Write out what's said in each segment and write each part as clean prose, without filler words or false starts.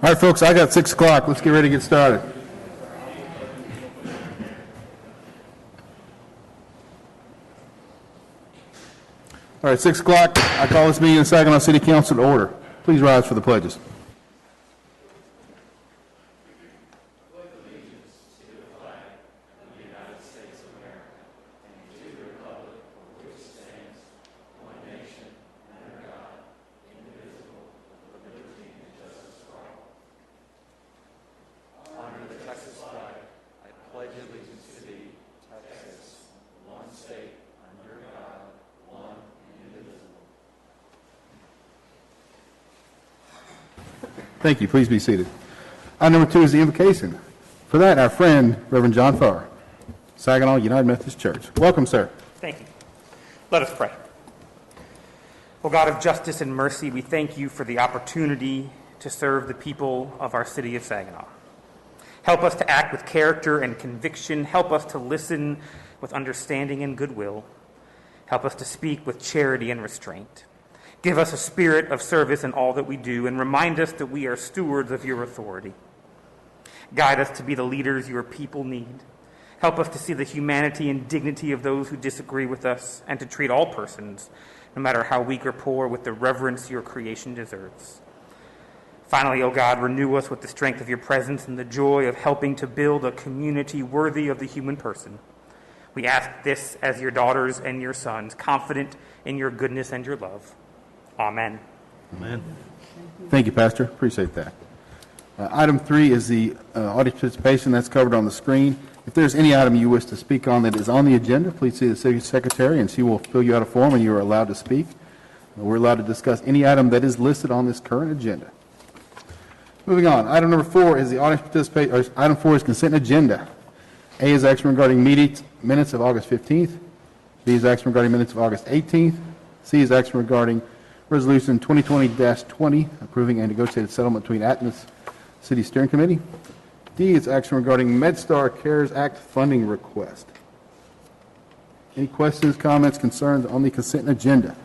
All right, folks, I got 6 o'clock. Let's get ready to get started. All right, 6 o'clock. I call this meeting of Saginaw City Council to order. Please rise for the pledges. Thank you. Please be seated. Item number 2 is the invocation. For that, our friend, Reverend John Farr, Saginaw United Methodist Church. Welcome, sir. Thank you. Let us pray. O God of justice and mercy, we thank you for the opportunity to serve the people of our city of Saginaw. Help us to act with character and conviction. Help us to listen with understanding and goodwill. Help us to speak with charity and restraint. Give us a spirit of service in all that we do, and remind us that we are stewards of your authority. Guide us to be the leaders your people need. Help us to see the humanity and dignity of those who disagree with us, and to treat all persons, no matter how weak or poor, with the reverence your creation deserves. Finally, O God, renew us with the strength of your presence and the joy of helping to build a community worthy of the human person. We ask this as your daughters and your sons, confident in your goodness and your love. Amen. Amen. Thank you, Pastor. Appreciate that. Item 3 is the audience participation. That's covered on the screen. If there's any item you wish to speak on that is on the agenda, please see the city secretary, and she will fill you out a form, and you are allowed to speak. We're allowed to discuss any item that is listed on this current agenda. Moving on. Item number 4 is the audience participation. Item 4 is consent agenda. A is action regarding minutes of August 15th. B is action regarding minutes of August 18th. C is action regarding Resolution 2020-20, approving a negotiated settlement between Atmos City Steering Committee. D is action regarding MedStar CARES Act funding request. Any questions, comments, concerns on the consent agenda?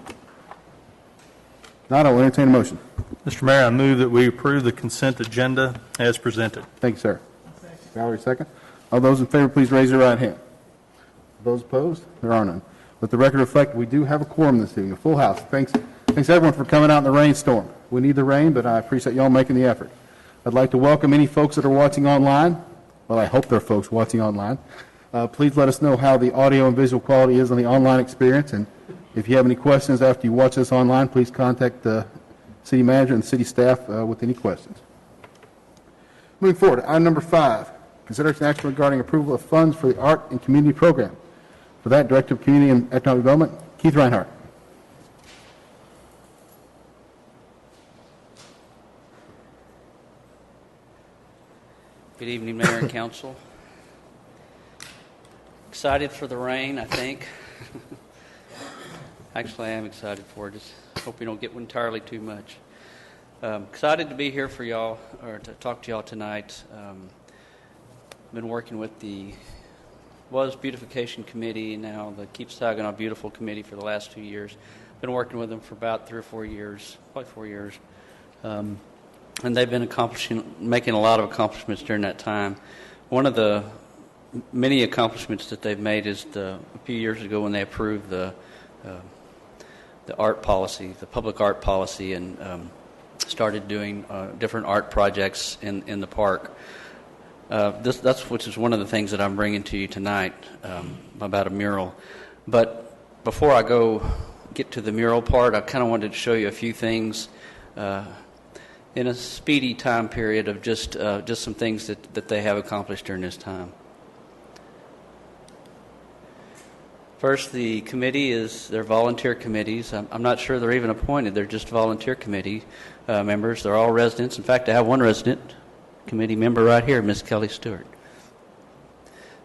Not, I will entertain a motion. Mr. Mayor, I move that we approve the consent agenda as presented. Thank you, sir. Valerie, second. All those in favor, please raise your right hand. Those opposed? There are none. Let the record reflect we do have a quorum this evening, a full house. Thanks everyone for coming out in the rainstorm. We need the rain, but I appreciate y'all making the effort. I'd like to welcome any folks that are watching online. Well, I hope there are folks watching online. Please let us know how the audio and visual quality is on the online experience. And if you have any questions after you watch this online, please contact the city manager and city staff with any questions. Moving forward, item number 5, consideration action regarding approval of funds for the art and community program. For that, Director of Community and Economic Development, Keith Reinhardt. Good evening, Mayor and Council. Excited for the rain, I think. Actually, I am excited for it. Just hope we don't get entirely too much. Excited to be here for y'all, or to talk to y'all tonight. Been working with the Beautification Committee, now the Keep Saginaw Beautiful Committee for the last 2 years. Been working with them for about 3 or 4 years, probably 4 years. And they've been making a lot of accomplishments during that time. One of the many accomplishments that they've made is a few years ago when they approved the art policy, the public art policy, and started doing different art projects in the park. Which is one of the things that I'm bringing to you tonight about a mural. But before I get to the mural part, I kind of wanted to show you a few things in a speedy time period of just some things that they have accomplished during this time. First, the committee they're volunteer committees. I'm not sure they're even appointed. They're just volunteer committee members. They're all residents. In fact, I have one resident committee member right here, Miss Kelly Stewart.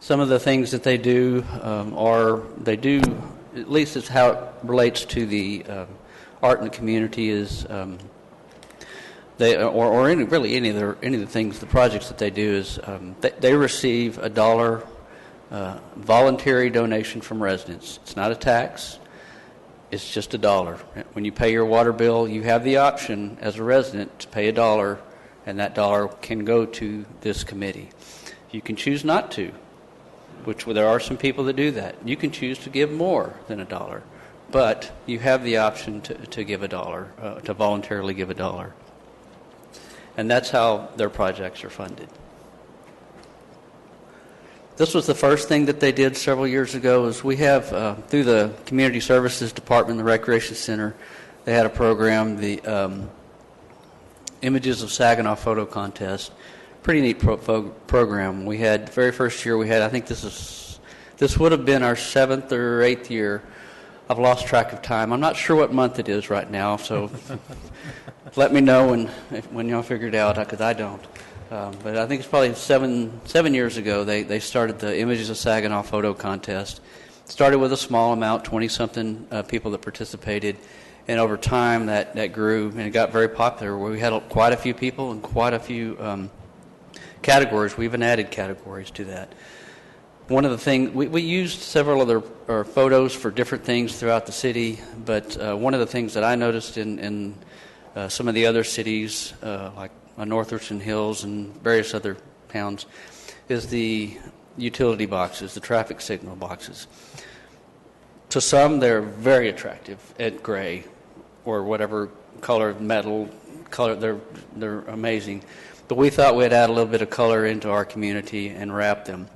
Some of the things that they do at least it's how it relates to the art in the community is any of the things, the projects that they do is they receive a $1 voluntary donation from residents. It's not a tax. It's just $1. When you pay your water bill, you have the option as a resident to pay $1 and that dollar can go to this committee. You can choose not to, which there are some people that do that. You can choose to give more than $1, but you have the option to give $1, to voluntarily give $1. And that's how their projects are funded. This was the first thing that they did several years ago. Is we have, through the Community Services Department, the Recreation Center, they had a program, the Images of Saginaw Photo Contest. Pretty neat program. We had, the very first year we had, I think this would have been our 7th or 8th year. I've lost track of time. I'm not sure what month it is right now, so let me know when y'all figure it out, because I don't. But I think it's probably seven years ago they started the Images of Saginaw Photo Contest. Started with a small amount, 20-something people that participated, and over time that grew and it got very popular. We had quite a few people and quite a few categories. We even added categories to that. One of the things, we used several other photos for different things throughout the city, but one of the things that I noticed in some of the other cities, like North Richland Hills and various other towns, is the utility boxes, the traffic signal boxes. To some, they're very attractive at gray or whatever color, metal color. They're amazing. But we thought we'd add a little bit of color into our community and wrap them.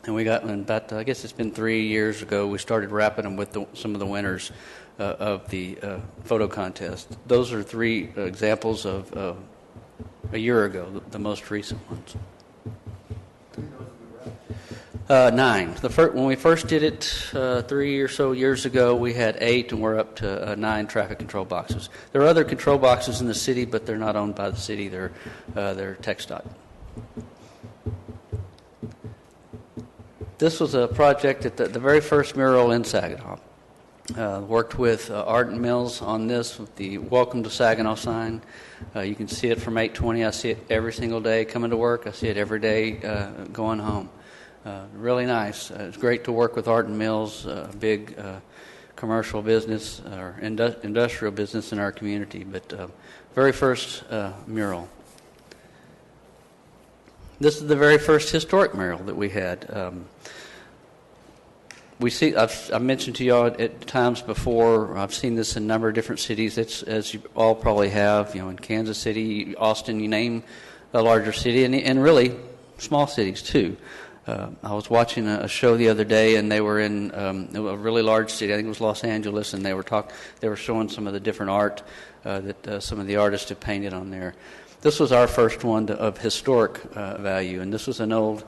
And we got, about, I guess it's been 3 years ago, we started wrapping them with some of the winners of the photo contest. Those are 3 examples of a year ago, the most recent ones. 9. When we first did it 3 or so years ago, we had 8, and we're up to 9 traffic control boxes. There are other control boxes in the city, but they're not owned by the city. They're TxDOT. This was a project at the very first mural in Saginaw. Worked with Art and Mills on this with the Welcome to Saginaw sign. You can see it from 820. I see it every single day coming to work. I see it every day going home. Really nice. It's great to work with Art and Mills, a big commercial business or industrial business in our community. But very first mural. This is the very first historic mural that we had. We see. I've mentioned to y'all at times before. I've seen this in a number of different cities. It's, as you all probably have, in Kansas City, Austin. You name a larger city, and really small cities too. I was watching a show the other day, and they were in a really large city. I think it was Los Angeles, and they were showing some of the different art that some of the artists have painted on there. This was our first one of historic value, and this was an old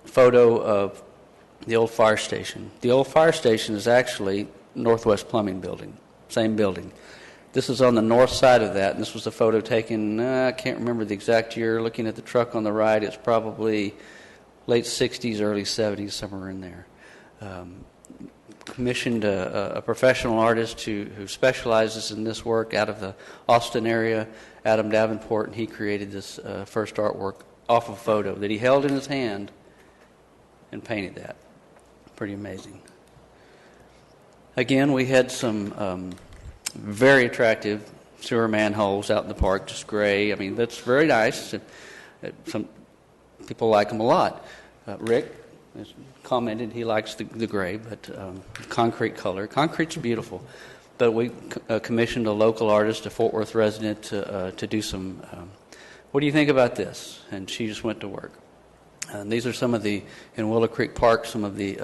photo of the old fire station. The old fire station is actually Northwest Plumbing Building, same building. This is on the north side of that, and this was a photo taken, I can't remember the exact year. Looking at the truck on the right, it's probably late 60s, early 70s, somewhere in there. Commissioned a professional artist who specializes in this work out of the Austin area, Adam Davenport, and he created this first artwork off a photo that he held in his hand and painted that. Pretty amazing. Again, we had some very attractive sewer manholes out in the park, just gray. I mean, that's very nice. Some people like them a lot. Rick has commented he likes the gray, but concrete color. Concrete's beautiful. But we commissioned a local artist, a Fort Worth resident, to do some, what do you think about this? And she just went to work. And these are some of the, in Willow Creek Park, some of the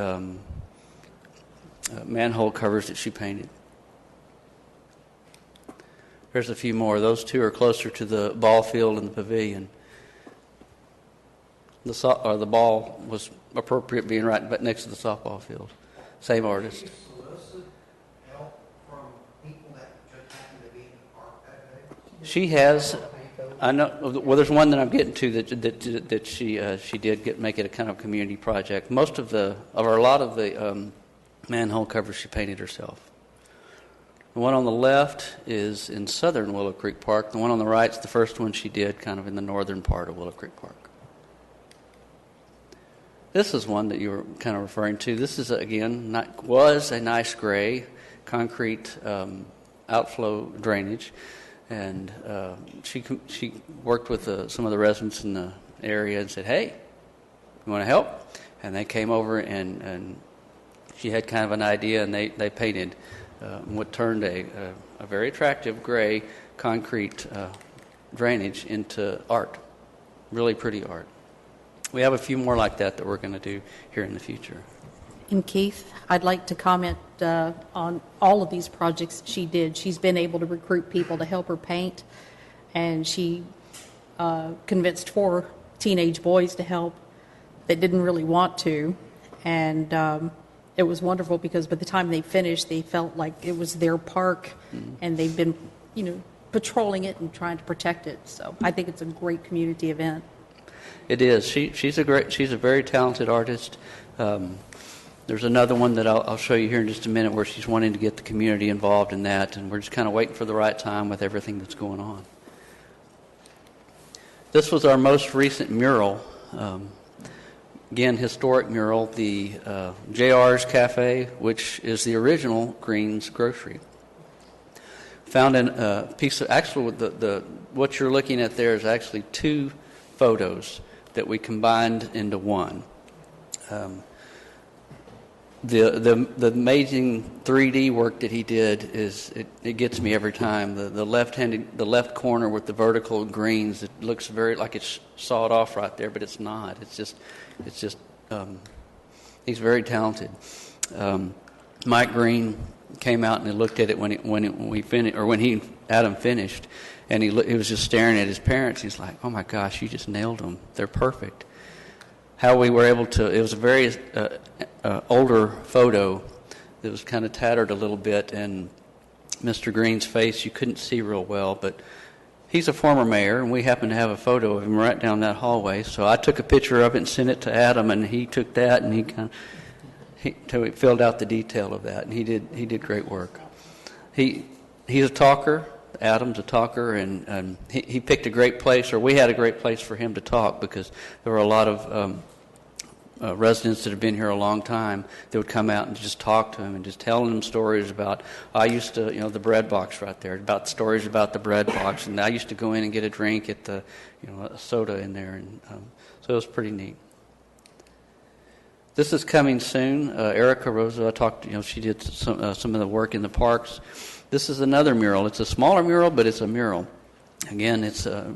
manhole covers that she painted. There's a few more. Those 2 are closer to the ball field and the pavilion. The ball was appropriate being right next to the softball field. Same artist. Did you solicit help from people that just happened to be in the park that day? She has. I know. Well, there's one that I'm getting to that she did make it a kind of community project. A lot of the manhole covers she painted herself. The one on the left is in southern Willow Creek Park. The one on the right is the first one she did, kind of in the northern part of Willow Creek Park. This is one that you were kind of referring to. This is, again, was a nice gray, concrete outflow drainage. And she worked with some of the residents in the area and said, "Hey, you want to help?" And they came over, and she had kind of an idea, and they painted what turned a very attractive gray concrete drainage into art, really pretty art. We have a few more like that we're going to do here in the future. And Keith, I'd like to comment on all of these projects she did. She's been able to recruit people to help her paint, and she convinced 4 teenage boys to help that didn't really want to. And it was wonderful because by the time they finished, they felt like it was their park, and they've been, patrolling it and trying to protect it. So I think it's a great community event. It is. She's a very talented artist. There's another one that I'll show you here in just a minute where she's wanting to get the community involved in that, and we're just kind of waiting for the right time with everything that's going on. This was our most recent mural. Again, historic mural, the JR's Cafe, which is the original Green's Grocery. Found in a piece of, actually, what you're looking at there is actually 2 photos that we combined into one. The amazing 3D work that he did it gets me every time. The left corner with the vertical greens, it looks very like it's sawed off right there, but it's not. It's just he's very talented. Mike Green came out and he looked at it when Adam finished, and he was just staring at his parents. He's like, "Oh my gosh, you just nailed them. They're perfect." How we were able to, it was a very older photo that was kind of tattered a little bit, and Mr. Green's face you couldn't see real well, but he's a former mayor, and we happened to have a photo of him right down that hallway. So I took a picture of it and sent it to Adam, and he took that and he filled out the detail of that, and he did great work. He's a talker. Adam's a talker, and he picked a great place, or we had a great place for him to talk, because there were a lot of residents that have been here a long time that would come out and just talk to him and just telling him stories about, I used to, the bread box right there, about stories about the bread box, and I used to go in and get a drink at the, a soda in there, and so it was pretty neat. This is coming soon. Erica Rosa, I talked, she did some of the work in the parks. This is another mural. It's a smaller mural, but it's a mural. Again,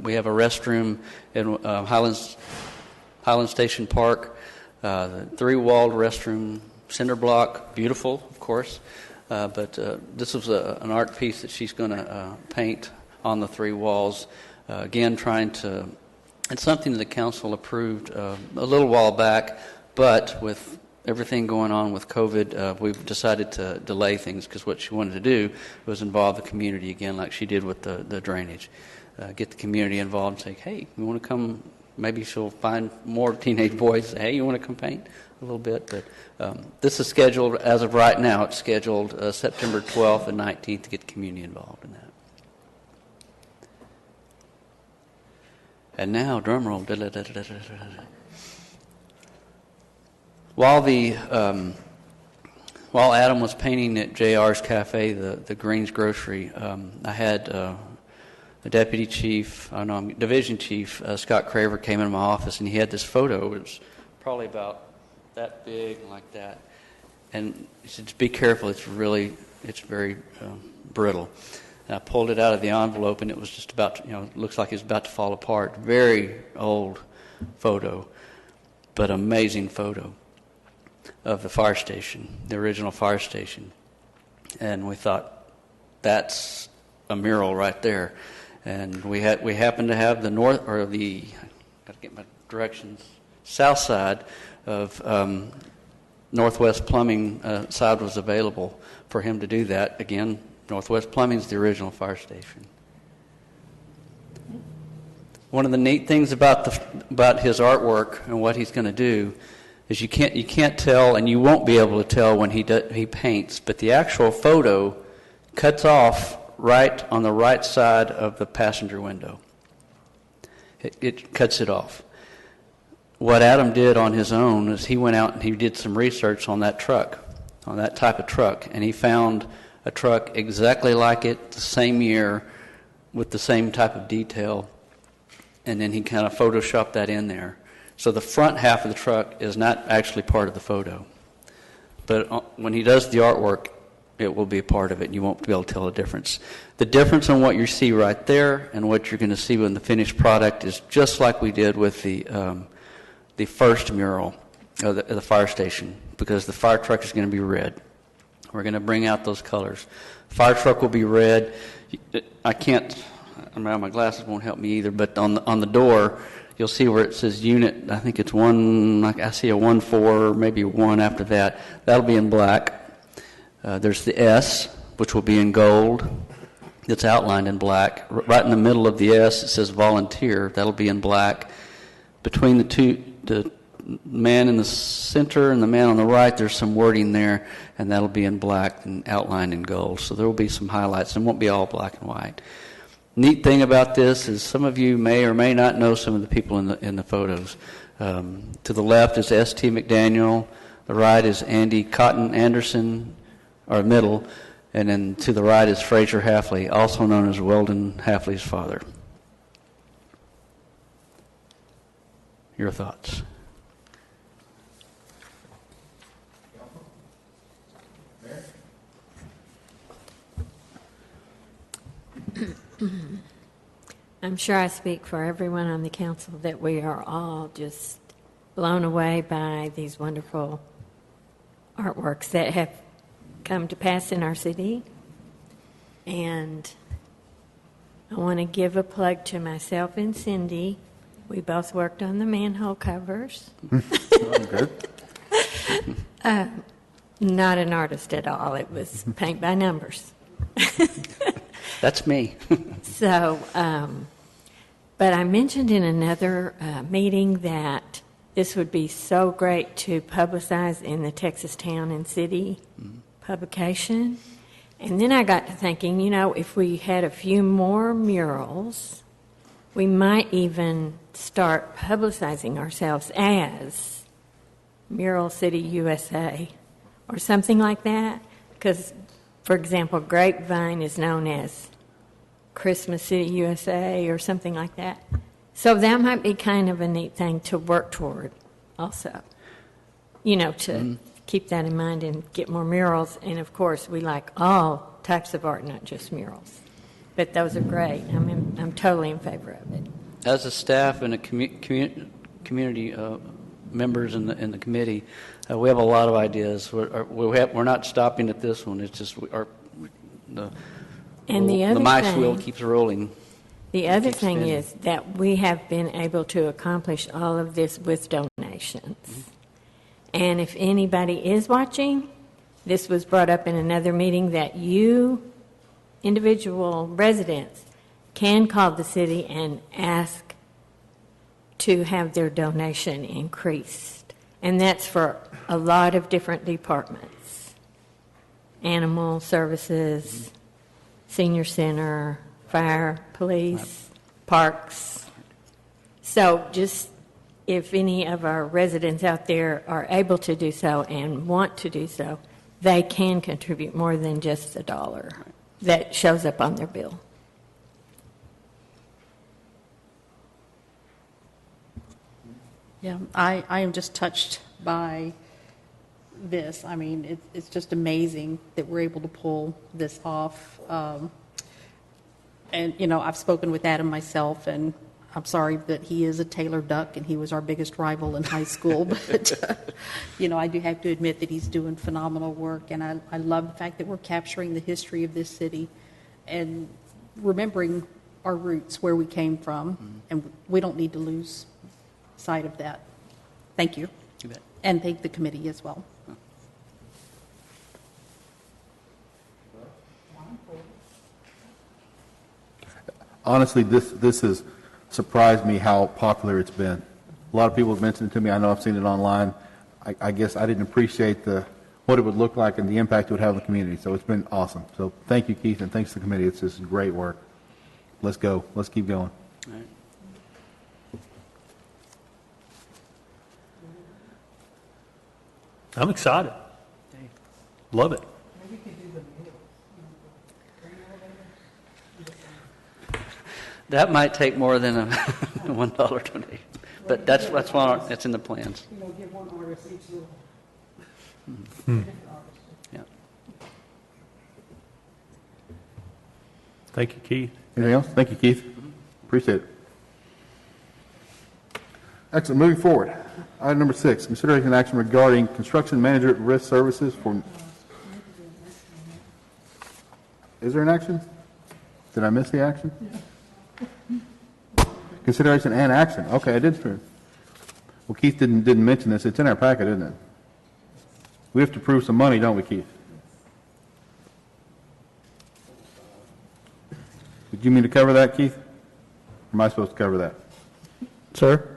we have a restroom in Highland Station Park, the 3-walled restroom, cinder block, beautiful, of course. But this was an art piece that she's going to paint on the 3 walls. Again, it's something that the council approved a little while back, but with everything going on with COVID, we've decided to delay things, because what she wanted to do was involve the community again, like she did with the drainage. Get the community involved and say, hey, you want to come? Maybe she'll find more teenage boys and say, hey, you want to come paint a little bit? But this is scheduled, as of right now, it's scheduled September 12th and 19th to get the community involved in that. And now, drum roll. While Adam was painting at JR's Cafe, the Green's Grocery, I had the deputy chief, division chief, Scott Craver, came into my office, and he had this photo. It was probably about that big, like that. And he said, "Just be careful. It's very brittle." And I pulled it out of the envelope, and it was just about, looks like it was about to fall apart. Very old photo, but amazing photo of the fire station, the original fire station. And we thought, that's a mural right there. And we happened to have the south side of Northwest Plumbing side was available for him to do that. Again, Northwest Plumbing is the original fire station. One of the neat things about his artwork and what he's going to do is you can't tell, and you won't be able to tell when he paints, but the actual photo cuts off right on the right side of the passenger window. It cuts it off. What Adam did on his own is he went out and he did some research on that truck, on that type of truck, and he found a truck exactly like it, the same year, with the same type of detail, and then he kind of photoshopped that in there. So the front half of the truck is not actually part of the photo. But when he does the artwork, it will be a part of it, and you won't be able to tell the difference. The difference in what you see right there and what you're going to see when the finished product is just like we did with the first mural of the fire station, because the fire truck is going to be red. We're going to bring out those colors. Fire truck will be red. My glasses won't help me either, but on the door, you'll see where it says unit. I think it's 1, I see a 1-4, maybe 1 after that. That'll be in black. There's the S, which will be in gold. It's outlined in black. Right in the middle of the S, it says volunteer. That'll be in black. Between the man in the center and the man on the right, there's some wording there, and that'll be in black and outlined in gold. So there will be some highlights. It won't be all black and white. Neat thing about this is some of you may or may not know some of the people in the photos. To the left is S.T. McDaniel. The right is Andy Cotton Anderson, or middle, and then to the right is Fraser Halfley, also known as Weldon Halfley's father. Your thoughts? I'm sure I speak for everyone on the council that we are all just blown away by these wonderful artworks that have come to pass in our city. And I want to give a plug to myself and Cindy. We both worked on the manhole covers. Good. Not an artist at all. It was paint by numbers. That's me. So, but I mentioned in another meeting that this would be so great to publicize in the Texas Town and City publication. And then I got to thinking, if we had a few more murals, we might even start publicizing ourselves as Mural City USA or something like that. Because, for example, Grapevine is known as Christmas City USA or something like that. So that might be kind of a neat thing to work toward also, to keep that in mind and get more murals. And, of course, we like all types of art, not just murals. But those are great. I'm totally in favor of it. As a staff and a community members in the committee, we have a lot of ideas. We're not stopping at this one. It's just the mice wheel keeps rolling. The other thing is that we have been able to accomplish all of this with donations. And if anybody is watching, this was brought up in another meeting that you, individual residents, can call the city and ask to have their donation increased. And that's for a lot of different departments. Animal services, senior center, fire, police, parks. So just if any of our residents out there are able to do so and want to do so, they can contribute more than just $1 that shows up on their bill. Yeah, I am just touched by this. I mean, it's just amazing that we're able to pull this off. And, I've spoken with Adam myself, and I'm sorry that he is a Taylor Duck, and he was our biggest rival in high school. But, I do have to admit that he's doing phenomenal work, and I love the fact that we're capturing the history of this city and remembering our roots, where we came from, and we don't need to lose sight of that. Thank you. You bet. And thank the committee as well. Honestly, this has surprised me how popular it's been. A lot of people have mentioned it to me. I know I've seen it online. I guess I didn't appreciate what it would look like and the impact it would have on the community. So it's been awesome. So thank you, Keith, and thanks to the committee. It's just great work. Let's go. Let's keep going. All right. I'm excited. Love it. That might take more than a $1 donation, but that's why it's in the plans. You know, give one artist each little. Yeah. Thank you, Keith. Anything else? Thank you, Keith. Appreciate it. Excellent. Moving forward. Item number 6, consideration and action regarding construction manager at risk services for... Is there an action? Did I miss the action? Consideration and action. Okay, I did. Well, Keith didn't mention this. It's in our packet, isn't it? We have to prove some money, don't we, Keith? Did you mean to cover that, Keith? Or am I supposed to cover that? Sir?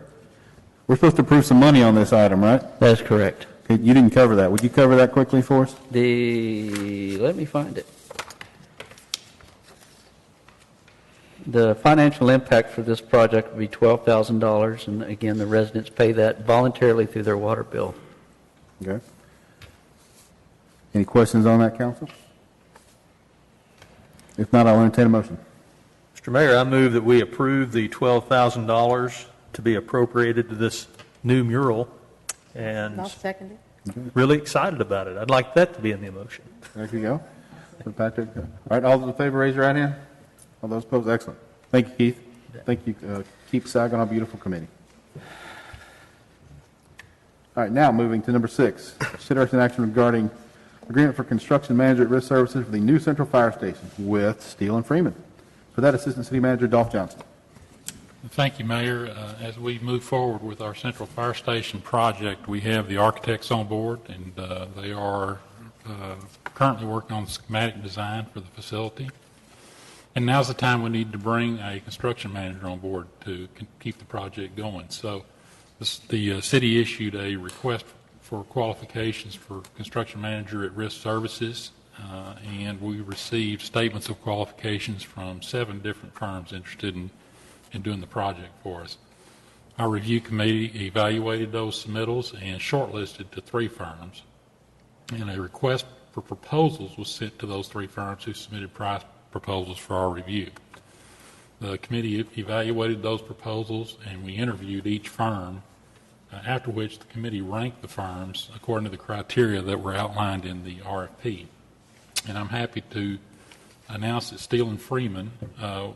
We're supposed to prove some money on this item, right? That is correct. Okay, you didn't cover that. Would you cover that quickly for us? Let me find it. The financial impact for this project would be $12,000, and again, the residents pay that voluntarily through their water bill. Okay. Any questions on that, council? If not, I'll entertain a motion. Mr. Mayor, I move that we approve the $12,000 to be appropriated to this new mural, and I'll second it. really excited about it. I'd like that to be in the motion. There you go. So Patrick. All right, all those in favor, raise your right hand. All those opposed, excellent. Thank you, Keith. Thank you, Keep Saginaw Beautiful Committee. All right, now moving to number 6, consideration and action regarding agreement for construction manager at risk services for the new central fire station with Steele and Freeman. For that, Assistant City Manager Dolph Johnson. Thank you, Mayor. As we move forward with our Central Fire Station project, we have the architects on board, and they are currently working on the schematic design for the facility. And now's the time we need to bring a construction manager on board to keep the project going. So the city issued a request for qualifications for construction manager at risk services, and we received statements of qualifications from 7 different firms interested in doing the project for us. Our review committee evaluated those submittals and shortlisted to 3 firms, and a request for proposals was sent to those 3 firms who submitted price proposals for our review. The committee evaluated those proposals, and we interviewed each firm, after which the committee ranked the firms according to the criteria that were outlined in the RFP. And I'm happy to announce that Steele and Freeman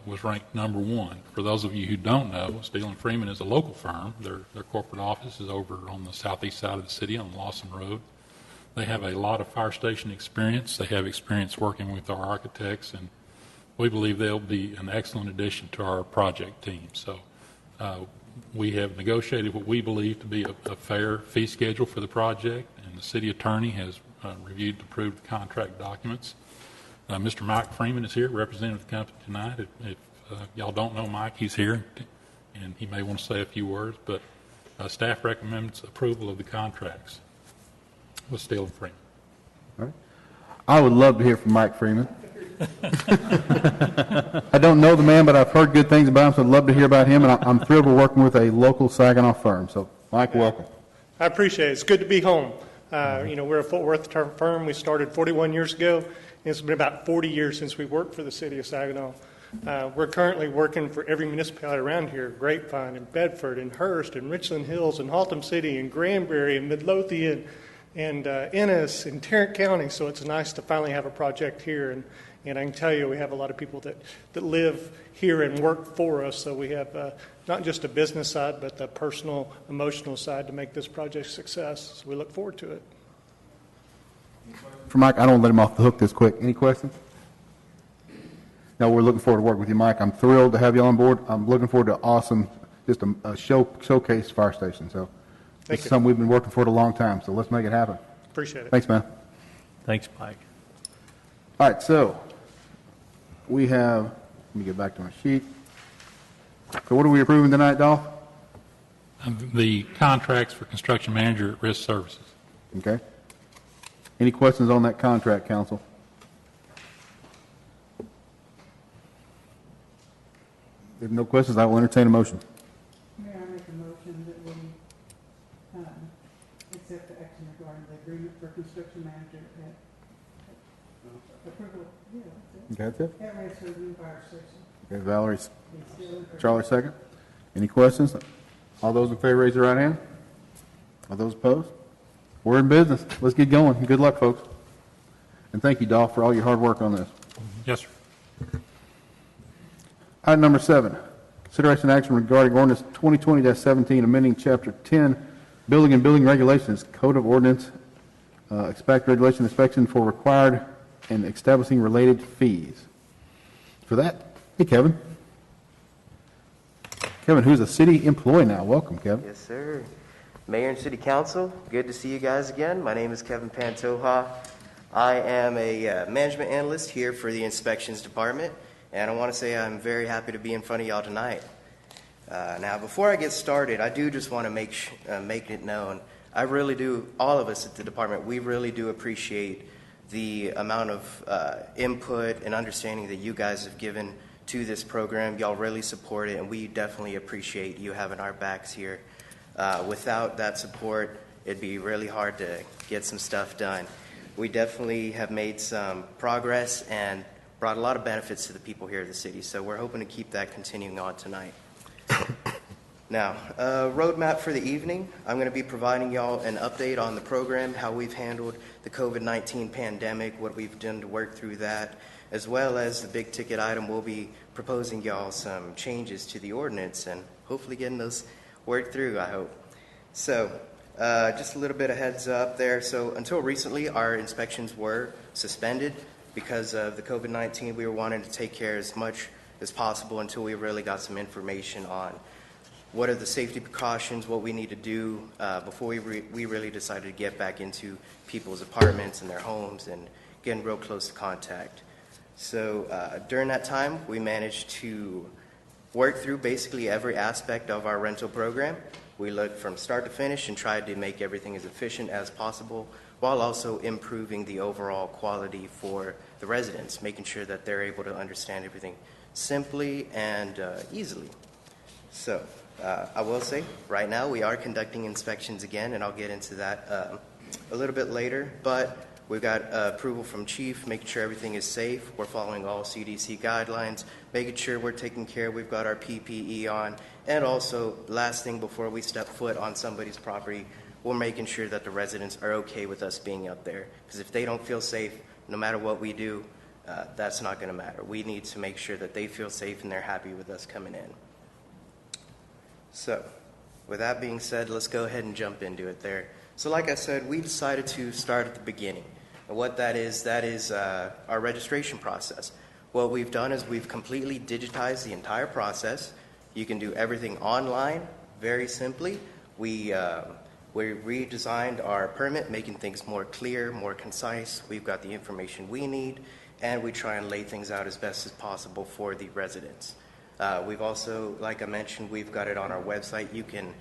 was ranked number 1. For those of you who don't know, Steele and Freeman is a local firm. Their corporate office is over on the southeast side of the city on Lawson Road. They have a lot of fire station experience. They have experience working with our architects, and we believe they'll be an excellent addition to our project team. So we have negotiated what we believe to be a fair fee schedule for the project, and the city attorney has reviewed and approved the contract documents. Mr. Mike Freeman is here, representing the company tonight. If y'all don't know Mike, he's here, and he may want to say a few words, but staff recommends approval of the contracts with Steele and Freeman. All right. I would love to hear from Mike Freeman. I don't know the man, but I've heard good things about him, so I'd love to hear about him, and I'm thrilled we're working with a local Saginaw firm. So, Mike, welcome. I appreciate it. It's good to be home. We're a Fort Worth firm. We started 41 years ago, and it's been about 40 years since we worked for the city of Saginaw. We're currently working for every municipality around here, Grapevine and Bedford and Hearst and Richland Hills and Haltom City and Granbury and Midlothian and Ennis and Tarrant County. So it's nice to finally have a project here. And I can tell you we have a lot of people that live here and work for us. So we have not just a business side, but the personal, emotional side to make this project a success. So we look forward to it. For Mike, I don't let him off the hook this quick. Any questions? No, we're looking forward to working with you, Mike. I'm thrilled to have you on board. I'm looking forward to awesome, just a showcase fire station. So Thank it's you. something we've been working for a long time. So let's make it happen. Appreciate it. Thanks, man. Thanks, Mike. All right, so we have, let me get back to my sheet. So what are we approving tonight, Dolph? The contracts for construction manager at risk services. Okay. Any questions on that contract, council? If no questions, I will entertain a motion. May I make a motion that we accept the action regarding the agreement for construction manager at approval, yeah, that's it. Okay, that's it. At Rancho New Fire Station. Okay, Valerie, Charlie second. Any questions? All those in favor, raise your right hand. All those opposed? We're in business. Let's get going. Good luck, folks. And thank you, Dolph, for all your hard work on this. Yes, sir. Item number 7, consideration and action regarding ordinance 2020-17, amending Chapter 10, Building and Building Regulations, Code of Ordinance, expect regulation inspection for required and establishing related fees. For that, hey, Kevin. Kevin, who's a city employee now. Welcome, Kevin. Yes, sir. Mayor and City Council, good to see you guys again. My name is Kevin Pantoja. I am a management analyst here for the inspections department, and I want to say I'm very happy to be in front of y'all tonight. Now, before I get started, I do just want to make it known, I really do, all of us at the department, we really do appreciate the amount of input and understanding that you guys have given to this program. Y'all really support it, and we definitely appreciate you having our backs here. Without that support, it'd be really hard to get some stuff done. We definitely have made some progress and brought a lot of benefits to the people here at the city, so we're hoping to keep that continuing on tonight. Now, roadmap for the evening. I'm going to be providing y'all an update on the program, how we've handled the COVID-19 pandemic, what we've done to work through that, as well as the big ticket item. We'll be proposing y'all some changes to the ordinance and hopefully getting those worked through, I hope. So, just a little bit of heads up there. So until recently, our inspections were suspended because of the COVID-19. We were wanting to take care as much as possible until we really got some information on what are the safety precautions, what we need to do before we really decided to get back into people's apartments and their homes and getting real close to contact. So during that time, we managed to work through basically every aspect of our rental program. We looked from start to finish and tried to make everything as efficient as possible while also improving the overall quality for the residents, making sure that they're able to understand everything simply and easily. So I will say right now we are conducting inspections again, and I'll get into that a little bit later, but we've got approval from Chief, making sure everything is safe. We're following all CDC guidelines, making sure we're taking care. We've got our PPE on. And also, last thing before we step foot on somebody's property, we're making sure that the residents are okay with us being up there. Because if they don't feel safe, no matter what we do, that's not going to matter. We need to make sure that they feel safe and they're happy with us coming in. So, with that being said, let's go ahead and jump into it there. So like I said, we decided to start at the beginning. And what that is our registration process. What we've done is we've completely digitized the entire process. You can do everything online, very simply. We redesigned our permit, making things more clear, more concise. We've got the information we need, and we try and lay things out as best as possible for the residents. We've also, like I mentioned, we've got it on our website. You can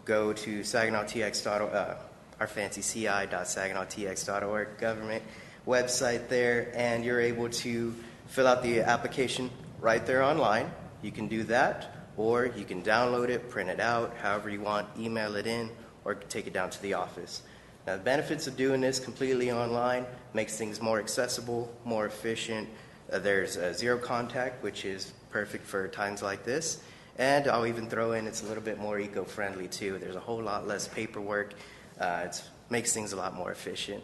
go to SaginawTX.org, our fancy ci.saginaw.tx.org government website there, and you're able to fill out the application right there online. You can do that, or you can download it, print it out, however you want, email it in, or take it down to the office. Now, the benefits of doing this completely online makes things more accessible, more efficient. There's zero contact, which is perfect for times like this. And I'll even throw in it's a little bit more eco-friendly too. There's a whole lot less paperwork. It makes things a lot more efficient.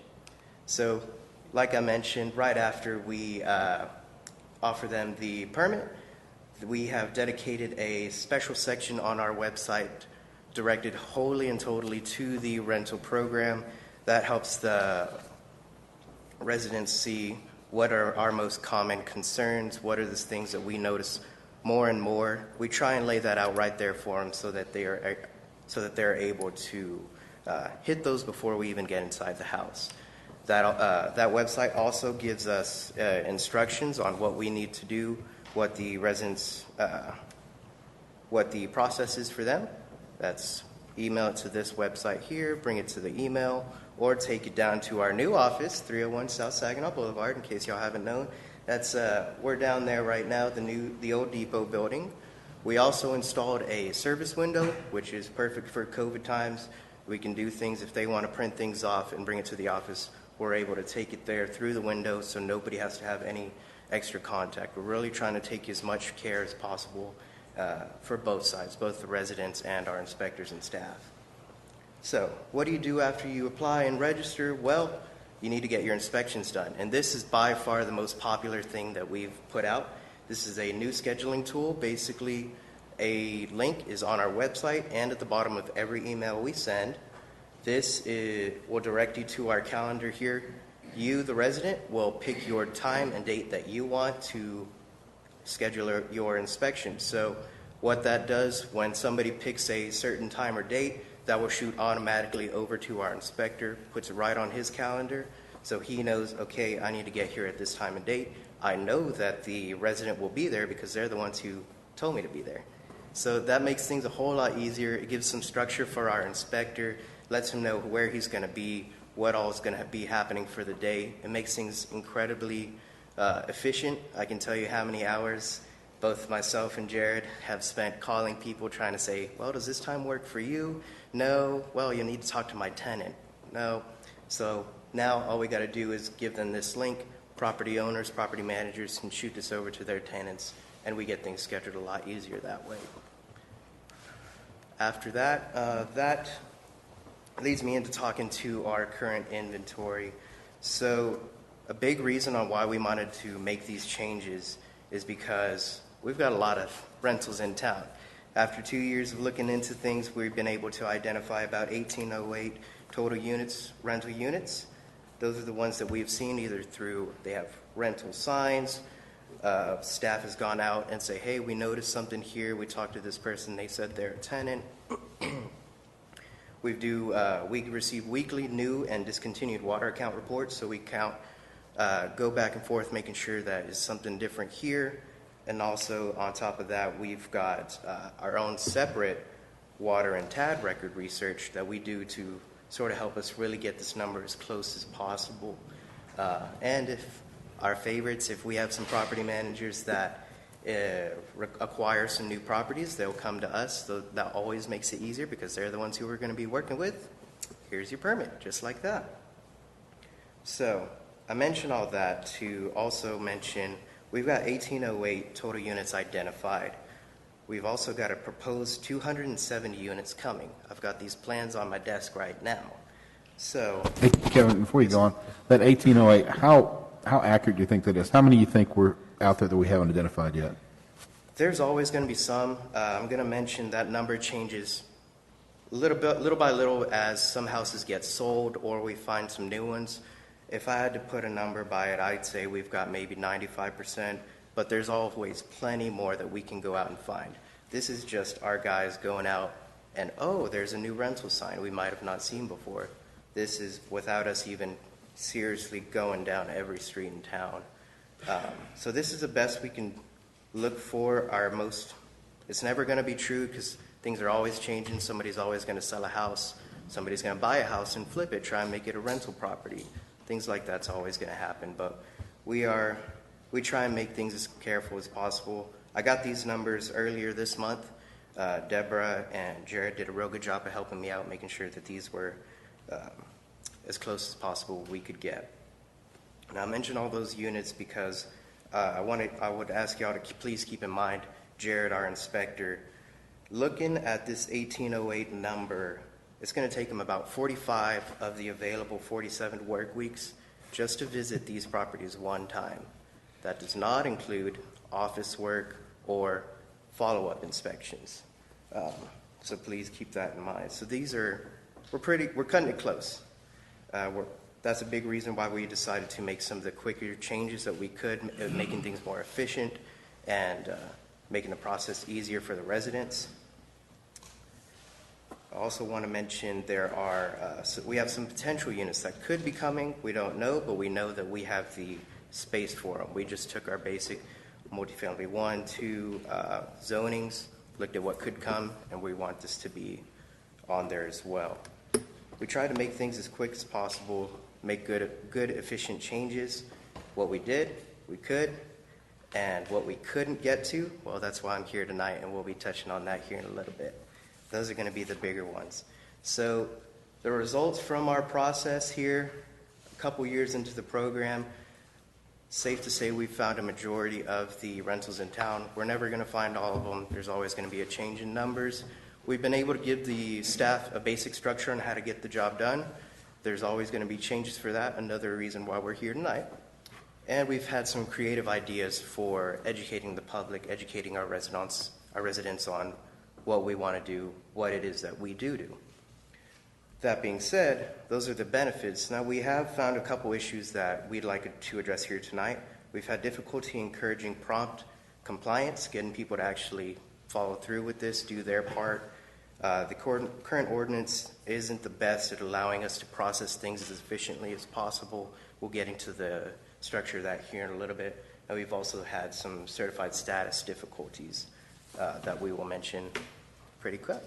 So, like I mentioned, right after we offer them the permit, we have dedicated a special section on our website directed wholly and totally to the rental program. That helps the residents see what are our most common concerns, what are the things that we notice more and more. We try and lay that out right there for them so that they're able to hit those before we even get inside the house. That website also gives us instructions on what we need to do, what the residents, what the process is for them. That's email it to this website here, bring it to the email, or take it down to our new office, 301 South Saginaw Boulevard, in case y'all haven't known. That's we're down there right now, the old depot building. We also installed a service window, which is perfect for COVID times. We can do things if they want to print things off and bring it to the office. We're able to take it there through the window, so nobody has to have any extra contact. We're really trying to take as much care as possible for both sides, both the residents and our inspectors and staff. So what do you do after you apply and register? Well, you need to get your inspections done. And this is by far the most popular thing that we've put out. This is a new scheduling tool. Basically, a link is on our website and at the bottom of every email we send. This will direct you to our calendar here. You, the resident, will pick your time and date that you want to schedule your inspection. So what that does, when somebody picks a certain time or date, that will shoot automatically over to our inspector, puts it right on his calendar, so he knows, okay, I need to get here at this time and date. I know that the resident will be there because they're the ones who told me to be there. So that makes things a whole lot easier. It gives some structure for our inspector, lets him know where he's going to be, what all is going to be happening for the day. It makes things incredibly efficient. I can tell you how many hours both myself and Jared have spent calling people trying to say, well, does this time work for you? No. Well, you need to talk to my tenant. No. So now all we got to do is give them this link. Property owners, property managers can shoot this over to their tenants, and we get things scheduled a lot easier that way. After that, that leads me into talking to our current inventory. So a big reason on why we wanted to make these changes is because we've got a lot of rentals in town. After 2 years of looking into things, we've been able to identify about 1,808 total units, rental units. Those are the ones that we've seen either through, they have rental signs, staff has gone out and say, hey, we noticed something here. We talked to this person. They said they're a tenant. We receive weekly new and discontinued water account reports. So we go back and forth, making sure that is something different here. And also on top of that, we've got our own separate water and TAD record research that we do to sort of help us really get this number as close as possible. And if our favorites, if we have some property managers that acquire some new properties, they'll come to us. So that always makes it easier because they're the ones who we're going to be working with. Here's your permit, just like that. So I mention all that to also mention we've got 1,808 total units identified. We've also got a proposed 270 units coming. I've got these plans on my desk right now. So, Hey, Kevin, before you go on, that 1808, how accurate do you think that is? How many do you think were out there that we haven't identified yet? there's always going to be some. I'm going to mention that number changes little by little as some houses get sold or we find some new ones. If I had to put a number by it, I'd say we've got maybe 95%, but there's always plenty more that we can go out and find. This is just our guys going out and, oh, there's a new rental sign we might have not seen before. This is without us even seriously going down every street in town. So this is the best we can look for. It's never going to be true because things are always changing. Somebody's always going to sell a house. Somebody's going to buy a house and flip it, try and make it a rental property. Things like that's always going to happen. But we try and make things as careful as possible. I got these numbers earlier this month. Deborah and Jared did a real good job of helping me out, making sure that these were as close as possible we could get. And I mention all those units because I would ask y'all to please keep in mind, Jared, our inspector, looking at this 1808 number, it's going to take him about 45 of the available 47 work weeks just to visit these properties one time. That does not include office work or follow-up inspections. So please keep that in mind. So we're cutting it close. That's a big reason why we decided to make some of the quicker changes that we could, making things more efficient and making the process easier for the residents. I also want to mention we have some potential units that could be coming. We don't know, but we know that we have the space for them. We just took our basic multifamily 1, 2 zonings, looked at what could come, and we want this to be on there as well. We try to make things as quick as possible, make good, efficient changes. What we did, we could, and what we couldn't get to, well, that's why I'm here tonight, and we'll be touching on that here in a little bit. Those are going to be the bigger ones. So the results from our process here, a couple years into the program, Safe to say we've found a majority of the rentals in town. We're never going to find all of them. There's always going to be a change in numbers. We've been able to give the staff a basic structure on how to get the job done. There's always going to be changes for that, another reason why we're here tonight. And we've had some creative ideas for educating the public, educating our residents on what we want to do, what it is that we do. That being said, those are the benefits. Now, we have found a couple issues that we'd like to address here tonight. We've had difficulty encouraging prompt compliance, getting people to actually follow through with this, do their part. The current ordinance isn't the best at allowing us to process things as efficiently as possible. We'll get into the structure of that here in a little bit. And we've also had some certified status difficulties that we will mention pretty quick.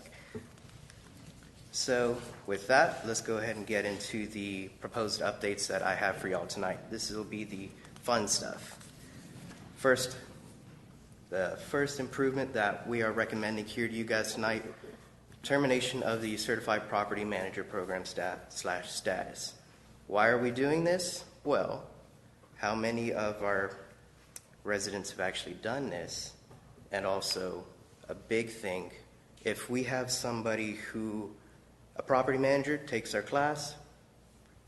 So with that, let's go ahead and get into the proposed updates that I have for y'all tonight. This will be the fun stuff. First, the first improvement that we are recommending here to you guys tonight, termination of the Certified Property Manager Program status. Why are we doing this? Well, how many of our residents have actually done this? And also, a big thing, if we have somebody who, a property manager takes our class,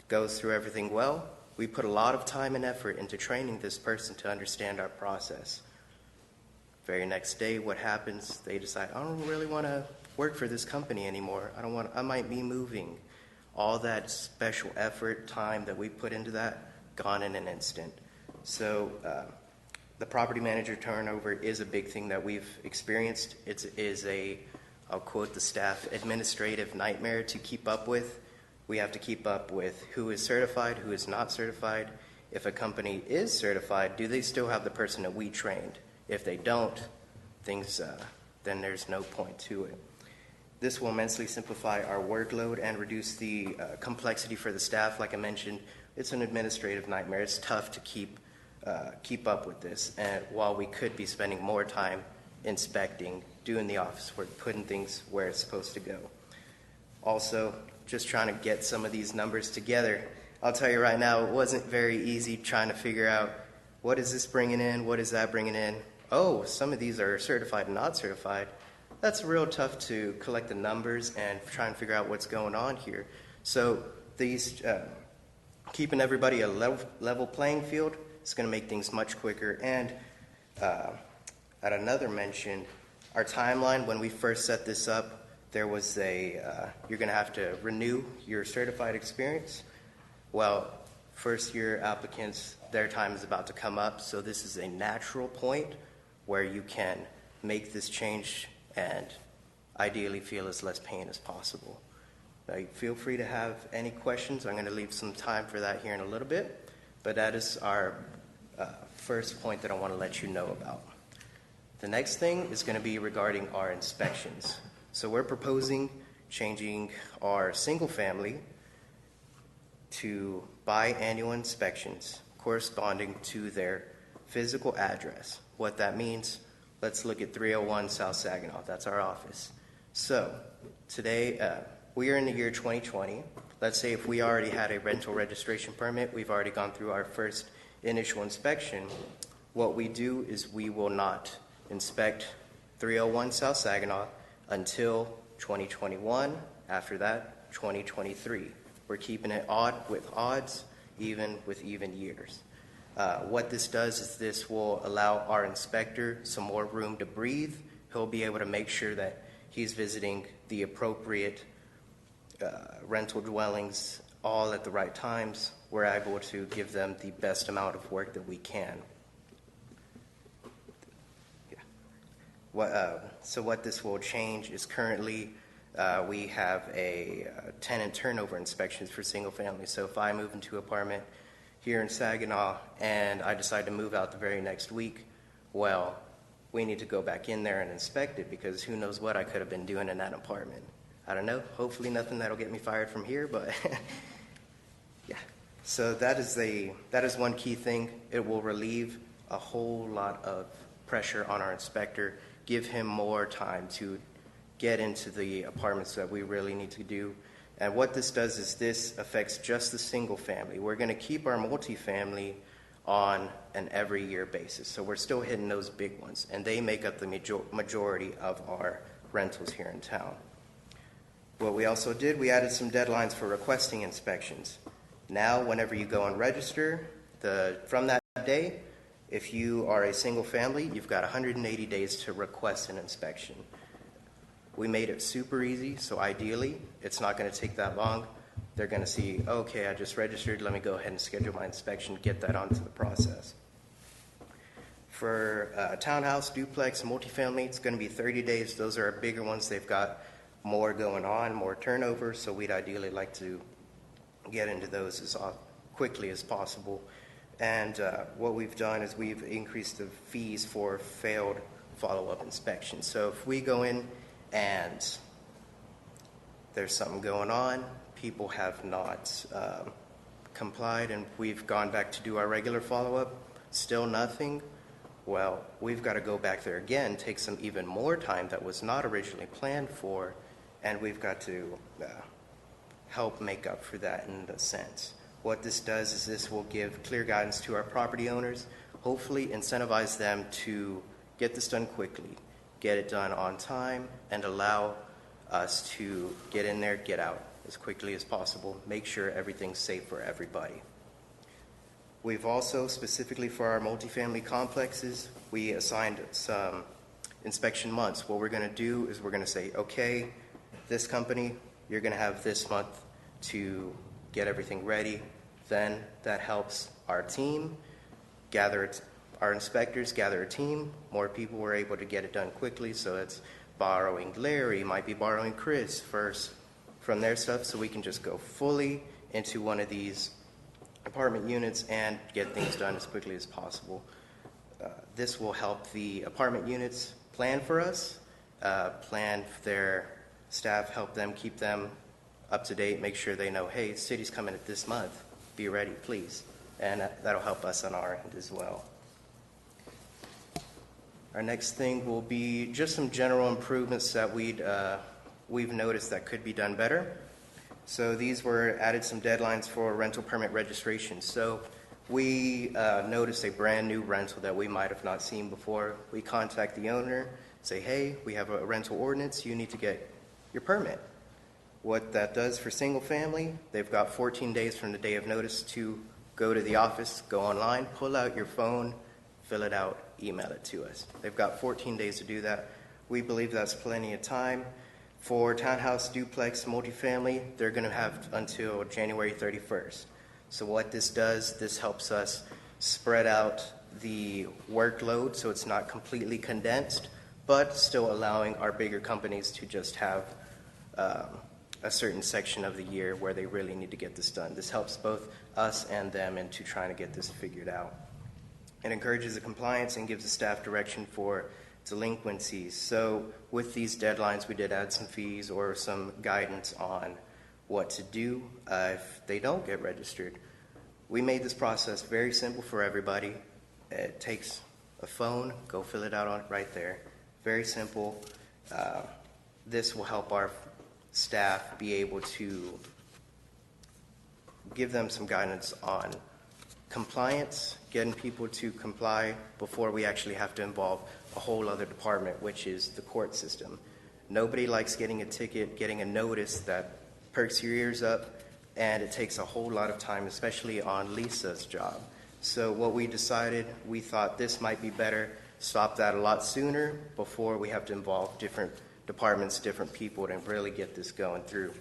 goes through everything well, we put a lot of time and effort into training this person to understand our process. Very next day, what happens? They decide, I don't really want to work for this company anymore. I might be moving. All that special effort, time that we put into that, gone in an instant. So the property manager turnover is a big thing that we've experienced. It is a, I'll quote the staff, administrative nightmare to keep up with. We have to keep up with who is certified, who is not certified. If a company is certified, do they still have the person that we trained? If they don't, then there's no point to it. This will immensely simplify our workload and reduce the complexity for the staff. Like I mentioned, it's an administrative nightmare. It's tough to keep up with this. And while we could be spending more time inspecting, doing the office work, putting things where it's supposed to go. Also, just trying to get some of these numbers together. I'll tell you right now, it wasn't very easy trying to figure out what is this bringing in, what is that bringing in. Oh, some of these are certified and not certified. That's real tough to collect the numbers and try and figure out what's going on here. So these keeping everybody a level playing field is going to make things much quicker. And at another mention, our timeline, when we first set this up, there was you're going to have to renew your certified experience. Well, first-year applicants, their time is about to come up, so this is a natural point where you can make this change and ideally feel as less pain as possible. Now, feel free to have any questions. I'm going to leave some time for that here in a little bit, but that is our first point that I want to let you know about. The next thing is going to be regarding our inspections. So we're proposing changing our single family to biannual inspections corresponding to their physical address. What that means, let's look at 301 South Saginaw. That's our office. So today, we are in the year 2020. Let's say if we already had a rental registration permit, we've already gone through our first initial inspection. What we do is we will not inspect 301 South Saginaw until 2021. After that, 2023. We're keeping it odd with odds, even with even years. What this does is this will allow our inspector some more room to breathe. He'll be able to make sure that he's visiting the appropriate rental dwellings all at the right times. We're able to give them the best amount of work that we can. So what this will change is currently we have a tenant turnover inspections for single family. So if I move into an apartment here in Saginaw and I decide to move out the very next week, well, we need to go back in there and inspect it because who knows what I could have been doing in that apartment. I don't know. Hopefully nothing that'll get me fired from here, but yeah. So that is one key thing. It will relieve a whole lot of pressure on our inspector, give him more time to get into the apartments that we really need to do. And what this does is this affects just the single family. We're going to keep our multifamily on an every year basis. So we're still hitting those big ones, and they make up the majority of our rentals here in town. What we also did, we added some deadlines for requesting inspections. Now, whenever you go and register, from that day, if you are a single family, you've got 180 days to request an inspection. We made it super easy, so ideally, it's not going to take that long. They're going to see, okay, I just registered, let me go ahead and schedule my inspection, get that onto the process. For townhouse, duplex, multifamily, it's going to be 30 days. Those are our bigger ones. They've got more going on, more turnover, so we'd ideally like to get into those as quickly as possible. And what we've done is we've increased the fees for failed follow-up inspections. So if we go in and there's something going on, people have not complied, and we've gone back to do our regular follow-up, still nothing, well, we've got to go back there again, take some even more time that was not originally planned for, and we've got to help make up for that in a sense. What this does is this will give clear guidance to our property owners, hopefully incentivize them to get this done quickly, get it done on time, and allow us to get in there, get out as quickly as possible, make sure everything's safe for everybody. We've also, specifically for our multifamily complexes, we assigned some inspection months. What we're going to do is we're going to say, okay, this company, you're going to have this month to get everything ready. Then that helps our team gather our inspectors, gather a team. More people were able to get it done quickly, so it's borrowing Larry, might be borrowing Chris first from their stuff, so we can just go fully into one of these apartment units and get things done as quickly as possible. This will help the apartment units plan for us, plan for their staff, help them, keep them up to date, make sure they know, hey, city's coming at this month, be ready, please. And that'll help us on our end as well. Our next thing will be just some general improvements that we've noticed that could be done better. So these were added some deadlines for rental permit registration. So we noticed a brand new rental that we might have not seen before. We contact the owner, say, hey, we have a rental ordinance, you need to get your permit. What that does for single family, they've got 14 days from the day of notice to go to the office, go online, pull out your phone, fill it out, email it to us. They've got 14 days to do that. We believe that's plenty of time. For townhouse, duplex, multifamily, they're going to have until January 31st. So what this does, this helps us spread out the workload so it's not completely condensed, but still allowing our bigger companies to just have a certain section of the year where they really need to get this done. This helps both us and them into trying to get this figured out. It encourages the compliance and gives the staff direction for delinquencies. So with these deadlines, we did add some fees or some guidance on what to do if they don't get registered. We made this process very simple for everybody. It takes a phone, go fill it out right there. Very simple. This will help our staff be able to give them some guidance on compliance, getting people to comply before we actually have to involve a whole other department, which is the court system. Nobody likes getting a ticket, getting a notice that perks your ears up, and it takes a whole lot of time, especially on Lisa's job. So what we decided, we thought this might be better, stop that a lot sooner before we have to involve different departments, different people to really get this going through.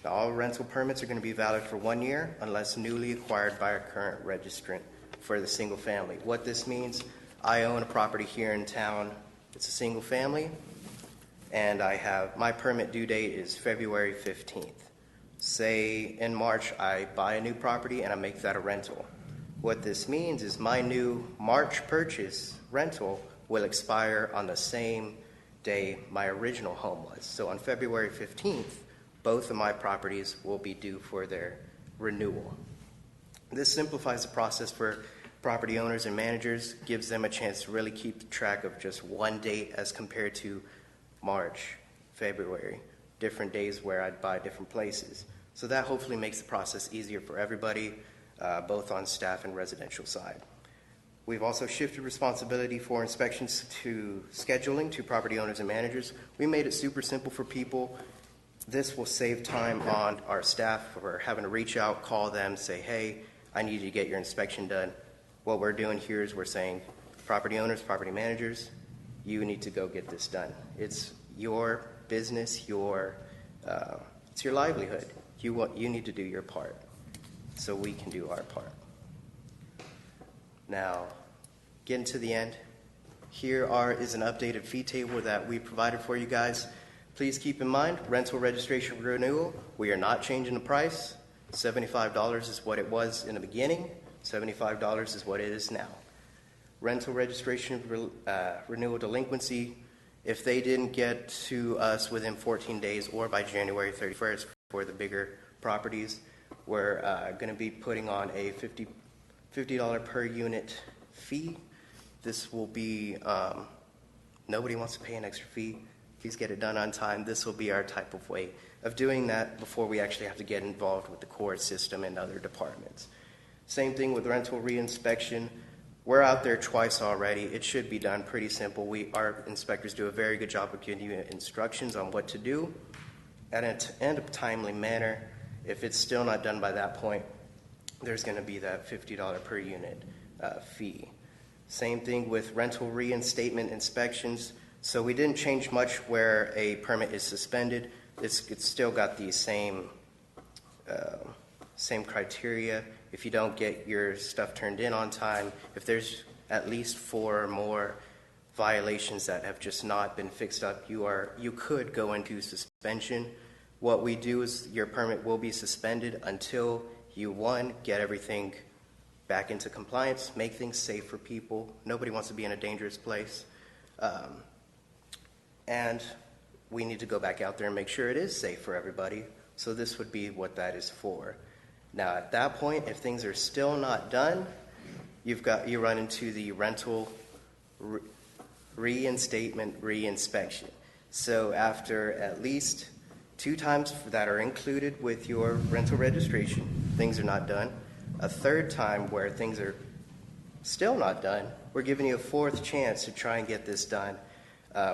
Now, all rental permits are going to be valid for 1 year unless newly acquired by our current registrant for the single family. What this means, I own a property here in town. It's a single family, and my permit due date is February 15th. Say in March, I buy a new property and I make that a rental. What this means is my new March purchase rental will expire on the same day my original home was. So on February 15th, both of my properties will be due for their renewal. This simplifies the process for property owners and managers, gives them a chance to really keep track of just one date as compared to March, February, different days where I'd buy different places. So that hopefully makes the process easier for everybody, both on staff and residential side. We've also shifted responsibility for inspections to scheduling to property owners and managers. We made it super simple for people. This will save time on our staff for having to reach out, call them, say, hey, I need you to get your inspection done. What we're doing here is we're saying, property owners, property managers, you need to go get this done. It's your business, it's your livelihood. You need to do your part so we can do our part. Now, getting to the end, here is an updated fee table that we provided for you guys. Please keep in mind, rental registration renewal, we are not changing the price. $75 is what it was in the beginning. $75 is what it is now. Rental registration renewal delinquency, if they didn't get to us within 14 days or by January 31st for the bigger properties, we're going to be putting on a $50 per unit fee. This will be, nobody wants to pay an extra fee. Please get it done on time. This will be our type of way of doing that before we actually have to get involved with the court system and other departments. Same thing with rental reinspection. We're out there twice already. It should be done pretty simple. Our inspectors do a very good job of giving you instructions on what to do in a timely manner. If it's still not done by that point, there's going to be that $50 per unit fee. Same thing with rental reinstatement inspections. So we didn't change much where a permit is suspended. It's still got the same criteria. If you don't get your stuff turned in on time, if there's at least 4 or more violations that have just not been fixed up, you could go into suspension. What we do is your permit will be suspended until you, one, get everything back into compliance, make things safe for people. Nobody wants to be in a dangerous place. And we need to go back out there and make sure it is safe for everybody. So this would be what that is for. Now, at that point, if things are still not done, you run into the rental reinstatement reinspection. So after at least 2 times that are included with your rental registration, things are not done. A 3rd time where things are still not done, we're giving you a 4th chance to try and get this done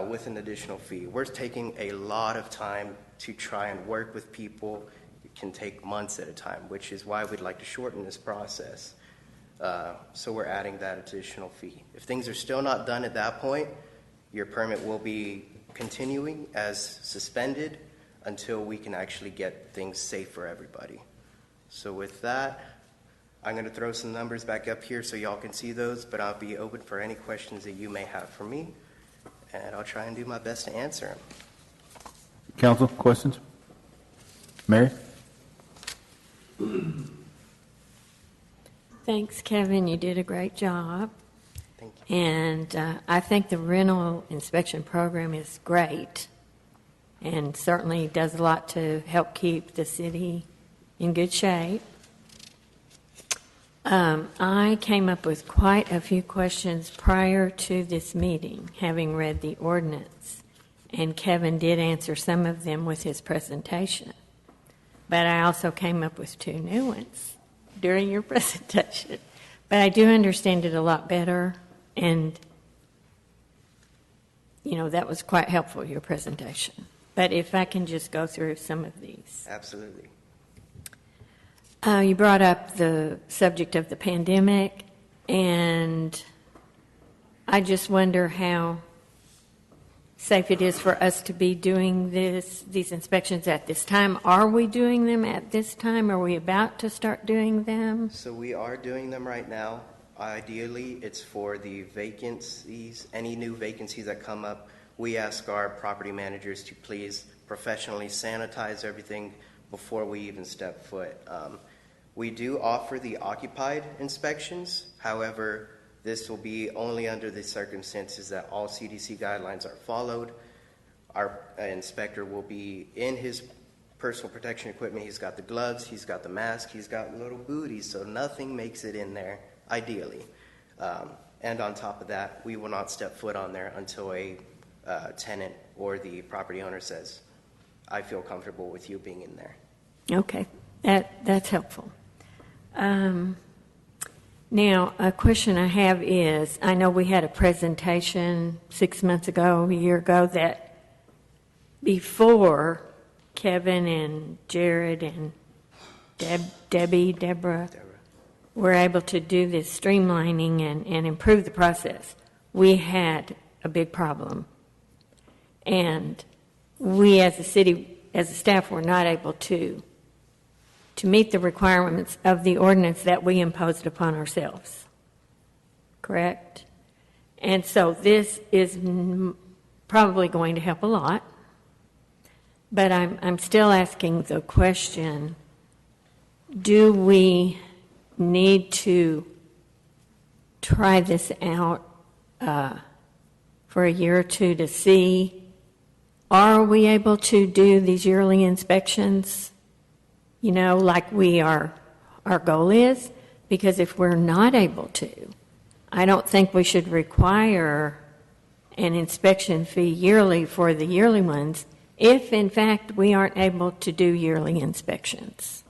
with an additional fee. We're taking a lot of time to try and work with people. It can take months at a time, which is why we'd like to shorten this process. So we're adding that additional fee. If things are still not done at that point, your permit will be continuing as suspended until we can actually get things safe for everybody. So with that, I'm going to throw some numbers back up here so y'all can see those, but I'll be open for any questions that you may have for me, and I'll try and do my best to answer them. Council, questions? Mary? Thanks, Kevin. You did a great job. Thank you. And I think the rental inspection program is great and certainly does a lot to help keep the city in good shape. I came up with quite a few questions prior to this meeting, having read the ordinance, and Kevin did answer some of them with his presentation. But I also came up with 2 new ones during your presentation. But I do understand it a lot better, and, that was quite helpful, your presentation. But if I can just go through some of these. Absolutely. You brought up the subject of the pandemic, and I just wonder how safe it is for us to be doing these inspections at this time. Are we doing them at this time? Are we about to start doing them? So we are doing them right now. Ideally, it's for the vacancies, any new vacancies that come up. We ask our property managers to please professionally sanitize everything before we even step foot. We do offer the occupied inspections. However, this will be only under the circumstances that all CDC guidelines are followed. Our inspector will be in his personal protection equipment. He's got the gloves, he's got the mask, he's got little booties, so nothing makes it in there, ideally. And on top of that, we will not step foot on there until a tenant or the property owner says, I feel comfortable with you being in there. Okay, that's helpful. Now, a question I have is, I know we had a presentation 6 months ago, a year ago, that before Kevin and Jared and Deborah were able to do this streamlining and improve the process, we had a big problem. And we as a city, as a staff, were not able to meet the requirements of the ordinance that we imposed upon ourselves. Correct? And so this is probably going to help a lot. But I'm still asking the question, do we need to try this out for a year or two to see, are we able to do these yearly inspections, you know, like our goal is? Because if we're not able to, I don't think we should require an inspection fee yearly for the yearly ones if, in fact, we aren't able to do yearly inspections,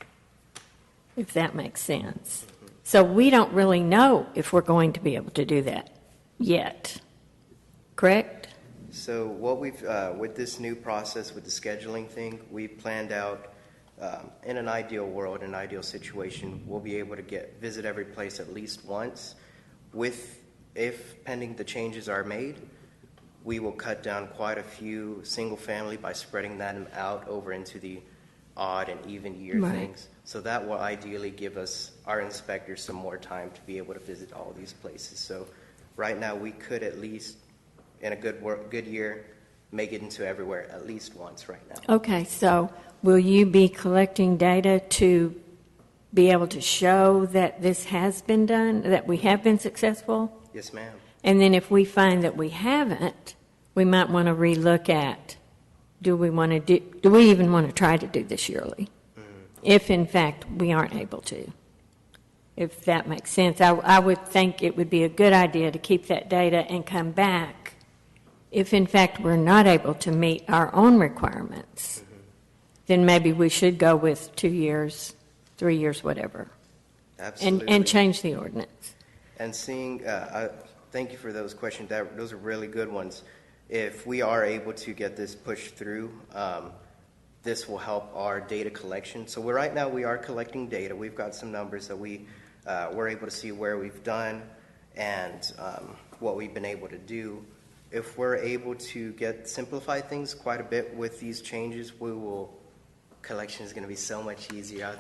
if that makes sense. So we don't really know if we're going to be able to do that yet, correct? So what we've, with this new process, with the scheduling thing, we've planned out, in an ideal world, an ideal situation, we'll be able to visit every place at least once. If pending the changes are made, we will cut down quite a few single family by spreading them out over into the odd and even year things. So that will ideally give us, our inspectors, some more time to be able to visit all these places. So right now we could at least, in a good year, make it into everywhere at least once right now. Okay, so will you be collecting data to be able to show that this has been done, that we have been successful? Yes, ma'am. And then if we find that we haven't, we might want to relook at, do we even want to try to do this yearly? If in fact we aren't able to. If that makes sense. I would think it would be a good idea to keep that data and come back if in fact we're not able to meet our own requirements. Then maybe we should go with 2 years, 3 years, whatever. Absolutely. And change the ordinance. And seeing, thank you for those questions. Those are really good ones. If we are able to get this pushed through, this will help our data collection. So right now we are collecting data. We've got some numbers that we're able to see where we've done and what we've been able to do. If we're able to simplify things quite a bit with these changes, collection is going to be so much easier.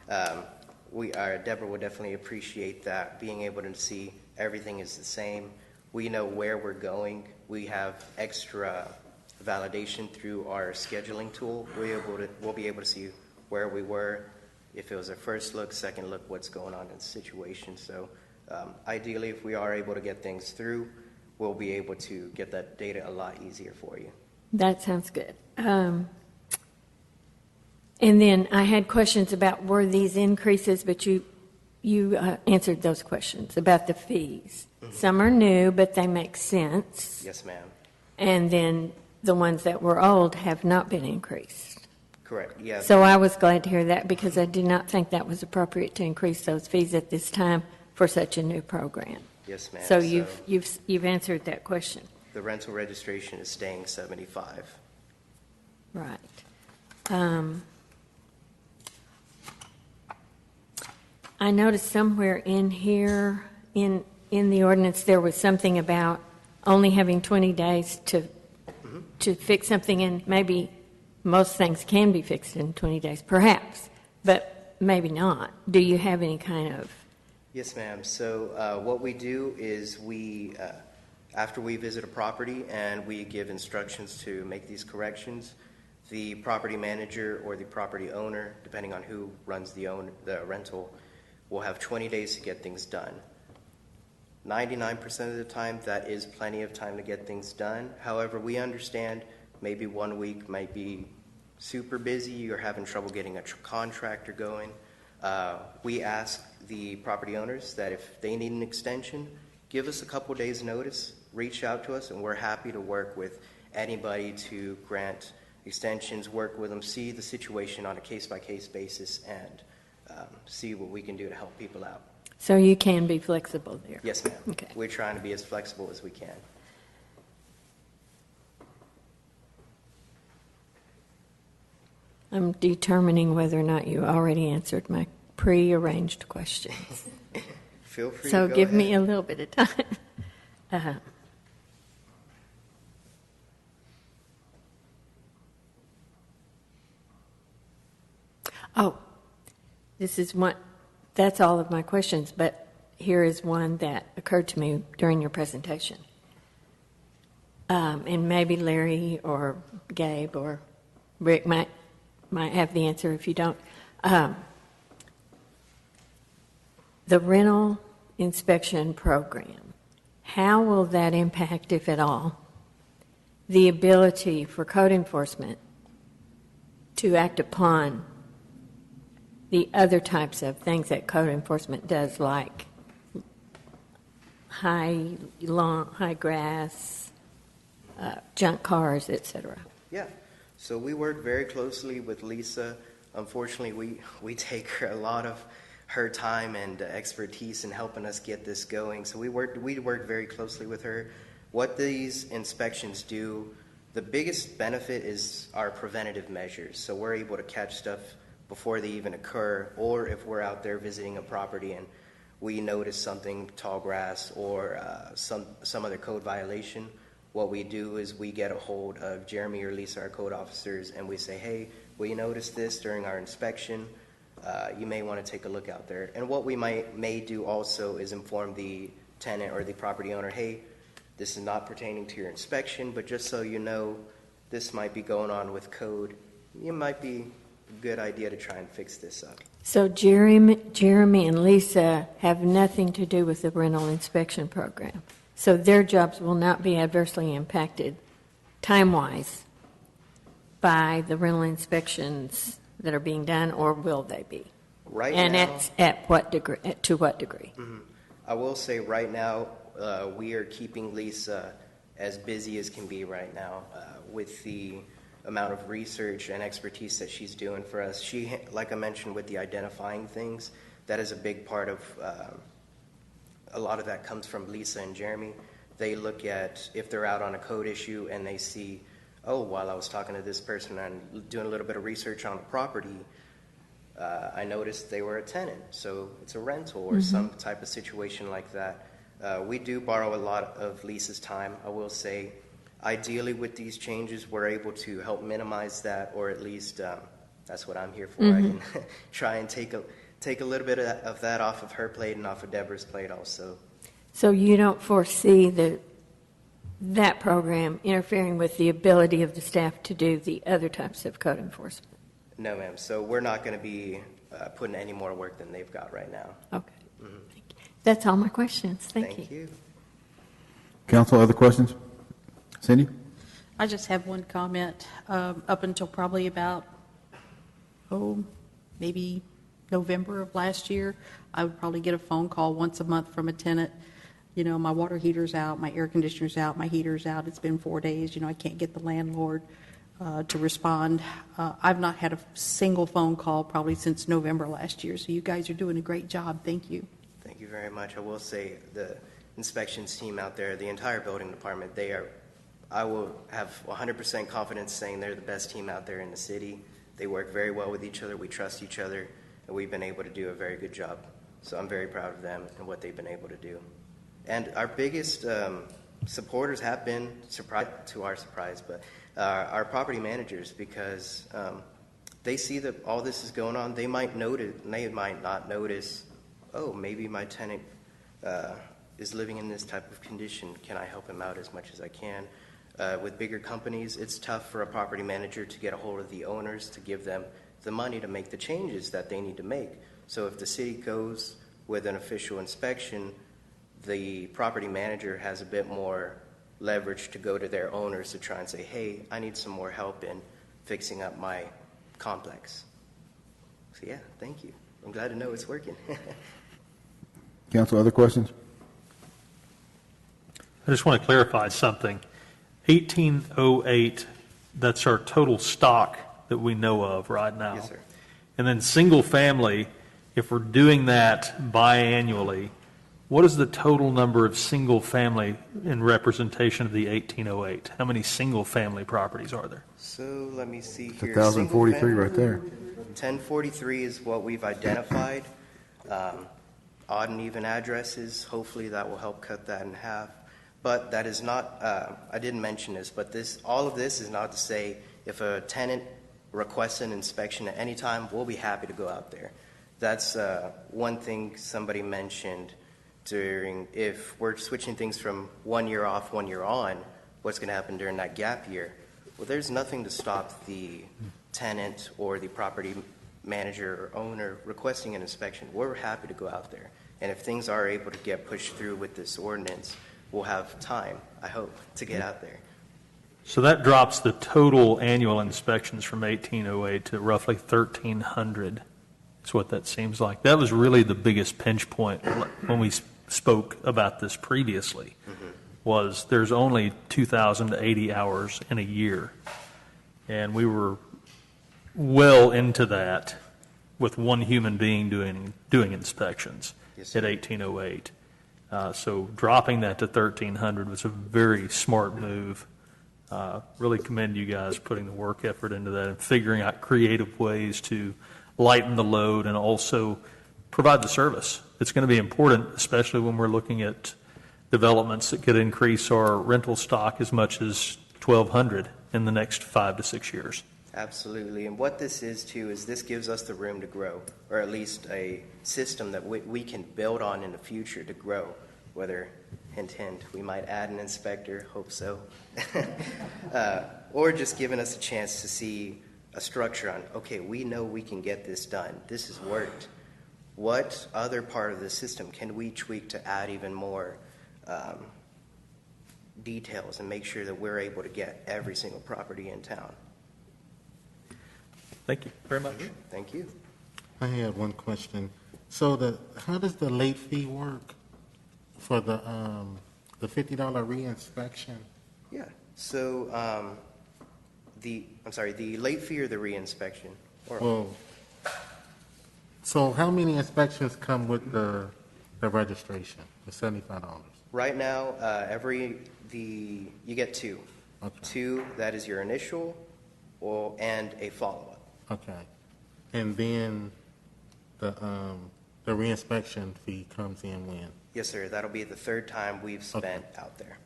Deborah will definitely appreciate that, being able to see everything is the same. We know where we're going. We have extra validation through our scheduling tool. We'll be able to see where we were, if it was a first look, second look, what's going on in the situation. So ideally, if we are able to get things through, we'll be able to get that data a lot easier for you. That sounds good. And then I had questions about were these increases, but you answered those questions about the fees. Some are new, but they make sense. Yes, ma'am. And then the ones that were old have not been increased. Correct, yes. So I was glad to hear that because I did not think that was appropriate to increase those fees at this time for such a new program. Yes, ma'am. So you've answered that question. The rental registration is staying $75. Right. I noticed somewhere in here, in the ordinance, there was something about only having 20 days to fix something, and maybe most things can be fixed in 20 days, perhaps, but maybe not. Do you have any kind of... Yes, ma'am. So what we do is after we visit a property and we give instructions to make these corrections, the property manager or the property owner, depending on who runs the rental, will have 20 days to get things done. 99% of the time, that is plenty of time to get things done. However, we understand maybe 1 week might be super busy, you're having trouble getting a contractor going. We ask the property owners that if they need an extension, give us a couple days notice, reach out to us, and we're happy to work with anybody to grant extensions, work with them, see the situation on a case-by-case basis, and see what we can do to help people out. So you can be flexible there? Yes, ma'am. Okay. We're trying to be as flexible as we can. I'm determining whether or not you already answered my pre-arranged questions. Feel free So to go give me a ahead. little bit of time. Oh, this is one, that's all of my questions, but here is one that occurred to me during your presentation. And maybe Larry or Gabe or Rick might have the answer if you don't. The rental inspection program, how will that impact, if at all, the ability for code enforcement to act upon the other types of things that code enforcement does, like high grass, junk cars, etc.? Yeah. So we work very closely with Lisa. Unfortunately, we take a lot of her time and expertise in helping us get this going. So we work very closely with her. What these inspections do, the biggest benefit is our preventative measures. So we're able to catch stuff before they even occur, or if we're out there visiting a property and we notice something, tall grass, or some other code violation, what we do is we get a hold of Jeremy or Lisa, our code officers, and we say, hey, we noticed this during our inspection. You may want to take a look out there. And what we may do also is inform the tenant or the property owner, hey, this is not pertaining to your inspection, but just so you know, this might be going on with code. It might be a good idea to try and fix this up. So Jeremy and Lisa have nothing to do with the rental inspection program. So their jobs will not be adversely impacted time-wise by the rental inspections that are being done, or will they be? Right and now, at what degree? To what degree? Mm-hmm. I will say right now we are keeping Lisa as busy as can be right now with the amount of research and expertise that she's doing for us. She, like I mentioned, with the identifying things, that is a big part of. A lot of that comes from Lisa and Jeremy. They look at if they're out on a code issue and they see, oh, while I was talking to this person and doing a little bit of research on the property, I noticed they were a tenant, so it's a rental or some type of situation like that. We do borrow a lot of Lisa's time. I will say, ideally with these changes, we're able to help minimize that, or at least that's what I'm here for. I can try and take a little bit of that off of her plate and off of Deborah's plate also. So you don't foresee that program interfering with the ability of the staff to do the other types of code enforcement? No, ma'am. So we're not going to be putting any more work than they've got right now. Okay. Thank you. That's all my questions. Thank you. Council, other questions? Cindy? I just have one comment. Up until probably about, maybe November of last year, I would probably get a phone call once a month from a tenant. You know, my water heater's out, my air conditioner's out, my heater's out. It's been 4 days. You know, I can't get the landlord to respond. I've not had a single phone call probably since November last year. So you guys are doing a great job. Thank you. Thank you very much. I will say the inspections team out there, the entire building department, I will have 100% confidence saying they're the best team out there in the city. They work very well with each other. We trust each other, and we've been able to do a very good job. So I'm very proud of them and what they've been able to do. And our biggest supporters have been, to our surprise, but our property managers, because they see that all this is going on. They might notice, they might not notice, oh, maybe my tenant is living in this type of condition. Can I help him out as much as I can? With bigger companies, it's tough for a property manager to get a hold of the owners to give them the money to make the changes that they need to make. So if the city goes with an official inspection, the property manager has a bit more leverage to go to their owners to try and say, hey, I need some more help in fixing up my complex. So yeah, thank you. I'm glad to know it's working. Council, other questions? I just want to clarify something. 1808, that's our total stock that we know of right now. Yes, sir. And then single family if we're doing that biannually, what is the total number of single-family in representation of the 1808? How many single-family properties are there? So let me see It's here. 1,043 Single right there. 1043 is what we've identified. Odd and even addresses, hopefully that will help cut that in half. But that is not, I didn't mention this, but all of this is not to say if a tenant requests an inspection at any time, we'll be happy to go out there. That's one thing somebody mentioned during, if we're switching things from 1 year off, 1 year on, what's going to happen during that gap year? Well, there's nothing to stop the tenant or the property manager or owner requesting an inspection. We're happy to go out there. And if things are able to get pushed through with this ordinance, we'll have time, I hope, to get out there. So that drops the total annual inspections from 1808 to roughly 1,300. That's what that seems like. That was really the biggest pinch point when we spoke about this previously, was there's only 2,080 hours in a year. And we were well into that with one human being doing inspections at 1808. So dropping that to 1,300 was a very smart move. Really commend you guys putting the work effort into that and figuring out creative ways to lighten the load and also provide the service. It's going to be important, especially when we're looking at developments that could increase our rental stock as much as 1,200 in the next 5 to 6 years. Absolutely. And what this is, too, is this gives us the room to grow, or at least a system that we can build on in the future to grow, whether, hint, hint, we might add an inspector, hope so, or just giving us a chance to see a structure on, okay, we know we can get this done. This has worked. What other part of the system can we tweak to add even more details and make sure that we're able to get every single property in town? Thank you very much. Thank you. I had one question. So how does the late fee work for the $50 reinspection? Yeah. So the late fee or the reinspection? Well, so how many inspections come with the registration, the $75? Right now, you get two. Okay. Two, that is your initial, and a follow-up. Okay. And then the reinspection fee comes in when? Yes, sir. That'll be the third time we've spent out there.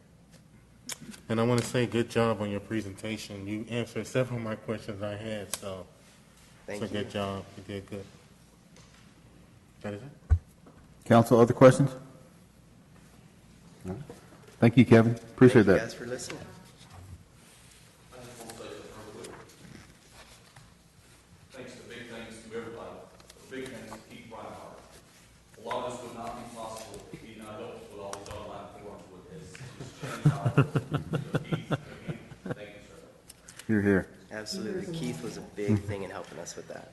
And I want to say good job on your presentation. You answered several of my questions I had, so Thank it's a you. good job. You did good. That is it? Council, other questions? No? Thank you, Kevin. Appreciate Thank you that. guys for listening. Thanks to everybody. Big thanks to Keith Reinhardt. A lot of this would not be possible if he not helped us with all these online forums with this. Keith, thank you, sir. You're here. Absolutely. Keith was a big thing in helping us with that.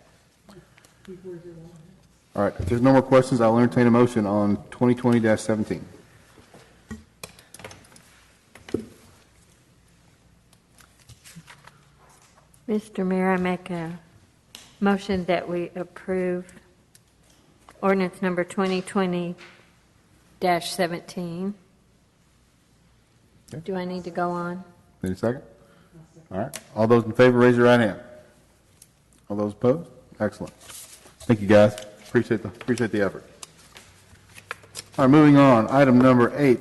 All right, if there's no more questions, I'll entertain a motion on 2020-17. Mr. Mayor, I make a motion that we approve ordinance number 2020-17. Okay. Do I need to go on? Need a second? All right. All those in favor, raise your right hand. All those opposed? Excellent. Thank you, guys. Appreciate the effort. All right, moving on. Item number 8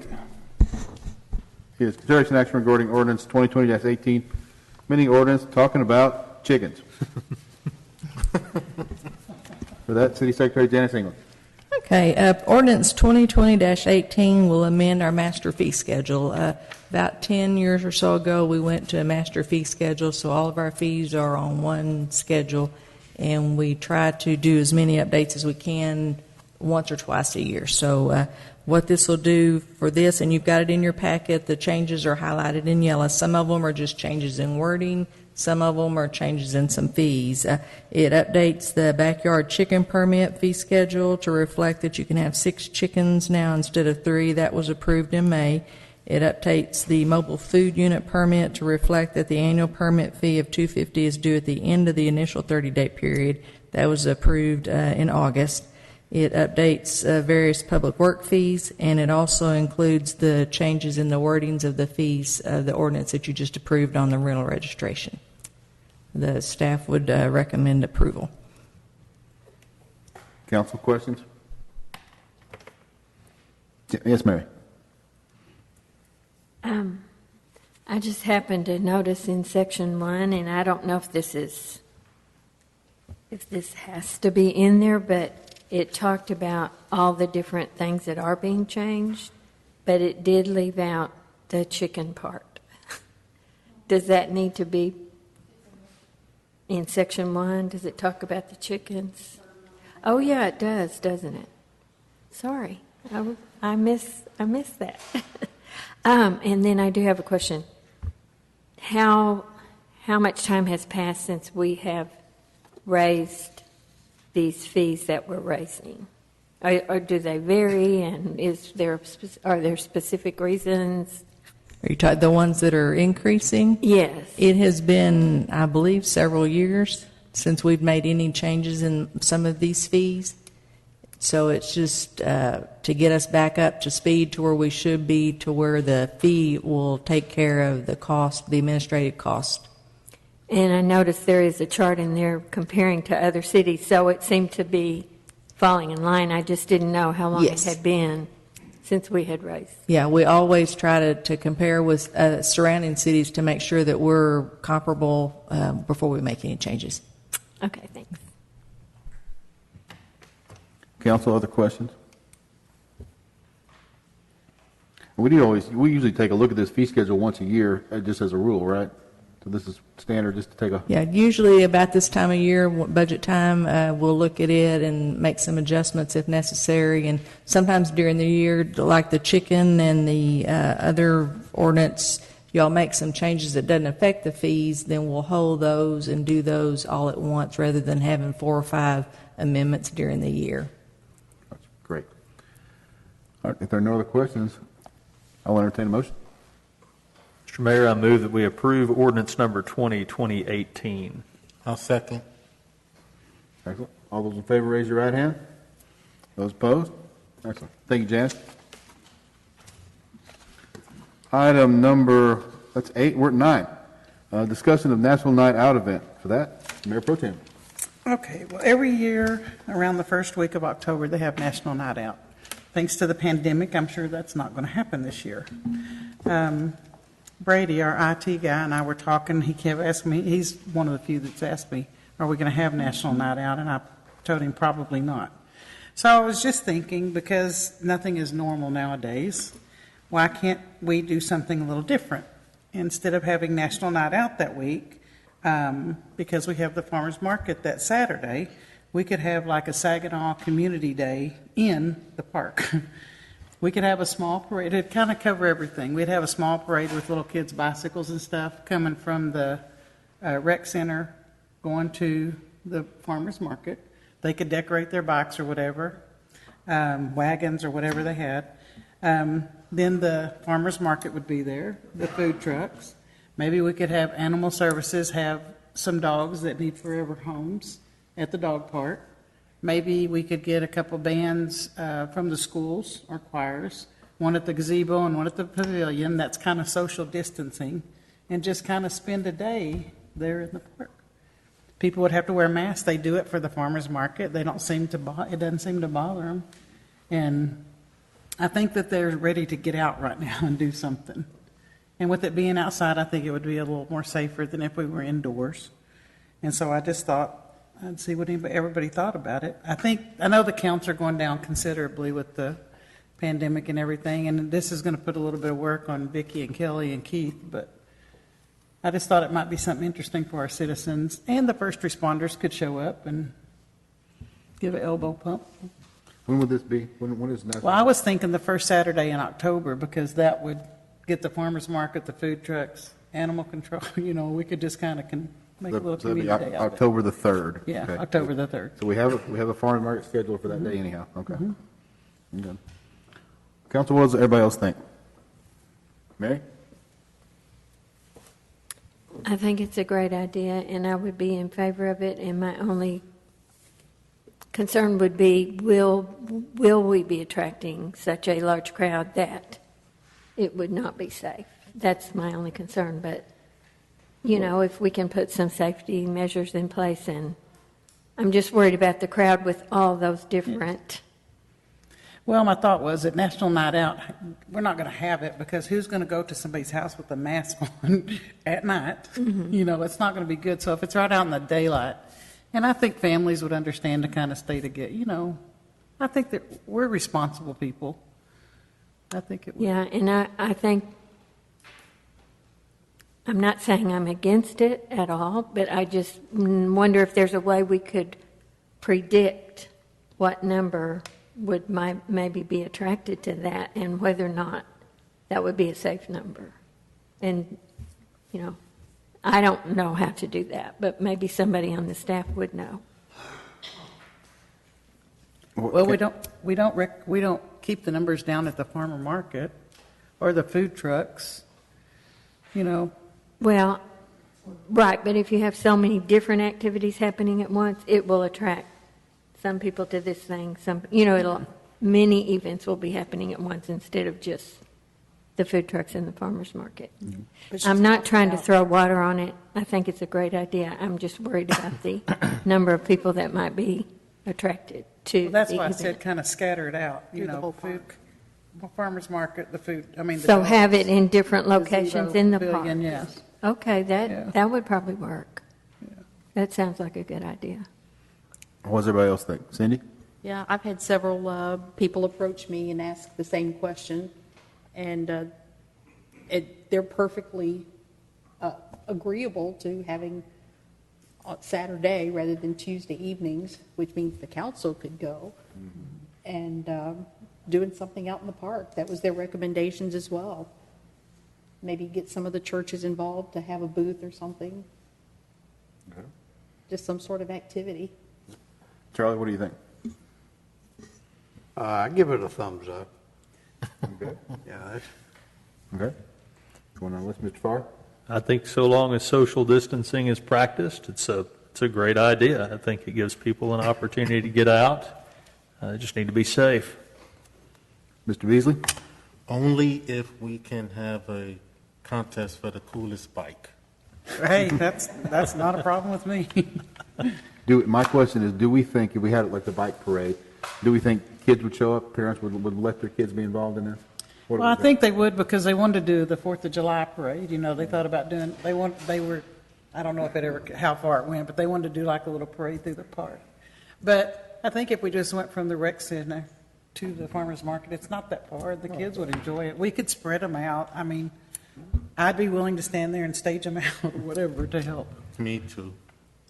is consideration action regarding ordinance 2020-18, amending ordinance talking about chickens. For that, City Secretary Janice England. Okay, ordinance 2020-18 will amend our master fee schedule. About 10 years or so ago, we went to a master fee schedule, so all of our fees are on one schedule, and we try to do as many updates as we can once or twice a year. So what this will do for this, and you've got it in your packet, the changes are highlighted in yellow. Some of them are just changes in wording. Some of them are changes in some fees. It updates the backyard chicken permit fee schedule to reflect that you can have 6 chickens now instead of 3. That was approved in May. It updates the mobile food unit permit to reflect that the annual permit fee of $250 is due at the end of the initial 30-day period. That was approved in August. It updates various public work fees, and it also includes the changes in the wordings of the fees, the ordinance that you just approved on the rental registration. The staff would recommend approval. Council questions? Yes, Mary. I just happened to notice in section 1, and I don't know if this has to be in there, but it talked about all the different things that are being changed, but it did leave out the chicken part. Does that need to be in section 1? Does it talk about the chickens? Oh yeah, it does, doesn't it? Sorry, I missed that. And then I do have a question. How much time has passed since we have raised these fees that we're raising? Or do they vary, and are there specific reasons? Are you talking the ones that are increasing? Yes. It has been, I believe, several years since we've made any changes in some of these fees. So it's just to get us back up to speed to where we should be, to where the fee will take care of the cost, the administrative cost. And I noticed there is a chart in there comparing to other cities, so it seemed to be falling in line. I just didn't know how long Yes. it had been since we had raised. Yeah, we always try to compare with surrounding cities to make sure that we're comparable before we make any changes. Okay, thanks. Council, other questions? We usually take a look at this fee schedule once a year, just as a rule, right? So this is standard, just to take a... Yeah, usually about this time of year, budget time, we'll look at it and make some adjustments if necessary. And sometimes during the year, like the chicken and the other ordinance, y'all make some changes that doesn't affect the fees, then we'll hold those and do those all at once rather than having 4 or 5 amendments during the year. That's great. All right, if there are no other questions, I'll entertain a motion. Mr. Mayor, I move that we approve ordinance number 20/2018. I'll second. Excellent. All those in favor, raise your right hand. Those opposed? Excellent. Thank you, Janice. Item number, that's 8, we're at 9. Discussion of National Night Out event. For that, Mayor Pro Tem. Okay, well, every year around the first week of October, they have National Night Out. Thanks to the pandemic, I'm sure that's not going to happen this year. Brady, our IT guy, and I were talking. He kept asking me, he's one of the few that's asked me, are we going to have National Night Out? And I told him probably not. So I was just thinking, because nothing is normal nowadays, why can't we do something a little different? Instead of having National Night Out that week, because we have the farmers market that Saturday, we could have like a Saginaw Community Day in the park. We could have a small parade. It'd kind of cover everything. We'd have a small parade with little kids' bicycles and stuff coming from the rec center, going to the farmers market. They could decorate their bikes or whatever, wagons or whatever they had. Then the farmers market would be there, the food trucks. Maybe we could have animal services have some dogs that need forever homes at the dog park. Maybe we could get a couple bands from the schools or choirs, one at the gazebo and one at the pavilion. That's kind of social distancing, and just kind of spend a day there in the park. People would have to wear masks. They do it for the farmers market. They don't seem to it doesn't seem to bother them. And I think that they're ready to get out right now and do something. And with it being outside, I think it would be a little more safer than if we were indoors. And so I just thought I'd see what everybody thought about it. I know the counts are going down considerably with the pandemic and everything, and this is going to put a little bit of work on Vicki and Kelly and Keith, but I just thought it might be something interesting for our citizens, and the first responders could show up and give an elbow pump. When would this be? When is National? Well, I was thinking the first Saturday in October, because that would get the farmers market, the food trucks, animal control. We could just kind of make a little So that'd be community day out of it. October the 3rd. Yeah, Okay. October the 3rd. So we have a farmers market scheduled for that day anyhow. Okay. Okay. Council, what does everybody else think? Mary? I think it's a great idea, and I would be in favor of it. And my only concern would be, will we be attracting such a large crowd that it would not be safe? That's my only concern, but, you know, if we can put some safety measures in place, and I'm just worried about the crowd with all those different. Well, my thought was at National Night Out, we're not going to have it because who's going to go to somebody's house with a mask on at night? You know, it's not going to be good. So if it's right out in the daylight, and I think families would understand to kind of stay together, you know, I think that we're responsible people. I think it would. Yeah, and I think, I'm not saying I'm against it at all, but I just wonder if there's a way we could predict what number would maybe be attracted to that and whether or not that would be a safe number. And, you know, I don't know how to do that, but maybe somebody on the staff would know. Well, we don't keep the numbers down at the farmer market or the food trucks, you know. Well, right, but if you have so many different activities happening at once, it will attract some people to this thing. Some, you know, many events will be happening at once instead of just the food trucks and the farmers market. I'm not trying to throw water on it. I think it's a great idea. I'm just worried about the number of people that might be attracted to. Well, that's the why I event. said kind of scatter it out, you Through the know, whole food, farmers market, the food, I mean. So have it in different locations in the park. pavilion, yes. Okay, Yeah. that would probably work. That sounds like a good idea. What does everybody else think? Cindy? Yeah, I've had several people approach me and ask the same question, and they're perfectly agreeable to having Saturday rather than Tuesday evenings, which means the council could go, and doing something out in the park. That was their recommendations as well. Maybe get some of the churches involved to have a booth or something. Okay. Just some sort of activity. Charlie, what do you think? I give it a thumbs up. Okay. Yeah, that's, Okay. Going on with Mr. Farr? I think so long as social distancing is practiced, it's a great idea. I think it gives people an opportunity to get out. They just need to be safe. Mr. Beasley? Only if we can have a contest for the coolest bike. Hey, that's not a problem with me. My question is, do we think, if we had it like the bike parade, do we think kids would show up, parents would let their kids be involved in this? Well, I think they would because they wanted to do the 4th of July parade. You know, they thought about doing, I don't know how far it went, but they wanted to do like a little parade through the park. But I think if we just went from the rec center to the farmer's market, it's not that far. The kids would enjoy it. We could spread them out. I mean, I'd be willing to stand there and stage them out or whatever to help. Me too.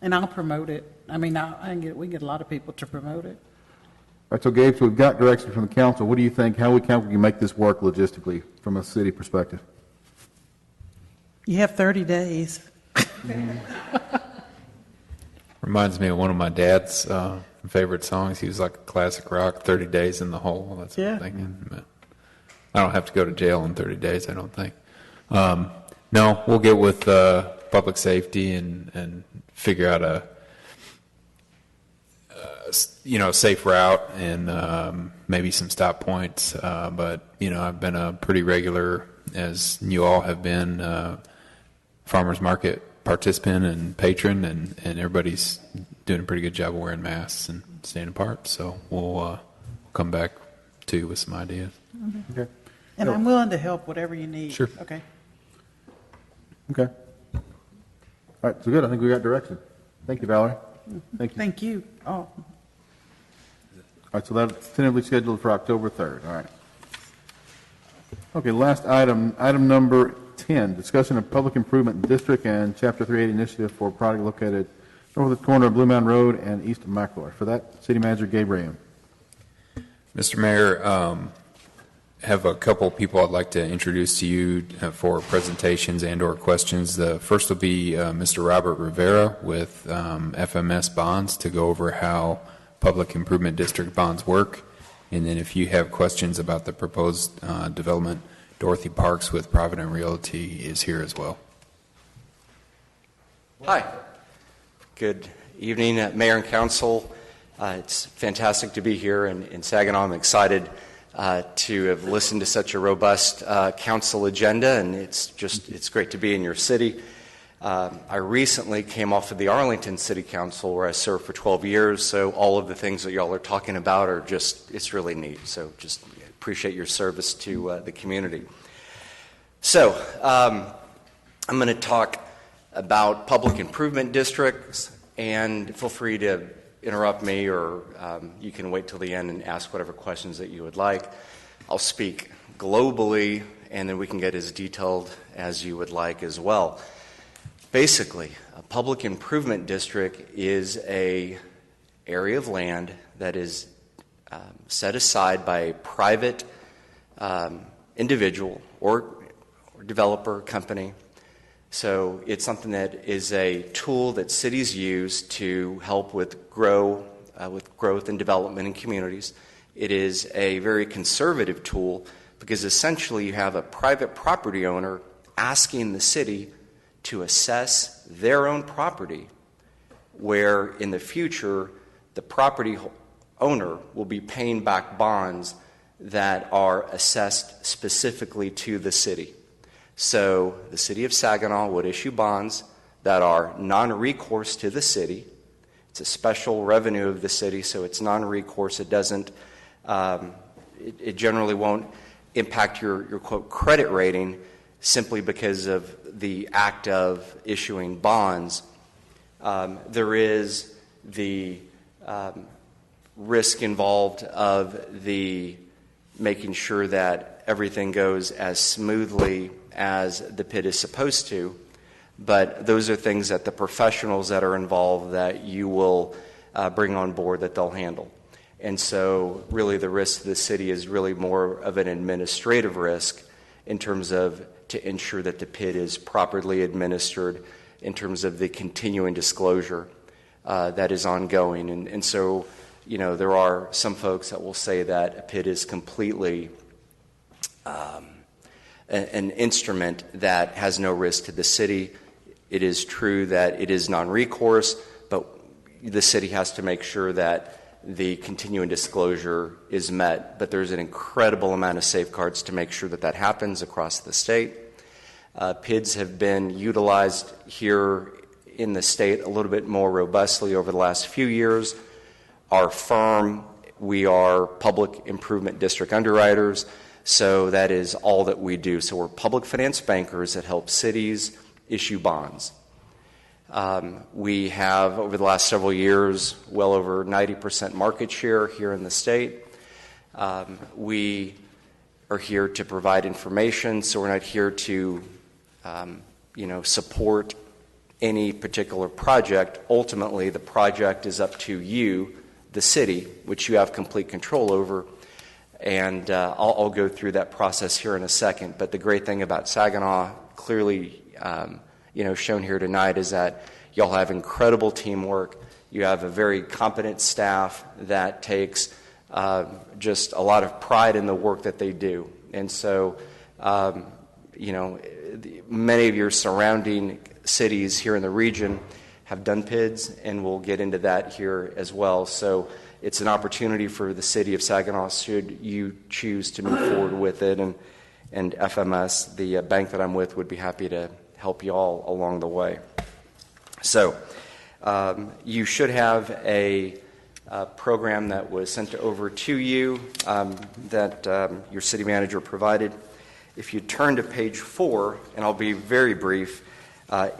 And I'll promote it. I mean, we can get a lot of people to promote it. All right, so Gabe, so we've got direction from the council. What do you think, how we can make this work logistically from a city perspective? You have 30 days. Reminds me of one of my dad's favorite songs. He was like a classic rock, 30 Days in the Hole. That's what I'm thinking. But I don't have to go to jail in 30 days, I don't think. No, we'll get with public safety and figure out a safe route and maybe some stop points. But, I've been a pretty regular, as you all have been, farmers market participant and patron, and everybody's doing a pretty good job of wearing masks and staying apart. So we'll come back to you with some ideas. Mm-hmm. Okay. And I'm willing to help whatever you need. Sure. Okay. Okay. All right, so good. I think we got direction. Thank you, Valerie. Thank you. Thank you. Oh. All right, so that's tentatively scheduled for October 3rd. All right. Okay, last item, item number 10, discussion of public improvement district and Chapter 380 initiative for a project located north of the corner of Blue Mountain Road and east of McElroy. For that, City Manager Gabe Rayam. Mr. Mayor, have a couple of people I'd like to introduce to you for presentations and or questions. The first will be Mr. Robert Rivera with FMS Bonds to go over how public improvement district bonds work. And then if you have questions about the proposed development, Dorothy Parks with Provident Realty is here as well. Hi. Good evening, Mayor and Council. It's fantastic to be here in Saginaw. I'm excited to have listened to such a robust council agenda, and it's great to be in your city. I recently came off of the Arlington City Council, where I served for 12 years, so all of the things that y'all are talking about are it's really neat. So just appreciate your service to the community. So I'm going to talk about public improvement districts, and feel free to interrupt me, or you can wait till the end and ask whatever questions that you would like. I'll speak globally, and then we can get as detailed as you would like as well. Basically, a public improvement district is an area of land that is set aside by a private individual or developer company. So it's something that is a tool that cities use to help with growth and development in communities. It is a very conservative tool because essentially you have a private property owner asking the city to assess their own property, where in the future the property owner will be paying back bonds that are assessed specifically to the city. So the city of Saginaw would issue bonds that are non-recourse to the city. It's a special revenue of the city, so it's non-recourse. It doesn't, it generally won't impact your quote credit rating simply because of the act of issuing bonds. There is the risk involved of the making sure that everything goes as smoothly as the PID is supposed to, but those are things that the professionals that are involved that you will bring on board that they'll handle. And so really the risk to the city is really more of an administrative risk in terms of to ensure that the PID is properly administered in terms of the continuing disclosure that is ongoing. And so, you know, there are some folks that will say that a PID is completely an instrument that has no risk to the city. It is true that it is non-recourse, but the city has to make sure that the continuing disclosure is met. But there's an incredible amount of safeguards to make sure that that happens across the state. PIDs have been utilized here in the state a little bit more robustly over the last few years. Our firm, we are public improvement district underwriters, so that is all that we do. So we're public finance bankers that help cities issue bonds. We have, over the last several years, well over 90% market share here in the state. We are here to provide information, so we're not here to support any particular project. Ultimately, the project is up to you, the city, which you have complete control over. And I'll go through that process here in a second. But the great thing about Saginaw, clearly shown here tonight, is that y'all have incredible teamwork. You have a very competent staff that takes just a lot of pride in the work that they do. And so, many of your surrounding cities here in the region have done PIDs, and we'll get into that here as well. So it's an opportunity for the city of Saginaw should you choose to move forward with it. And FMS, the bank that I'm with, would be happy to help you all along the way. So you should have a program that was sent over to you that your city manager provided. If you turn to page 4, and I'll be very brief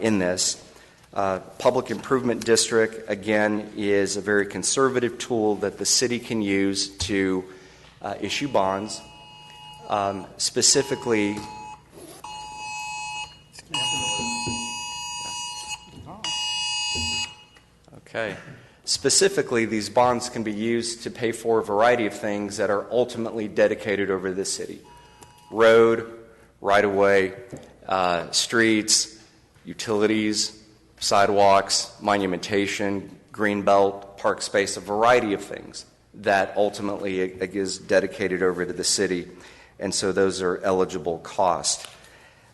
in this, Public Improvement District, again, is a very conservative tool that the city can use to issue bonds. Specifically, these bonds can be used to pay for a variety of things that are ultimately dedicated over the city. Road, right-of-way, streets, utilities, sidewalks, monumentation, greenbelt, park space, a variety of things that ultimately is dedicated over to the city. And so those are eligible costs.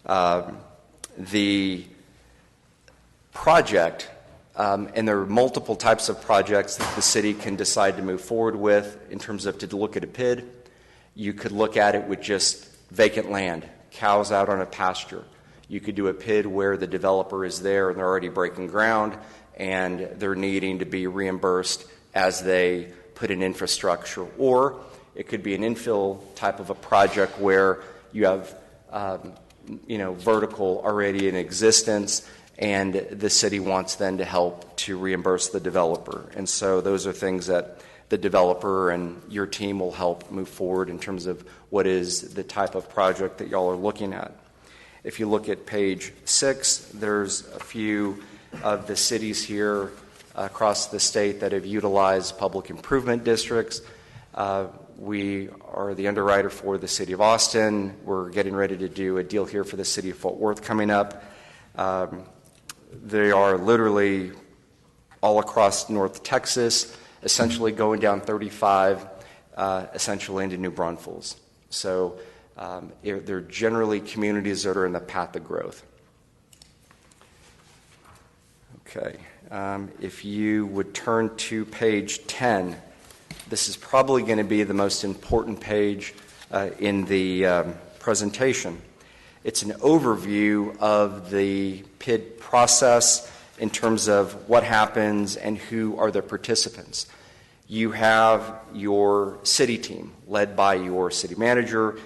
The project And there are multiple types of projects that the city can decide to move forward with in terms of to look at a PID. You could look at it with just vacant land, cows out on a pasture. You could do a PID where the developer is there and they're already breaking ground and they're needing to be reimbursed as they put in infrastructure. Or it could be an infill type of a project where you have vertical already in existence, and the city wants then to help to reimburse the developer. And so those are things that the developer and your team will help move forward in terms of what is the type of project that y'all are looking at. If you look at page 6, there's a few of the cities here across the state that have utilized public improvement districts. We are the underwriter for the city of Austin. We're getting ready to do a deal here for the city of Fort Worth coming up. They are literally all across North Texas, essentially going down 35, essentially into New Braunfels. So they're generally communities that are in the path of growth. Okay. If you would turn to page 10, this is probably going to be the most important page in the presentation. It's an overview of the PID process in terms of what happens and who are the participants. You have your city team led by your city manager.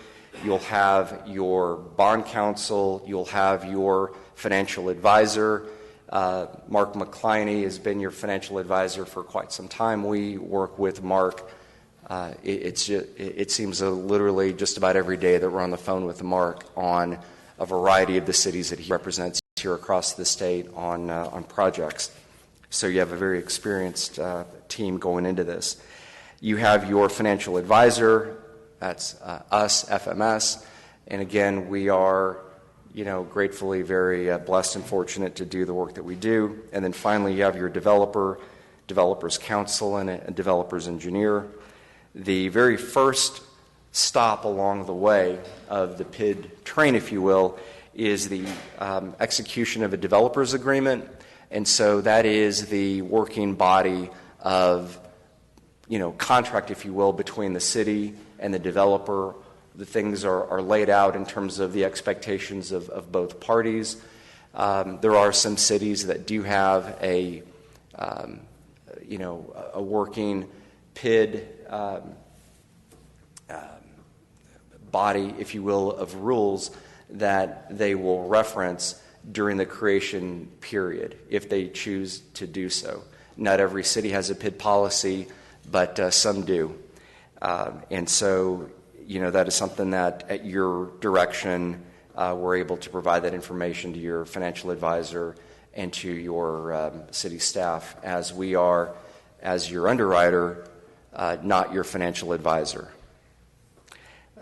You'll have your bond counsel. You'll have your financial advisor. Mark McCliney has been your financial advisor for quite some time. We work with Mark. It seems literally just about every day that we're on the phone with Mark on a variety of the cities that he represents here across the state on projects. So you have a very experienced team going into this. You have your financial advisor. That's us, FMS. And again, we are gratefully very blessed and fortunate to do the work that we do. And then finally, you have your developer's counsel, and a developer's engineer. The very first stop along the way of the PID train, if you will, is the execution of a developer's agreement. And so that is the working body of, contract, if you will, between the city and the developer. The things are laid out in terms of the expectations of both parties. There are some cities that do have a working PID body, if you will, of rules that they will reference during the creation period if they choose to do so. Not every city has a PID policy, but some do. And so that is something that at your direction, we're able to provide that information to your financial advisor and to your city staff, as we are, as your underwriter, not your financial advisor.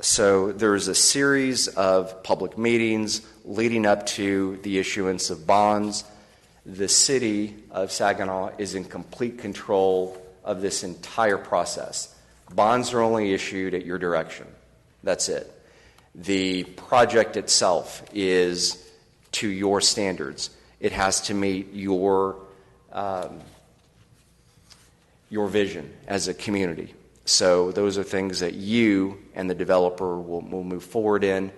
So there's a series of public meetings leading up to the issuance of bonds. The city of Saginaw is in complete control of this entire process. Bonds are only issued at your direction. That's it. The project itself is to your standards. It has to meet your vision as a community. So those are things that you and the developer will move forward in.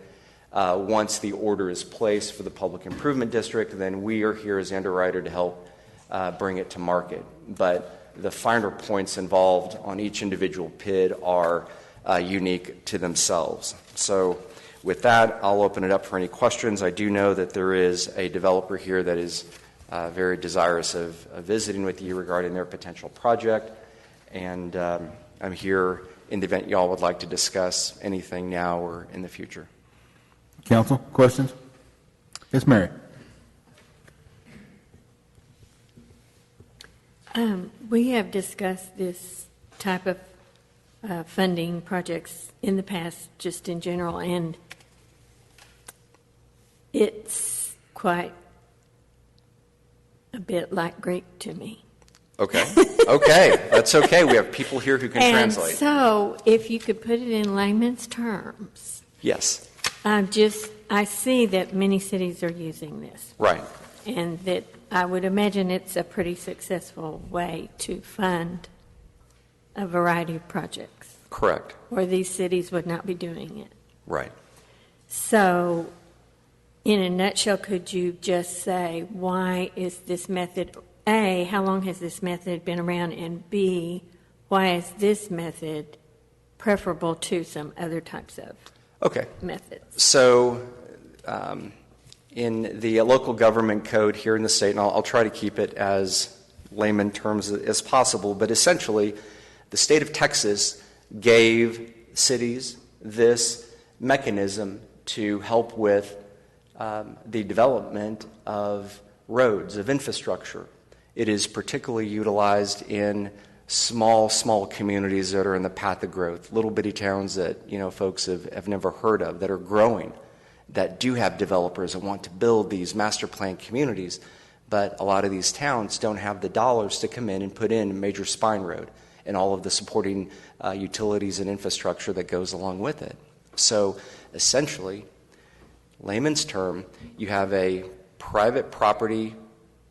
Once the order is placed for the public improvement district, then we are here as the underwriter to help bring it to market. But the finer points involved on each individual PID are unique to themselves. So with that, I'll open it up for any questions. I do know that there is a developer here that is very desirous of visiting with you regarding their potential project. And I'm here in the event y'all would like to discuss anything now or in the future. Council, questions? Yes, Mary. We have discussed this type of funding projects in the past, just in general, and it's quite a bit like Greek to me. Okay. Okay. That's okay. We have people here who can translate. And so, if you could put it in layman's terms. Yes. I see that many cities are using this, Right. and that I would imagine it's a pretty successful way to fund a variety of projects, Correct. or these cities would not be doing it. Right. So, in a nutshell, could you just say, why is this method, A, how long has this method been around, and B, why is this method preferable to some other types of Okay. methods? So, in the local government code here in the state, and I'll try to keep it as layman terms as possible, but essentially, the state of Texas gave cities this mechanism to help with the development of roads, of infrastructure. It is particularly utilized in small communities that are in the path of growth, little bitty towns that, folks have never heard of, that are growing, that do have developers that want to build these master plan communities, but a lot of these towns don't have the dollars to come in and put in a major spine road and all of the supporting utilities and infrastructure that goes along with it. So essentially, layman's term, you have a private property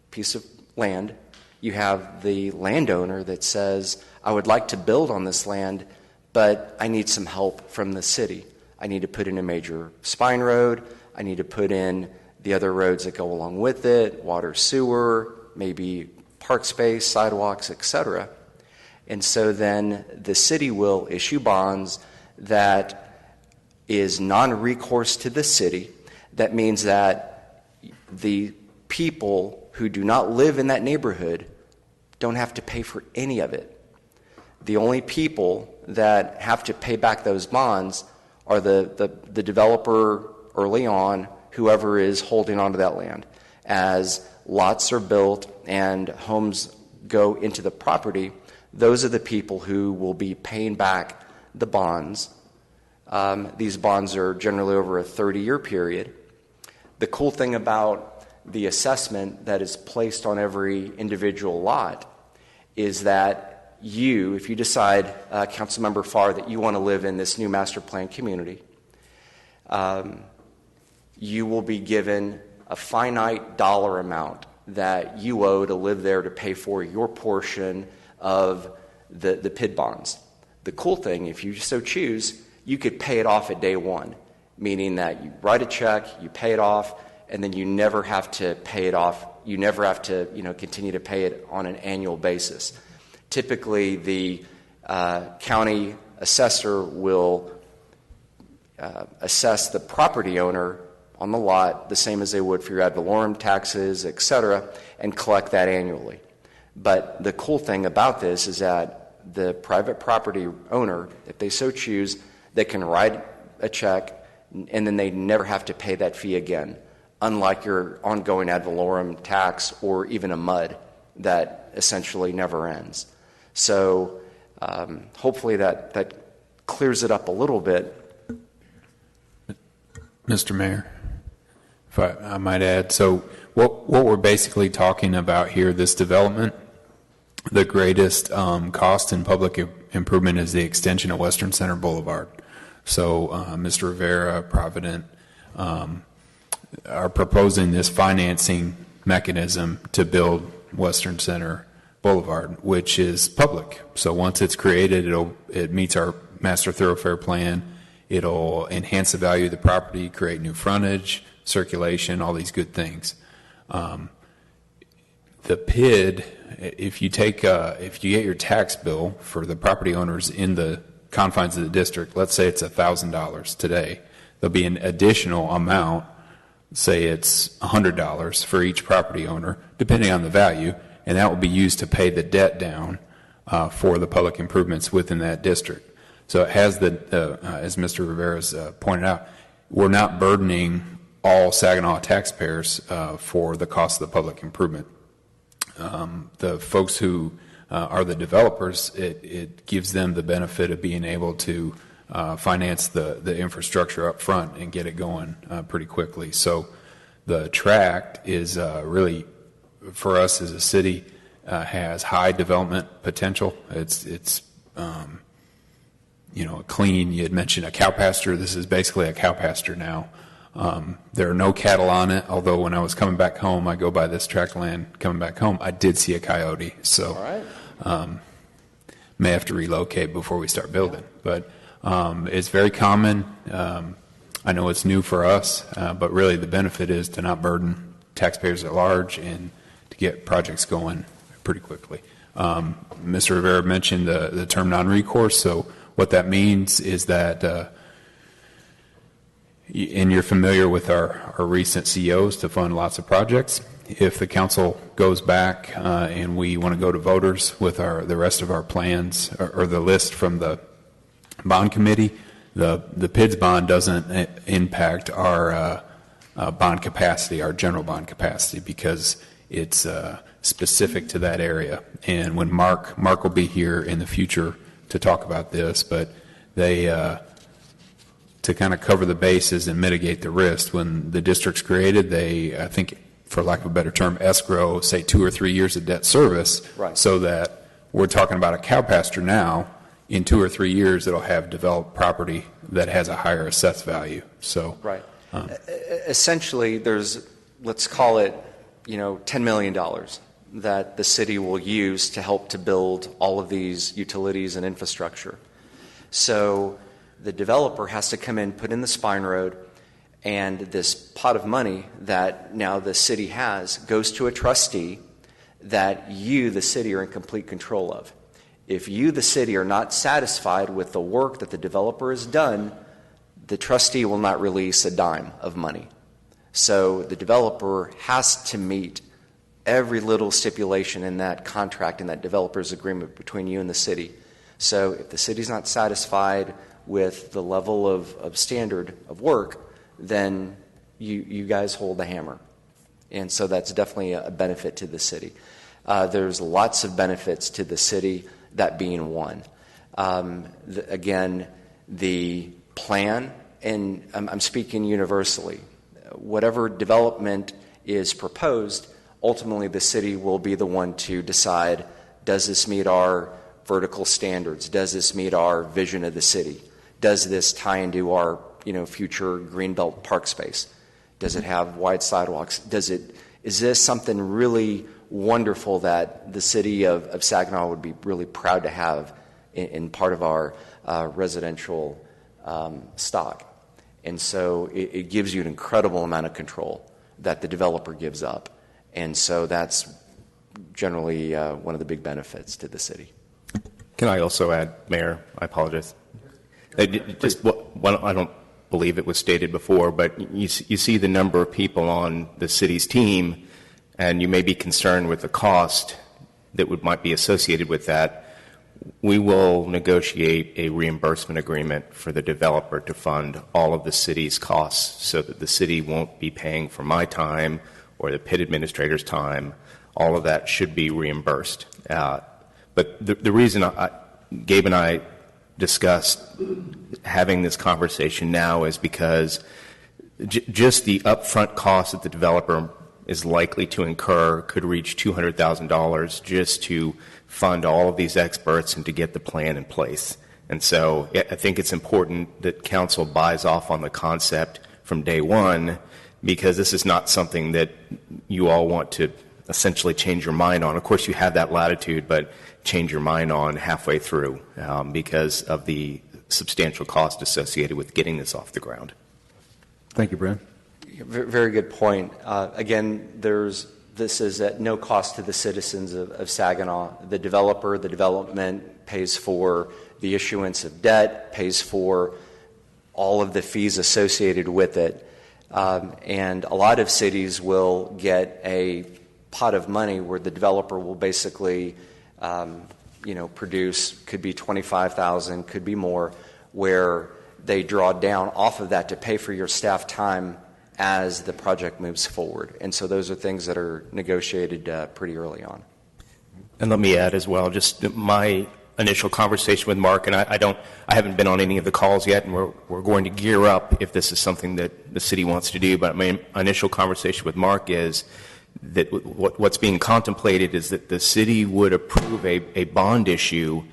piece of land. You have the landowner that says, I would like to build on this land, but I need some help from the city. I need to put in a major spine road. I need to put in the other roads that go along with it, water, sewer, maybe park space, sidewalks, etc. And so then the city will issue bonds that is non-recourse to the city. That means that the people who do not live in that neighborhood don't have to pay for any of it. The only people that have to pay back those bonds are the developer early on, whoever is holding onto that land. As lots are built and homes go into the property, those are the people who will be paying back the bonds. These bonds are generally over a 30-year period. The cool thing about the assessment that is placed on every individual lot is that if you decide, Councilmember Farr, that you want to live in this new master plan community, you will be given a finite dollar amount that you owe to live there to pay for your portion of the PID bonds. The cool thing, if you so choose, you could pay it off at day one, meaning that you write a check, you pay it off, and then you never have to pay it off. You never have to, continue to pay it on an annual basis. Typically, the county assessor will assess the property owner on the lot the same as they would for your ad valorem taxes, et cetera, and collect that annually. But the cool thing about this is that the private property owner, if they so choose, they can write a check and then they never have to pay that fee again, unlike your ongoing ad valorem tax or even a MUD that essentially never ends. So hopefully that clears it up a little bit. Mr. Mayor, if I might add, so what we're basically talking about here, this development, the greatest cost in public improvement is the extension of Western Center Boulevard. So Mr. Rivera, Provident, are proposing this financing mechanism to build Western Center Boulevard, which is public. So once it's created, it meets our master thoroughfare plan. It'll enhance the value of the property, create new frontage, circulation, all these good things. The PID, if you get your tax bill for the property owners in the confines of the district, let's say it's $1,000 today, there'll be an additional amount, say it's $100 for each property owner, depending on the value, and that will be used to pay the debt down for the public improvements within that district. So it has as Mr. Rivera's pointed out, we're not burdening all Saginaw taxpayers for the cost of the public improvement. The folks who are the developers, it gives them the benefit of being able to finance the infrastructure up front and get it going pretty quickly. So the tract is really, for us as a city, has high development potential. It's a clean, you had mentioned a cow pasture. This is basically a cow pasture now. There are no cattle on it, although when I was coming back home, I go by this tract land coming back home, I did see a coyote. So may have to relocate before we start building. But it's very common. I know it's new for us, but really the benefit is to not burden taxpayers at large and to get projects going pretty quickly. Mr. Rivera mentioned the term non-recourse. So what that means is that, and you're familiar with our recent COs to fund lots of projects. If the council goes back and we want to go to voters with the rest of our plans or the list from the bond committee, the PIDS bond doesn't impact our bond capacity, our general bond capacity, because it's specific to that area. And when Mark will be here in the future to talk about this, but they to kind of cover the bases and mitigate the risk. When the district's created, they, I think, for lack of a better term, escrow, say 2 or 3 years of debt service, so that we're talking about a cow pasture now. In 2 or 3 years, it'll have developed property that has a higher assessed value. So, essentially, there's, let's call it, $10 million that the city will use to help to build all of these utilities and infrastructure. So the developer has to come in, put in the spine road, and this pot of money that now the city has goes to a trustee that you, the city, are in complete control of. If you, the city, are not satisfied with the work that the developer has done, the trustee will not release a dime of money. So the developer has to meet every little stipulation in that contract, in that developer's agreement between you and the city. So if the city's not satisfied with the level of standard of work, then you guys hold the hammer. And so that's definitely a benefit to the city. There's lots of benefits to the city, that being one. Again, the plan, and I'm speaking universally, whatever development is proposed, ultimately the city will be the one to decide, does this meet our vertical standards? Does this meet our vision of the city? Does this tie into our future Greenbelt park space? Does it have wide sidewalks? Is this something really wonderful that the city of Saginaw would be really proud to have in part of our residential stock? And so it gives you an incredible amount of control that the developer gives up. And so that's generally one of the big benefits to the city. Can I also add, Mayor? I apologize. I don't believe it was stated before, but you see the number of people on the city's team, and you may be concerned with the cost that might be associated with that. We will negotiate a reimbursement agreement for the developer to fund all of the city's costs so that the city won't be paying for my time or the PID administrator's time. All of that should be reimbursed. But the reason Gabe and I discussed having this conversation now is because just the upfront cost that the developer is likely to incur could reach $200,000 just to fund all of these experts and to get the plan in place. And so I think it's important that council buys off on the concept from day one, because this is not something that you all want to essentially change your mind on. Of course, you have that latitude, but change your mind on halfway through because of the substantial cost associated with getting this off the ground. Thank you, Brad. Very good point. Again, this is at no cost to the citizens of Saginaw. The developer, the development pays for the issuance of debt, pays for all of the fees associated with it. And a lot of cities will get a pot of money where the developer will basically produce, could be $25,000, could be more, where they draw down off of that to pay for your staff time as the project moves forward. And so those are things that are negotiated pretty early on. And let me add as well, just my initial conversation with Mark, and I haven't been on any of the calls yet, and we're going to gear up if this is something that the city wants to do, but my initial conversation with Mark is that what's being contemplated is that the city would approve a bond issue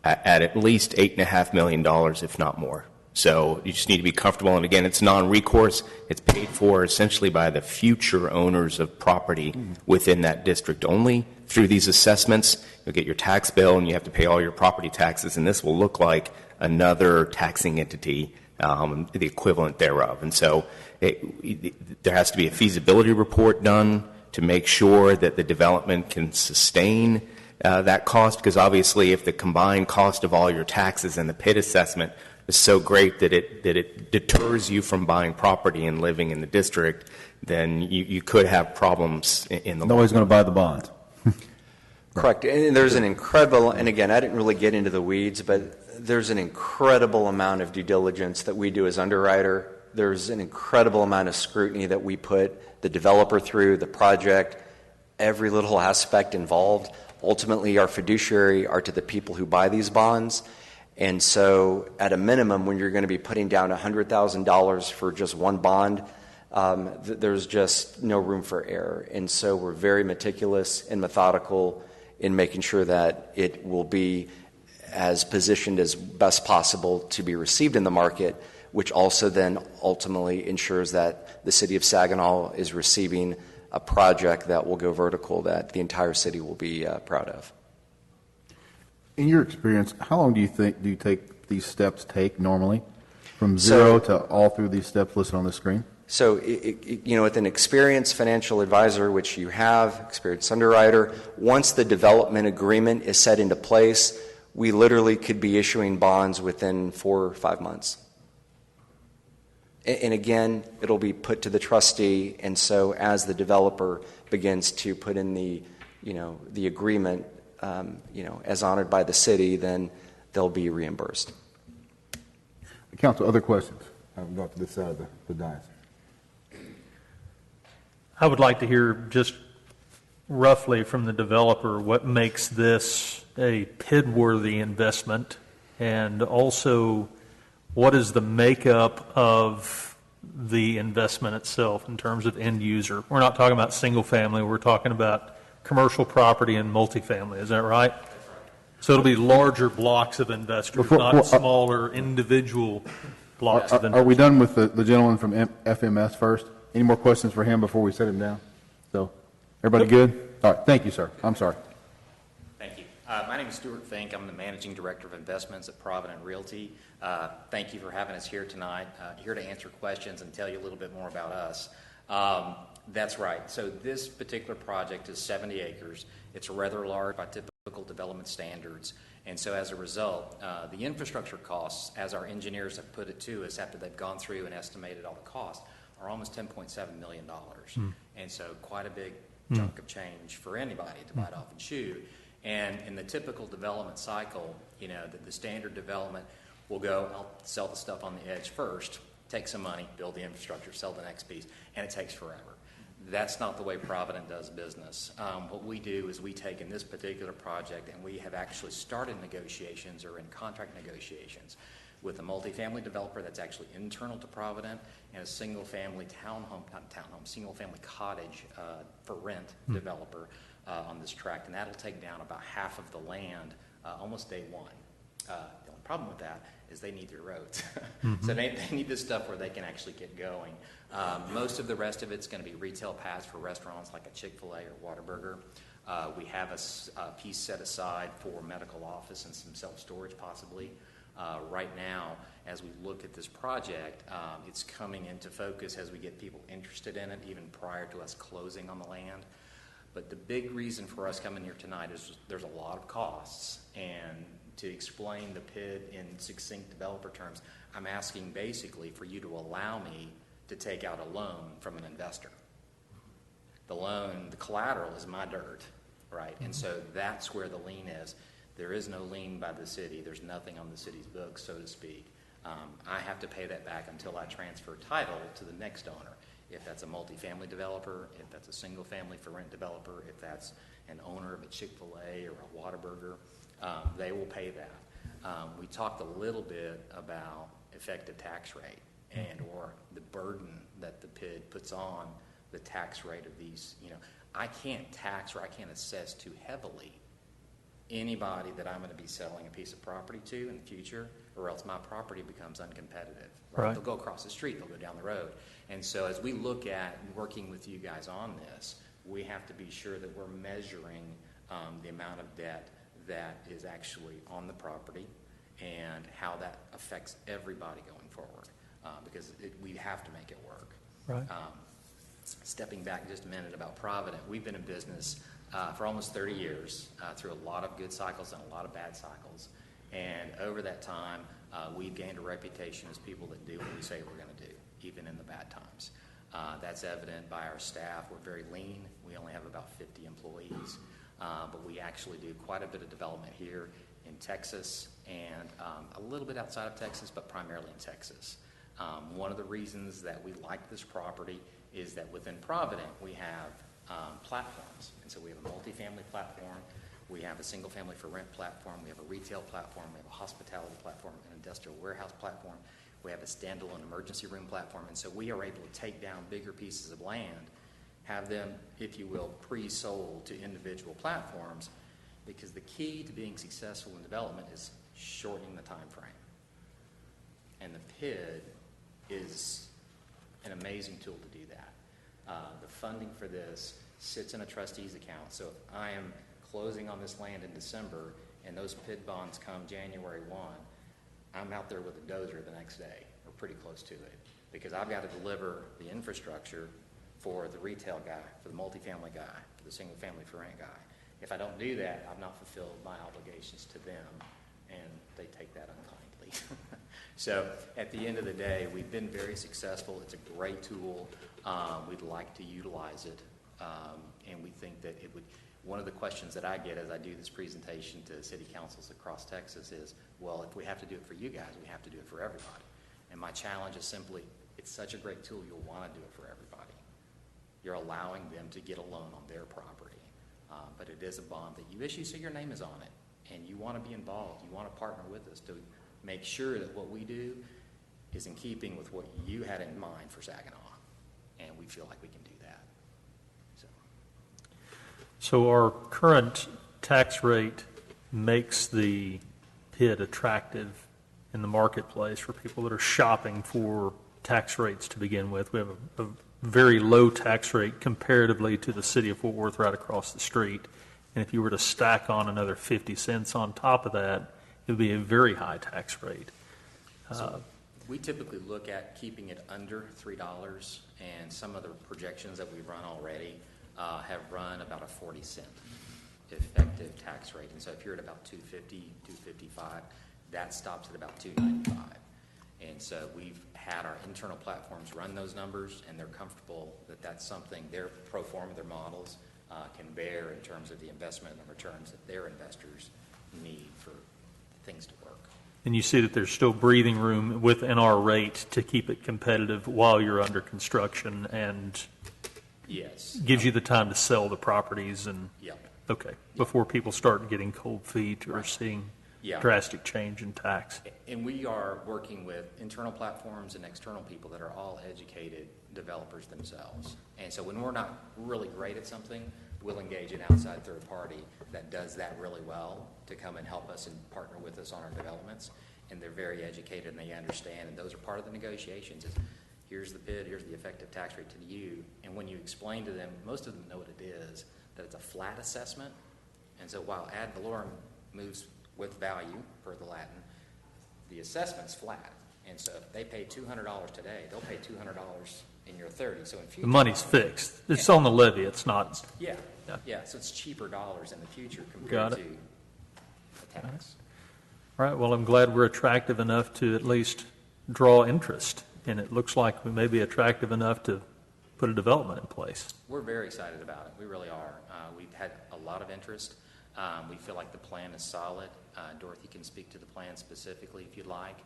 at least $8.5 million, if not more. So you just need to be comfortable. And again, it's non-recourse. It's paid for essentially by the future owners of property within that district only. Through these assessments, you'll get your tax bill and you have to pay all your property taxes, and this will look like another taxing entity, the equivalent thereof. And so there has to be a feasibility report done to make sure that the development can sustain that cost, because obviously if the combined cost of all your taxes and the PID assessment is so great that it deters you from buying property and living in the district, then you could have problems in the Nobody's going to buy the bonds. Correct. And there's an incredible, and again, I didn't really get into the weeds, but there's an incredible amount of due diligence that we do as underwriter. There's an incredible amount of scrutiny that we put the developer through, the project, every little aspect involved. Ultimately, our fiduciary are to the people who buy these bonds. And so at a minimum, when you're going to be putting down $100,000 for just one bond, there's just no room for error. And so we're very meticulous and methodical in making sure that it will be as positioned as best possible to be received in the market, which also then ultimately ensures that the city of Saginaw is receiving a project that will go vertical that the entire city will be proud of. In your experience, how long do you take these steps take normally, from zero to all through these steps listed on the screen? So, with an experienced financial advisor, which you have, experienced underwriter, once the development agreement is set into place, we literally could be issuing bonds within 4 or 5 months. And again, it'll be put to the trustee, and so as the developer begins to put in the agreement, as honored by the city, then they'll be reimbursed. Council, other questions? I'll go to this side of the dais. I would like to hear just roughly from the developer what makes this a PID-worthy investment, and also what is the makeup of the investment itself in terms of end user. We're not talking about single family, we're talking about commercial property and multifamily, is that right? So it'll be larger blocks of investors, not smaller individual blocks of investors. Are we done with the gentleman from FMS first? Any more questions for him before we set him down? So, everybody good? All right, thank you, sir. I'm sorry. Thank you. My name is Stuart Fink. I'm the Managing Director of Investments at Provident Realty. Thank you for having us here tonight. Here to answer questions and tell you a little bit more about us. That's right. So this particular project is 70 acres. It's rather large by typical development standards. And so as a result, the infrastructure costs, as our engineers have put it to us after they've gone through and estimated all the costs, are almost $10.7 million. And so quite a big chunk of change for anybody to bite off and chew. And in the typical development cycle, the standard development will go, I'll sell the stuff on the edge first, take some money, build the infrastructure, sell the next piece, and it takes forever. That's not the way Provident does business. What we do is we take in this particular project, and we have actually started negotiations or in contract negotiations with a multifamily developer that's actually internal to Provident, and a single-family single-family cottage for rent developer on this tract, and that'll take down about half of the land almost day one. The only problem with that is they need their roads. So they need this stuff where they can actually get going. Most of the rest of it's going to be retail paths for restaurants like a Chick-fil-A or Whataburger. We have a piece set aside for medical office and some self-storage possibly. Right now, as we look at this project, it's coming into focus as we get people interested in it, even prior to us closing on the land. But the big reason for us coming here tonight is there's a lot of costs, and to explain the PID in succinct developer terms, I'm asking basically for you to allow me to take out a loan from an investor. The loan, the collateral is my dirt, right? And so that's where the lien is. There is no lien by the city. There's nothing on the city's books, so to speak. I have to pay that back until I transfer title to the next owner. If that's a multifamily developer, if that's a single-family for rent developer, if that's an owner of a Chick-fil-A or a Whataburger, they will pay that. We talked a little bit about effective tax rate and or the burden that the PID puts on the tax rate of these. I can't tax or I can't assess too heavily anybody that I'm going to be selling a piece of property to in the future, or else my property becomes uncompetitive. Right. They'll go across the street, they'll go down the road. And so as we look at working with you guys on this, we have to be sure that we're measuring the amount of debt that is actually on the property and how that affects everybody going forward, because we have to make it work. Right. Stepping back just a minute about Provident, we've been in business for almost 30 years, through a lot of good cycles and a lot of bad cycles. And over that time, we've gained a reputation as people that do what we say we're going to do, even in the bad times. That's evident by our staff. We're very lean. We only have about 50 employees, but we actually do quite a bit of development here in Texas and a little bit outside of Texas, but primarily in Texas. One of the reasons that we like this property is that within Provident, we have platforms. And so we have a multifamily platform, we have a single family for rent platform, we have a retail platform, we have a hospitality platform, an industrial warehouse platform, we have a standalone emergency room platform. And so we are able to take down bigger pieces of land, have them, if you will, pre-sold to individual platforms, because the key to being successful in development is shortening the time frame. And the PID is an amazing tool to do that. The funding for this sits in a trustee's account. So if I am closing on this land in December and those PID bonds come January 1, I'm out there with a dozer the next day, or pretty close to it, because I've got to deliver the infrastructure for the retail guy, for the multifamily guy, for the single family for rent guy. If I don't do that, I've not fulfilled my obligations to them, and they take that unkindly. So at the end of the day, we've been very successful. It's a great tool. We'd like to utilize it, and we think that it would. One of the questions that I get as I do this presentation to city councils across Texas is, well, if we have to do it for you guys, we have to do it for everybody. And my challenge is simply, it's such a great tool, you'll want to do it for everybody. You're allowing them to get a loan on their property, but it is a bond that you issue, so your name is on it, and you want to be involved. You want to partner with us to make sure that what we do is in keeping with what you had in mind for Saginaw, and we feel like we can do that. So our current tax rate makes the PID attractive in the marketplace for people that are shopping for tax rates to begin with. We have a very low tax rate comparatively to the city of Fort Worth right across the street. And if you were to stack on another 50 cents on top of that, it would be a very high tax rate. So we typically look at keeping it under $3, and some of the projections that we've run already have run about a 40-cent effective tax rate. And so if you're at about 250, 255, that stops at about 295. And so we've had our internal platforms run those numbers, and they're comfortable that that's something their pro forma, their models, can bear in terms of the investment and the returns that their investors need for things to work. And you see that there's still breathing room within our rate to keep it competitive while you're under construction, and yes, gives you the time to sell the properties and Yep. Okay, before people start getting cold feet or seeing Yeah. drastic change in tax. And we are working with internal platforms and external people that are all educated developers themselves. And so when we're not really great at something, we'll engage an outside third party that does that really well to come and help us and partner with us on our developments. And they're very educated and they understand, and those are part of the negotiations. Is here's the PID, here's the effective tax rate to you. And when you explain to them, most of them know what it is, that it's a flat assessment. And so while ad valorem moves with value, per the Latin, the assessment's flat. And so if they pay $200 today, they'll pay $200 in year 30. So in future, The money's fixed. It's on the levy. It's not. Yeah, yeah. So it's cheaper dollars in the future Got compared it. to the tax. All right, well, I'm glad we're attractive enough to at least draw interest, and it looks like we may be attractive enough to put a development in place. We're very excited about it. We really are. We've had a lot of interest. We feel like the plan is solid. Dorothy can speak to the plan specifically if you'd like,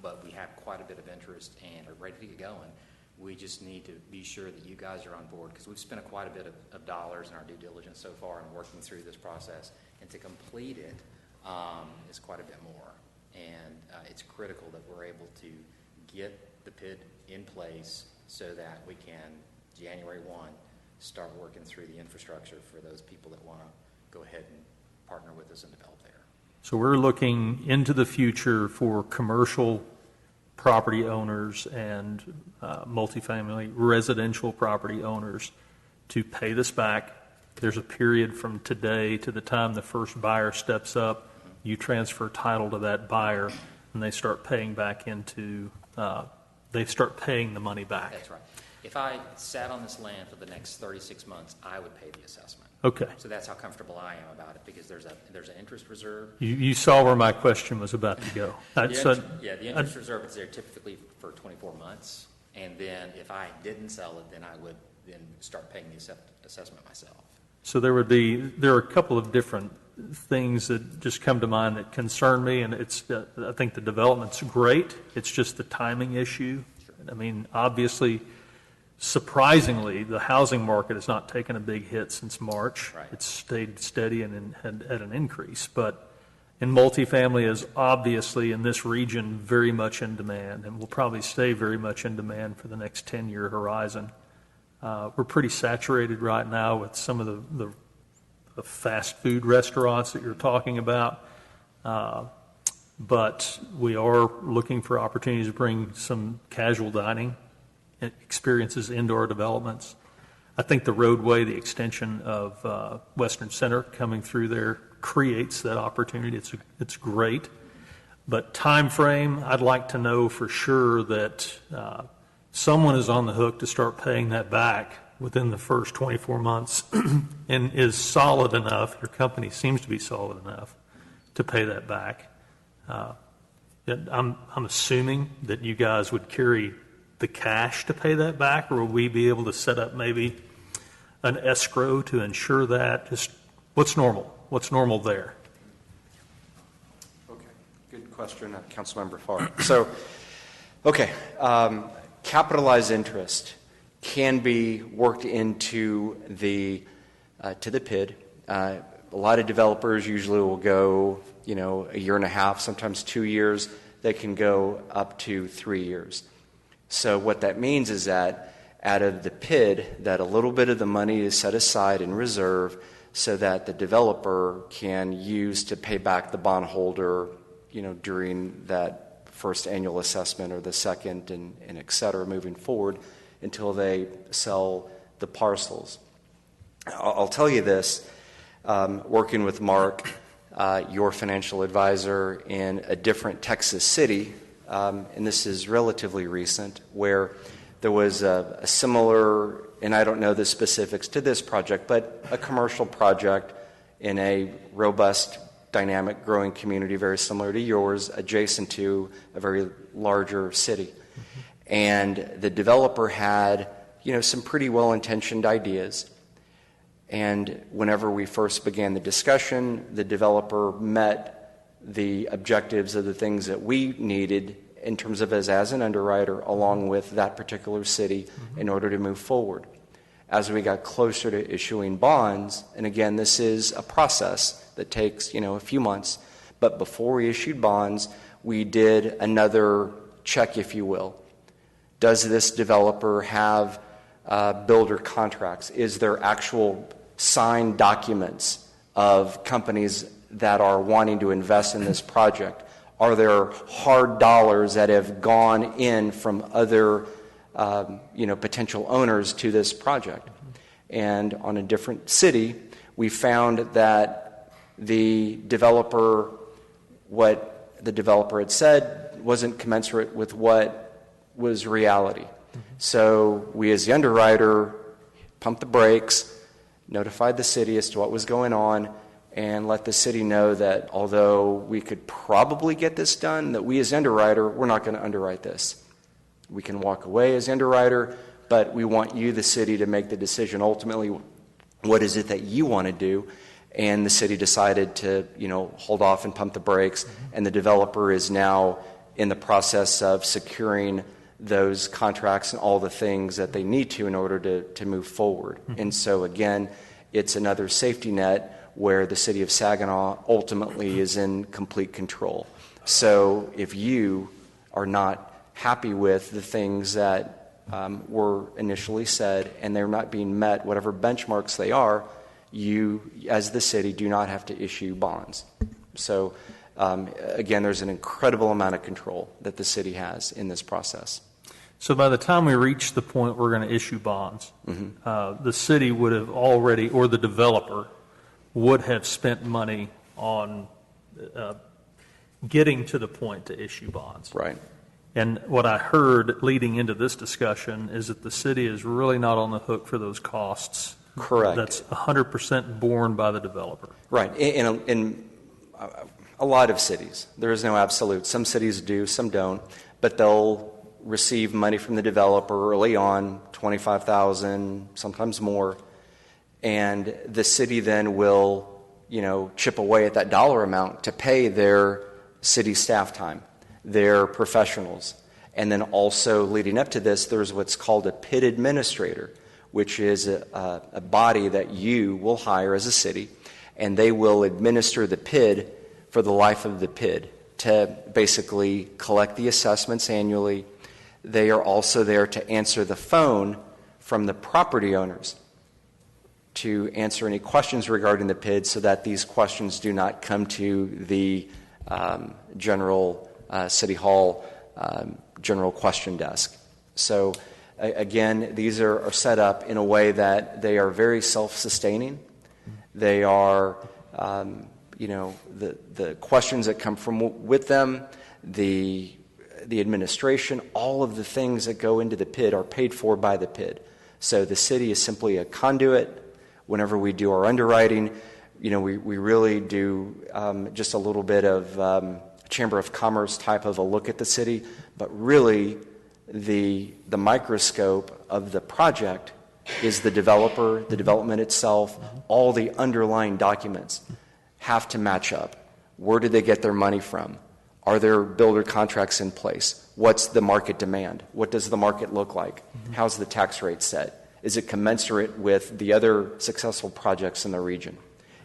but we have quite a bit of interest and are ready to get going. We just need to be sure that you guys are on board, because we've spent quite a bit of dollars in our due diligence so far in working through this process, and to complete it is quite a bit more. And it's critical that we're able to get the PID in place so that we can, January 1, start working through the infrastructure for those people that want to go ahead and partner with us and develop there. So we're looking into the future for commercial property owners and multifamily residential property owners to pay this back. There's a period from today to the time the first buyer steps up. You transfer title to that buyer, and they start paying back into, they start paying the money back. That's right. If I sat on this land for the next 36 months, I would pay the assessment. Okay. So that's how comfortable I am about it, because there's an interest reserve. You saw where my question was about to go. The interest reserve is there typically for 24 months, and then if I didn't sell it, then I would then start paying the assessment myself. So there are a couple of different things that just come to mind that concern me, and it's I think the development's great. It's just the timing issue. Sure. I mean, obviously, surprisingly, the housing market has not taken a big hit since March. Right. It's stayed steady and had an increase. But in multifamily is obviously in this region very much in demand, and will probably stay very much in demand for the next 10-year horizon. We're pretty saturated right now with some of the fast food restaurants that you're talking about, but we are looking for opportunities to bring some casual dining experiences into our developments. I think the roadway, the extension of Western Center coming through there creates that opportunity. It's great, but time frame, I'd like to know for sure that someone is on the hook to start paying that back within the first 24 months and is solid enough, your company seems to be solid enough to pay that back. I'm assuming that you guys would carry the cash to pay that back, or will we be able to set up maybe an escrow to ensure that? Just what's normal? What's normal there? Okay, good question, Councilmember Farr. So, okay, capitalized interest can be worked into the to the PID. A lot of developers usually will go, a year and a half, sometimes 2 years. They can go up to 3 years. So what that means is that out of the PID, that a little bit of the money is set aside in reserve so that the developer can use to pay back the bondholder, during that first annual assessment or the second and et cetera moving forward until they sell the parcels. I'll tell you this, working with Mark, your financial advisor, in a different Texas city, and this is relatively recent, where there was a similar, and I don't know the specifics to this project, but a commercial project in a robust, dynamic, growing community very similar to yours, adjacent to a very larger city. Mm-hmm. And the developer had, some pretty well-intentioned ideas. And whenever we first began the discussion, the developer met the objectives of the things that we needed in terms of as an underwriter along with that particular city in order to move forward. As we got closer to issuing bonds, and again, this is a process that takes, a few months, but before we issued bonds, we did another check, if you will. Does this developer have builder contracts? Is there actual signed documents of companies that are wanting to invest in this project? Are there hard dollars that have gone in from other, potential owners to this project? And on a different city, we found that what the developer had said wasn't commensurate with what was reality. So we, as the underwriter, pumped the brakes, notified the city as to what was going on, and let the city know that although we could probably get this done, that we as underwriter, we're not going to underwrite this. We can walk away as underwriter, but we want you, the city, to make the decision ultimately, what is it that you want to do? And the city decided to, hold off and pump the brakes, and the developer is now in the process of securing those contracts and all the things that they need to in order to move forward. And so again, it's another safety net where the city of Saginaw ultimately is in complete control. So if you are not happy with the things that were initially said and they're not being met, whatever benchmarks they are, you, as the city, do not have to issue bonds. So, again, there's an incredible amount of control that the city has in this process. So by the time we reach the point we're going to issue bonds, the city would have already, or the developer, would have spent money on getting to the point to issue bonds. Right. And what I heard leading into this discussion is that the city is really not on the hook for those costs. Correct. That's 100% borne by the developer. Right. In a lot of cities, there is no absolute. Some cities do, some don't, but they'll receive money from the developer early on, $25,000, sometimes more, and the city then will, chip away at that dollar amount to pay their city staff time, their professionals. And then also leading up to this, there's what's called a PID administrator, which is a body that you will hire as a city, and they will administer the PID for the life of the PID to basically collect the assessments annually. They are also there to answer the phone from the property owners to answer any questions regarding the PID so that these questions do not come to the general City Hall general question desk. So again, these are set up in a way that they are very self-sustaining. They are, the questions that come from with them, the administration, all of the things that go into the PID are paid for by the PID. So the city is simply a conduit. Whenever we do our underwriting, we really do just a little bit of Chamber of Commerce type of a look at the city, but really the microscope of the project is the developer, the development itself, all the underlying documents have to match up. Where did they get their money from? Are there builder contracts in place? What's the market demand? What does the market look like? How's the tax rate set? Is it commensurate with the other successful projects in the region?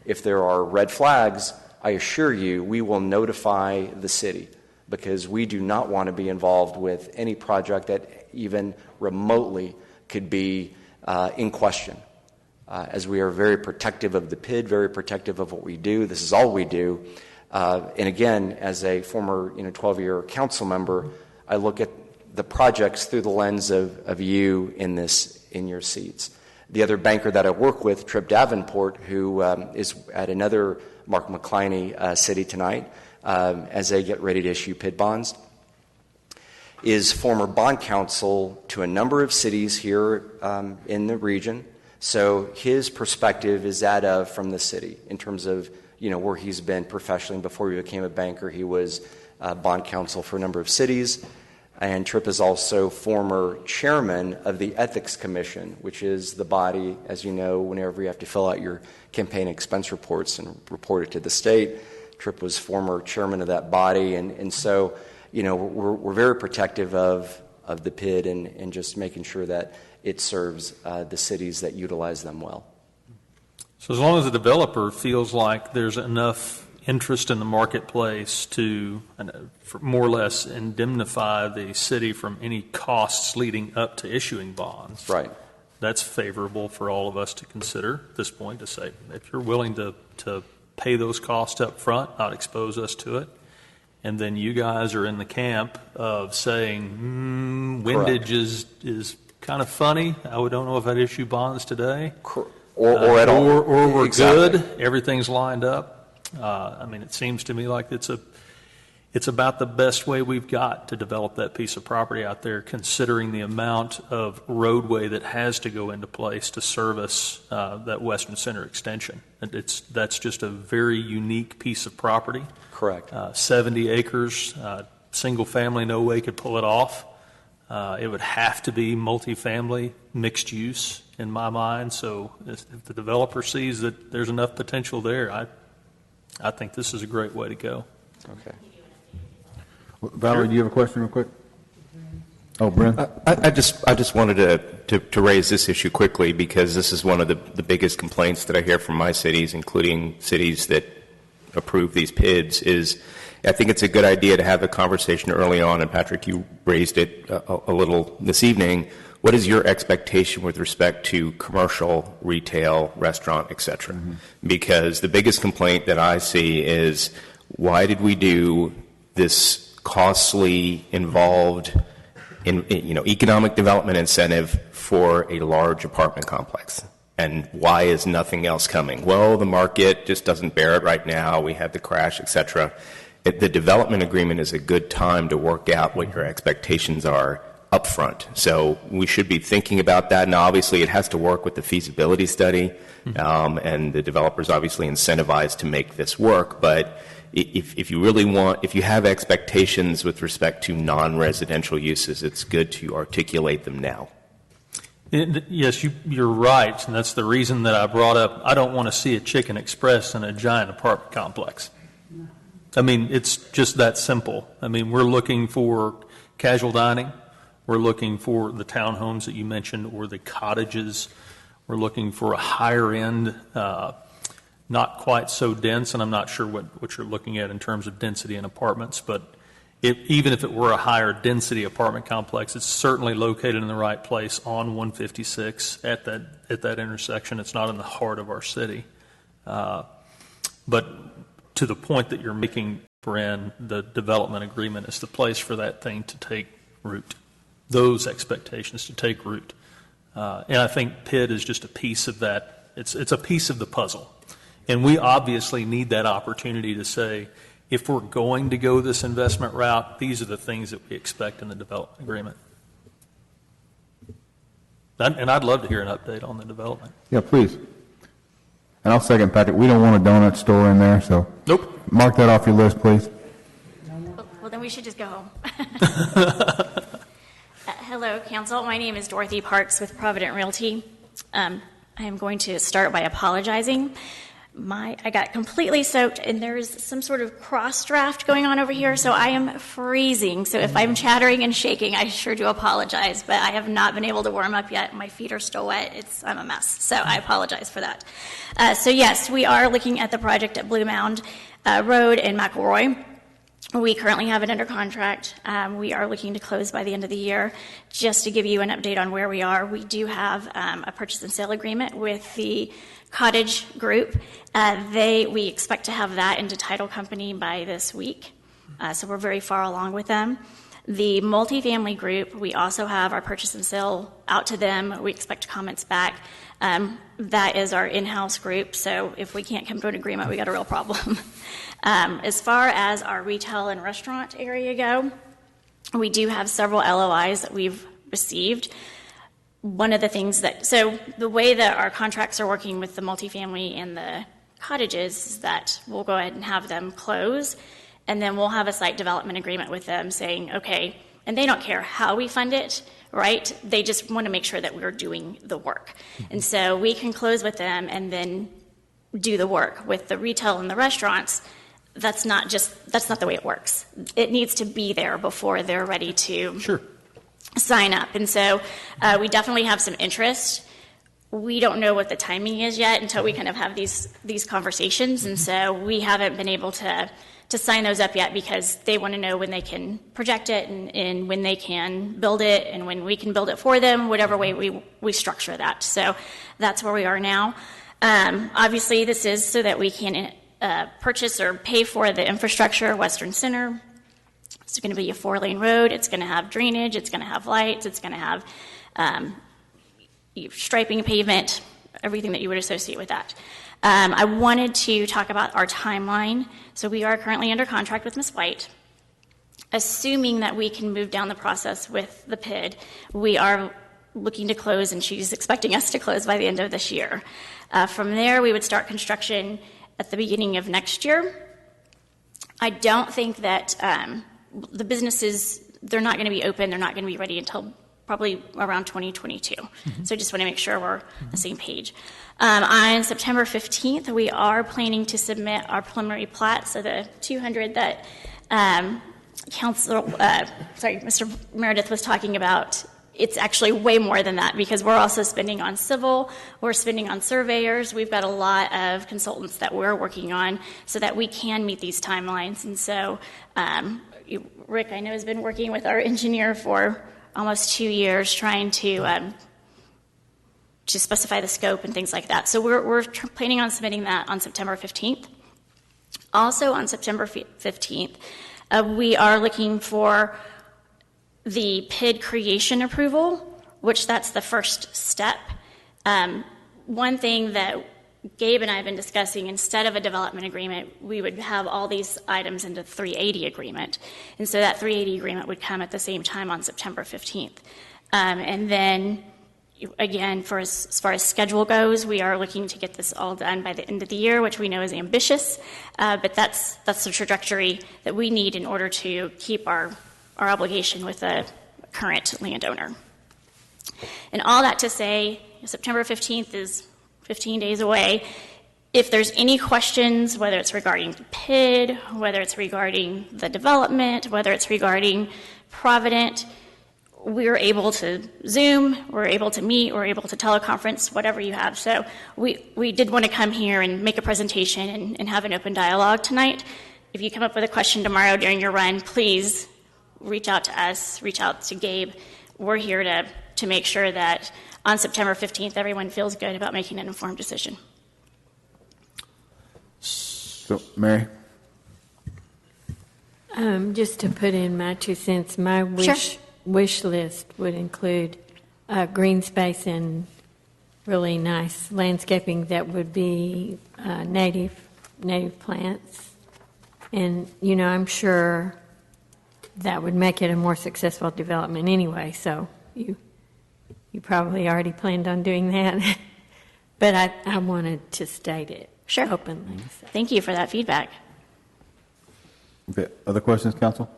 If there are red flags, I assure you we will notify the city because we do not want to be involved with any project that even remotely could be in question. As we are very protective of the PID, very protective of what we do. This is all we do. And again, as a former 12-year council member, I look at the projects through the lens of you in your seats. The other banker that I work with, Tripp Davenport, who is at another Mark McCliney city tonight as they get ready to issue PID bonds, is former bond counsel to a number of cities here in the region. So his perspective is that of from the city in terms of where he's been professionally. Before he became a banker, he was bond counsel for a number of cities. And Tripp is also former chairman of the Ethics Commission, which is the body, as you know, whenever you have to fill out your campaign expense reports and report it to the state. Tripp was former chairman of that body. And so, we're very protective of the PID and just making sure that it serves the cities that utilize them well. So as long as the developer feels like there's enough interest in the marketplace to more or less indemnify the city from any costs leading up to issuing bonds, right? That's favorable for all of us to consider at this point to say, if you're willing to pay those costs up front, not expose us to it, and then you guys are in the camp of saying, windage is kind of funny. I don't know if I'd issue bonds today. Or at all. Or we're Exactly. good. Everything's lined up. It seems to me like it's about the best way we've got to develop that piece of property out there, considering the amount of roadway that has to go into place to service that Western Center extension. That's just a very unique piece of property. Correct. 70 acres, single family, no way could pull it off. It would have to be multifamily, mixed use in my mind. So if the developer sees that there's enough potential there, I think this is a great way to go. Okay. Valerie, do you have a question real quick? Oh, Brent? I just wanted to raise this issue quickly because this is one of the biggest complaints that I hear from my cities, including cities that approve these PIDs, is I think it's a good idea to have a conversation early on, and Patrick, you raised it a little this evening, what is your expectation with respect to commercial, retail, restaurant, et cetera? Because the biggest complaint that I see is, why did we do this costly, involved, economic development incentive for a large apartment complex? And why is nothing else coming? Well, the market just doesn't bear it right now. We had the crash, et cetera. The development agreement is a good time to work out what your expectations are up front. So we should be thinking about that. Now, obviously, it has to work with the feasibility study, and the developer's obviously incentivized to make this work. But if you really if you have expectations with respect to non-residential uses, it's good to articulate them now. Yes, you're right, and that's the reason that I brought up, I don't want to see a Chicken Express in a giant apartment complex. I mean, it's just that simple. I mean, we're looking for casual dining. We're looking for the townhomes that you mentioned or the cottages. We're looking for a higher end, not quite so dense, and I'm not sure what you're looking at in terms of density in apartments, but even if it were a higher density apartment complex, it's certainly located in the right place on 156 at that intersection. It's not in the heart of our city. But to the point that you're making, Bren, the development agreement is the place for that thing to take root, those expectations to take root. And I think PID is just a piece of that. It's a piece of the puzzle. And we obviously need that opportunity to say, if we're going to go this investment route, these are the things that we expect in the development agreement. And I'd love to hear an update on the development. Yeah, please. And I'll second Patrick. We don't want a donut store in there, so. Nope. Mark that off your list, please. Well, then we should just go home. Hello, Council. My name is Dorothy Parks with Provident Realty. I am going to start by apologizing. I got completely soaked, and there's some sort of cross draft going on over here, so I am freezing. So if I'm chattering and shaking, I sure do apologize, but I have not been able to warm up yet. My feet are still wet. I'm a mess, so I apologize for that. So yes, we are looking at the project at Blue Mound Road in McElroy. We currently have it under contract. We are looking to close by the end of the year. Just to give you an update on where we are, we do have a purchase and sale agreement with the Cottage Group. We expect to have that into title company by this week. So we're very far along with them. The multifamily group, we also have our purchase and sale out to them. We expect comments back. That is our in-house group. So if we can't come to an agreement, we got a real problem. As far as our retail and restaurant area go, we do have several LOIs that we've received. One of the things so the way that our contracts are working with the multifamily and the cottages is that we'll go ahead and have them close, and then we'll have a site development agreement with them saying, okay, and they don't care how we fund it, right? They just want to make sure that we're doing the work. And so we can close with them and then do the work. With the retail and the restaurants, that's not the way it works. It needs to be there before they're ready to sign up. And so we definitely have some interest. We don't know what the timing is yet until we kind of have these conversations. And so we haven't been able to sign those up yet because they want to know when they can project it and when they can build it and when we can build it for them, whatever way we structure that. So that's where we are now. Obviously, this is so that we can purchase or pay for the infrastructure, Western Center. It's going to be a 4-lane road. It's going to have drainage. It's going to have lights. It's going to have striping pavement, everything that you would associate with that. I wanted to talk about our timeline. So we are currently under contract with Ms. White. Assuming that we can move down the process with the PID, we are looking to close, and she's expecting us to close by the end of this year. From there, we would start construction at the beginning of next year. I don't think that the businesses, they're not going to be open, they're not going to be ready until probably around 2022. So I just want to make sure we're on the same page. On September 15th, we are planning to submit our preliminary plat, so the 200 that Mr. Meredith was talking about. It's actually way more than that because we're also spending on civil, we're spending on surveyors. We've got a lot of consultants that we're working on so that we can meet these timelines. And so Rick, I know, has been working with our engineer for almost 2 years trying to specify the scope and things like that. So we're planning on submitting that on September 15th. Also on September 15th, we are looking for the PID creation approval, which that's the first step. One thing that Gabe and I have been discussing, instead of a development agreement, we would have all these items into 380 agreement. And so that 380 agreement would come at the same time on September 15th. And then, again, as far as schedule goes, we are looking to get this all done by the end of the year, which we know is ambitious, but that's the trajectory that we need in order to keep our obligation with the current landowner. And all that to say, September 15th is 15 days away. If there's any questions, whether it's regarding PID, whether it's regarding the development, whether it's regarding Provident, we're able to Zoom, we're able to meet, we're able to teleconference, whatever you have. So we did want to come here and make a presentation and have an open dialogue tonight. If you come up with a question tomorrow during your run, please reach out to us, reach out to Gabe. We're here to make sure that on September 15th, everyone feels good about making an informed decision. So, Mary? Just to put in my 2 cents, my wish list would include green space and really nice landscaping that would be native plants. And, I'm sure that would make it a more successful development anyway, so you probably already planned on doing that. But I wanted to state it openly. So. Thank you for that feedback. Okay. Other questions, council?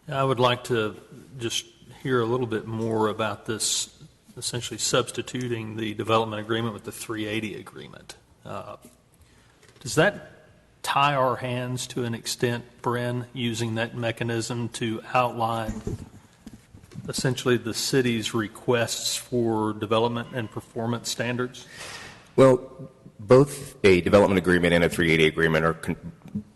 I would like to just hear a little bit more about this, essentially substituting the development agreement with the 380 agreement. Does that tie our hands to an extent, Bren, using that mechanism to outline essentially the city's requests for development and performance standards? Well, both a development agreement and a 380 agreement are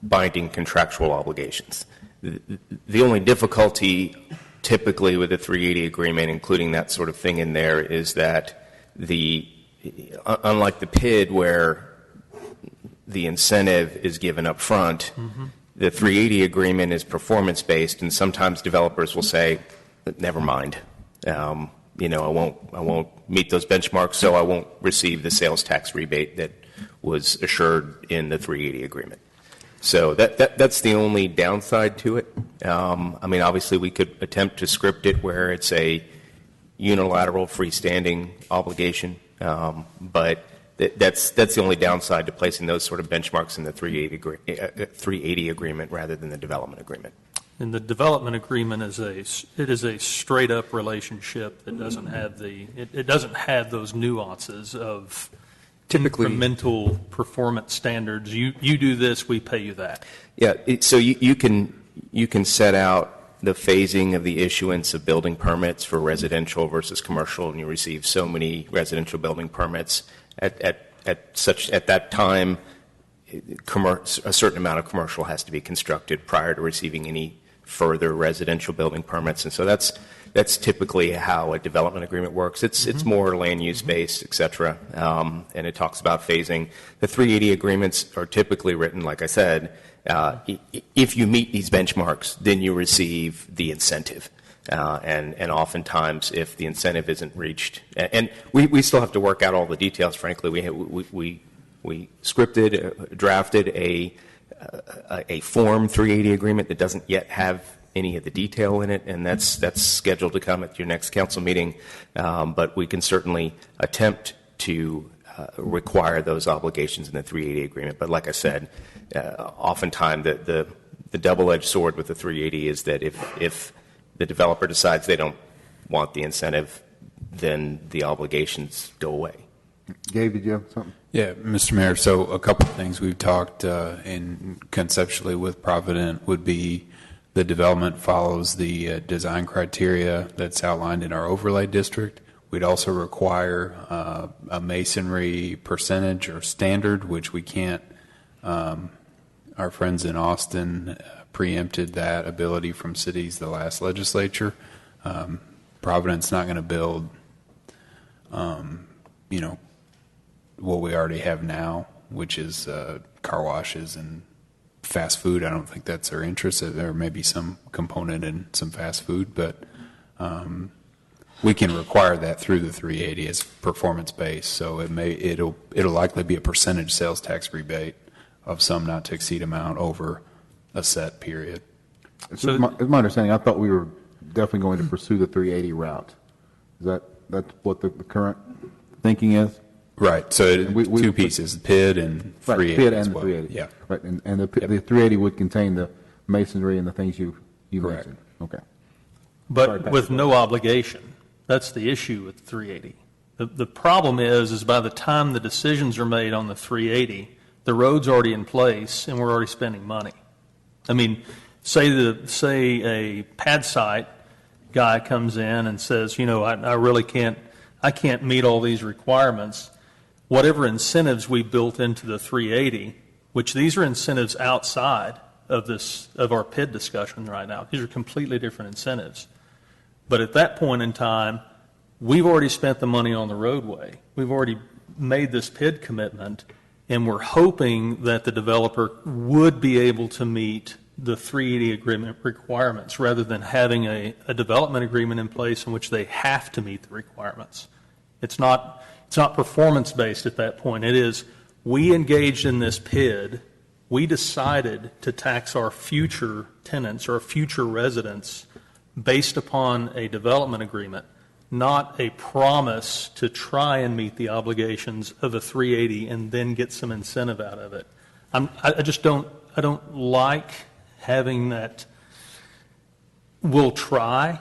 binding contractual obligations. The only difficulty typically with a 380 agreement, including that sort of thing in there, is that unlike the PID where the incentive is given up front, the 380 agreement is performance-based, and sometimes developers will say, never mind, I won't meet those benchmarks, so I won't receive the sales tax rebate that was assured in the 380 agreement. So that's the only downside to it. Obviously we could attempt to script it where it's a unilateral freestanding obligation, but that's the only downside to placing those sort of benchmarks in the 380 agreement rather than the development agreement. And the development agreement is a straight up relationship that doesn't have it doesn't have those nuances of typically incremental performance standards. You do this, we pay you that. Yeah. So you can set out the phasing of the issuance of building permits for residential versus commercial, and you receive so many residential building permits at that time. A certain amount of commercial has to be constructed prior to receiving any further residential building permits, and so that's typically how a development agreement works. It's more land use based, et cetera, and it talks about phasing. The 380 agreements are typically written, like I said, if you meet these benchmarks, then you receive the incentive. And oftentimes, if the incentive isn't reached, and we still have to work out all the details. Frankly, we scripted, drafted a Form 380 agreement that doesn't yet have any of the detail in it, and that's scheduled to come at your next council meeting. But we can certainly attempt to require those obligations in the 380 agreement. But like I said, oftentimes the double-edged sword with the 380 is that if the developer decides they don't want the incentive, then the obligations go away. Gabe, did you have something? Yeah, Mr. Mayor, so a couple of things we've talked in conceptually with Provident would be the development follows the design criteria that's outlined in our overlay district. We'd also require a masonry percentage or standard, which we can't. Our friends in Austin preempted that ability from cities the last legislature. Providence not going to build, what we already have now, which is car washes and fast food. I don't think that's their interest. There may be some component in some fast food, but we can require that through the 380 as performance-based. So it'll likely be a percentage sales tax rebate of some not to exceed amount over a set period. So it's my understanding, I thought we were definitely going to pursue the 380 route. Is that's what the current thinking is? Right. So two pieces, PID and 380 right, PID as and well. the 380. Yeah. Right, and the 380 would contain the masonry and the things you mentioned. Okay. But Sorry, with Pastor. no obligation. That's the issue with 380. The problem is by the time the decisions are made on the 380, the road's already in place and we're already spending money. I mean, say a pad site guy comes in and says, I really can't meet all these requirements. Whatever incentives we built into the 380, which these are incentives outside of our PID discussion right now. These are completely different incentives. But at that point in time, we've already spent the money on the roadway. We've already made this PID commitment, and we're hoping that the developer would be able to meet the 380 agreement requirements rather than having a development agreement in place in which they have to meet the requirements. It's not performance-based at that point. It is, we engaged in this PID, we decided to tax our future tenants or future residents based upon a development agreement, not a promise to try and meet the obligations of a 380 and then get some incentive out of it. I don't like having that "we'll try"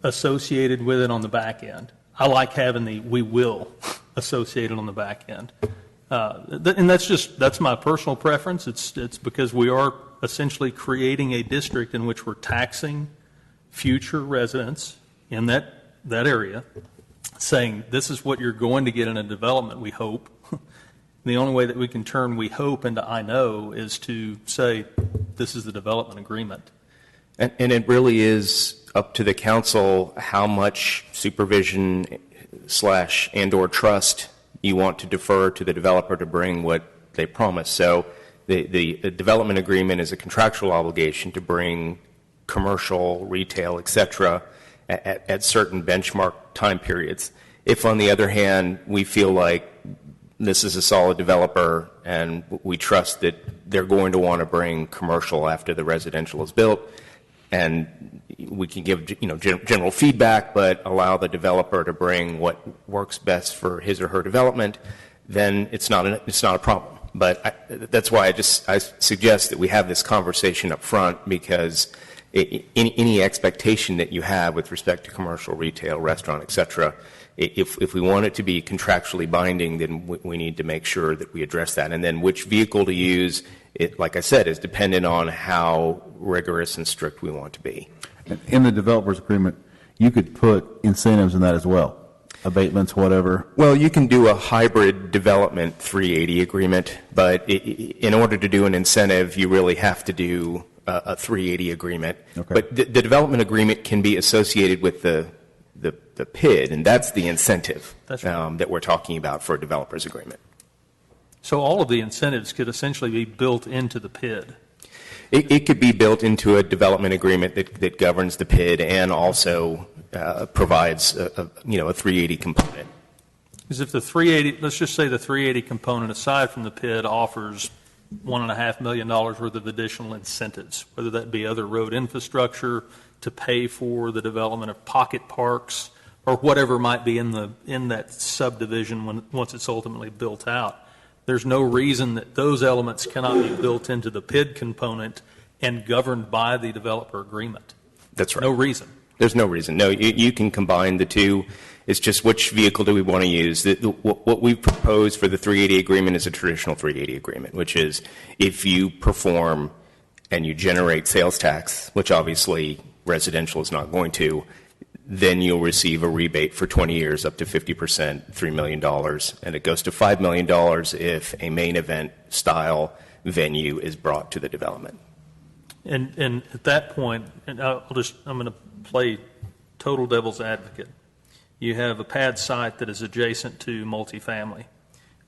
associated with it on the back end. I like having the "we will" associated on the back end. And that's my personal preference. It's because we are essentially creating a district in which we're taxing future residents in that area, saying this is what you're going to get in a development, we hope. The only way that we can turn "we hope" into "I know" is to say this is the development agreement. And it really is up to the council how much supervision / and/or trust you want to defer to the developer to bring what they promise. So the development agreement is a contractual obligation to bring commercial, retail, et cetera, at certain benchmark time periods. If, on the other hand, we feel like this is a solid developer and we trust that they're going to want to bring commercial after the residential is built, and we can give general feedback but allow the developer to bring what works best for his or her development, then it's not a problem. But that's why I suggest that we have this conversation up front, because any expectation that you have with respect to commercial, retail, restaurant, et cetera, if we want it to be contractually binding, then we need to make sure that we address that. And then which vehicle to use, like I said, is dependent on how rigorous and strict we want to be. In the developer's agreement, you could put incentives in that as well, abatements, whatever. Well, you can do a hybrid development 380 agreement, but in order to do an incentive, you really have to do a 380 agreement. Okay. But the development agreement can be associated with the PID, and that's the incentive That's right. that we're talking about for a developer's agreement. So all of the incentives could essentially be built into the PID. It could be built into a development agreement that governs the PID and also provides a 380 component. Because if the 380, let's just say the 380 component, aside from the PID, offers $1.5 million worth of additional incentives, whether that be other road infrastructure to pay for the development of pocket parks or whatever might be in that subdivision once it's ultimately built out. There's no reason that those elements cannot be built into the PID component and governed by the developer agreement. That's right. No reason. There's no reason. No, you can combine the two. It's just which vehicle do we want to use. What we've proposed for the 380 agreement is a traditional 380 agreement, which is if you perform and you generate sales tax, which obviously residential is not going to, then you'll receive a rebate for 20 years up to 50%, $3 million, and it goes to $5 million if a main event style venue is brought to the development. And at that point, and I'm going to play total devil's advocate. You have a pad site that is adjacent to multifamily.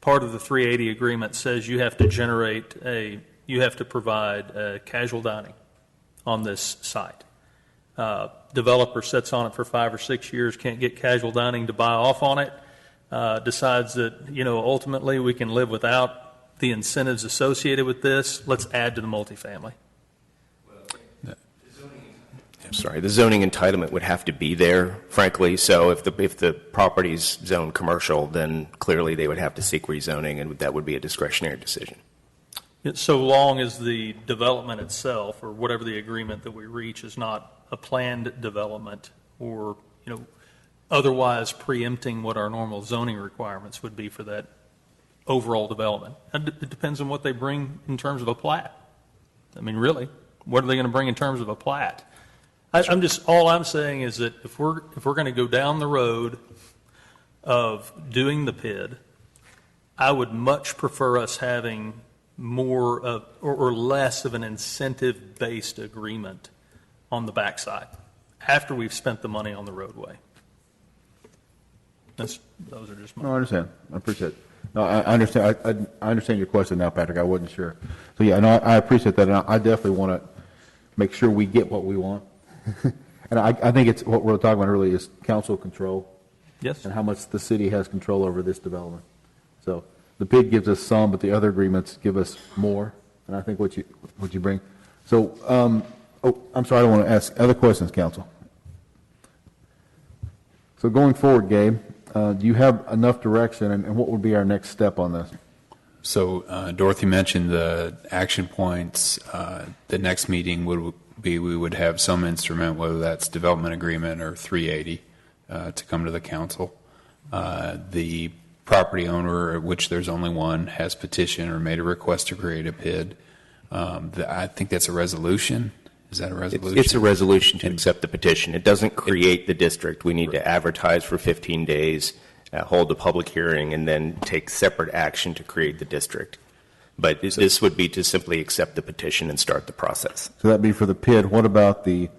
Part of the 380 agreement says you have to provide casual dining on this site. Developer sits on it for 5 or 6 years, can't get casual dining to buy off on it, decides that, ultimately we can live without the incentives associated with this. Let's add to the multifamily. Sorry, the zoning entitlement would have to be there, frankly. So if the property's zoned commercial, then clearly they would have to seek rezoning, and that would be a discretionary decision. So long as the development itself, or whatever the agreement that we reach, is not a planned development or, otherwise preempting what our normal zoning requirements would be for that overall development. And it depends on what they bring in terms of a plat. I mean, really, what are they going to bring in terms of a plat? All I'm saying is that if we're going to go down the road of doing the PID, I would much prefer us having more of, or less of an incentive-based agreement on the backside after we've spent the money on the roadway. Those are just my... No, I understand. I appreciate it. No, I understand. I understand your question now, Patrick. I wasn't sure. So yeah, no, I appreciate that, and I definitely want to make sure we get what we want. And I think it's what we're talking about really is council control. Yes. And how much the city has control over this development. So the PID gives us some, but the other agreements give us more. And I think what you bring. So, I'm sorry, I don't want to ask other questions, council. So going forward, Gabe, do you have enough direction, and what would be our next step on this? So Dorothy mentioned the action points. The next meeting would be we would have some instrument, whether that's development agreement or 380, to come to the council. The property owner, of which there's only one, has petitioned or made a request to create a PID. I think that's a resolution. Is that a resolution? It's a resolution to accept the petition. It doesn't create the district. We need to advertise for 15 days, hold a public hearing, and then take separate action to create the district. But this would be to simply accept the petition and start the process. So that'd be for the PID. What about the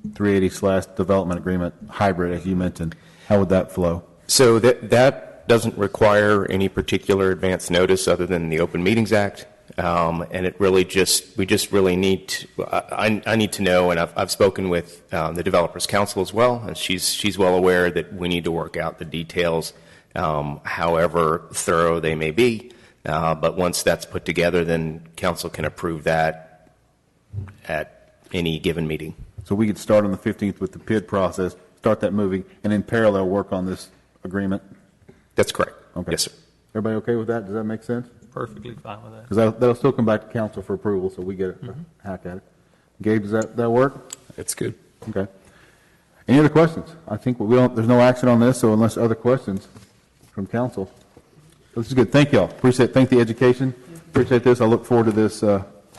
380/development agreement hybrid, as you mentioned? How would that flow? So that doesn't require any particular advance notice other than the Open Meetings Act. And it really we just really need to, I need to know, and I've spoken with the Developers Council as well, and she's well aware that we need to work out the details, however thorough they may be. But once that's put together, then council can approve that at any given meeting. So we could start on the 15th with the PID process, start that moving, and in parallel work on this agreement? That's correct. Okay. Yes, sir. Everybody okay with that? Does that make sense? Perfectly fine with that. Because that'll still come back to council for approval, so we get a hack at it. Gabe, does that work? It's good. Okay. Any other questions? I think there's no action on this, so unless other questions from council. This is good. Thank you all. Thank the education. Appreciate this. I look forward to this,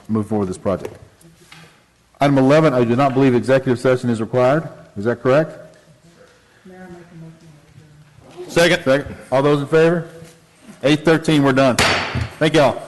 move forward with this project. Item 11, I do not believe executive session is required. Is that correct? Second. All those in favor? 8:13, we're done. Thank you all.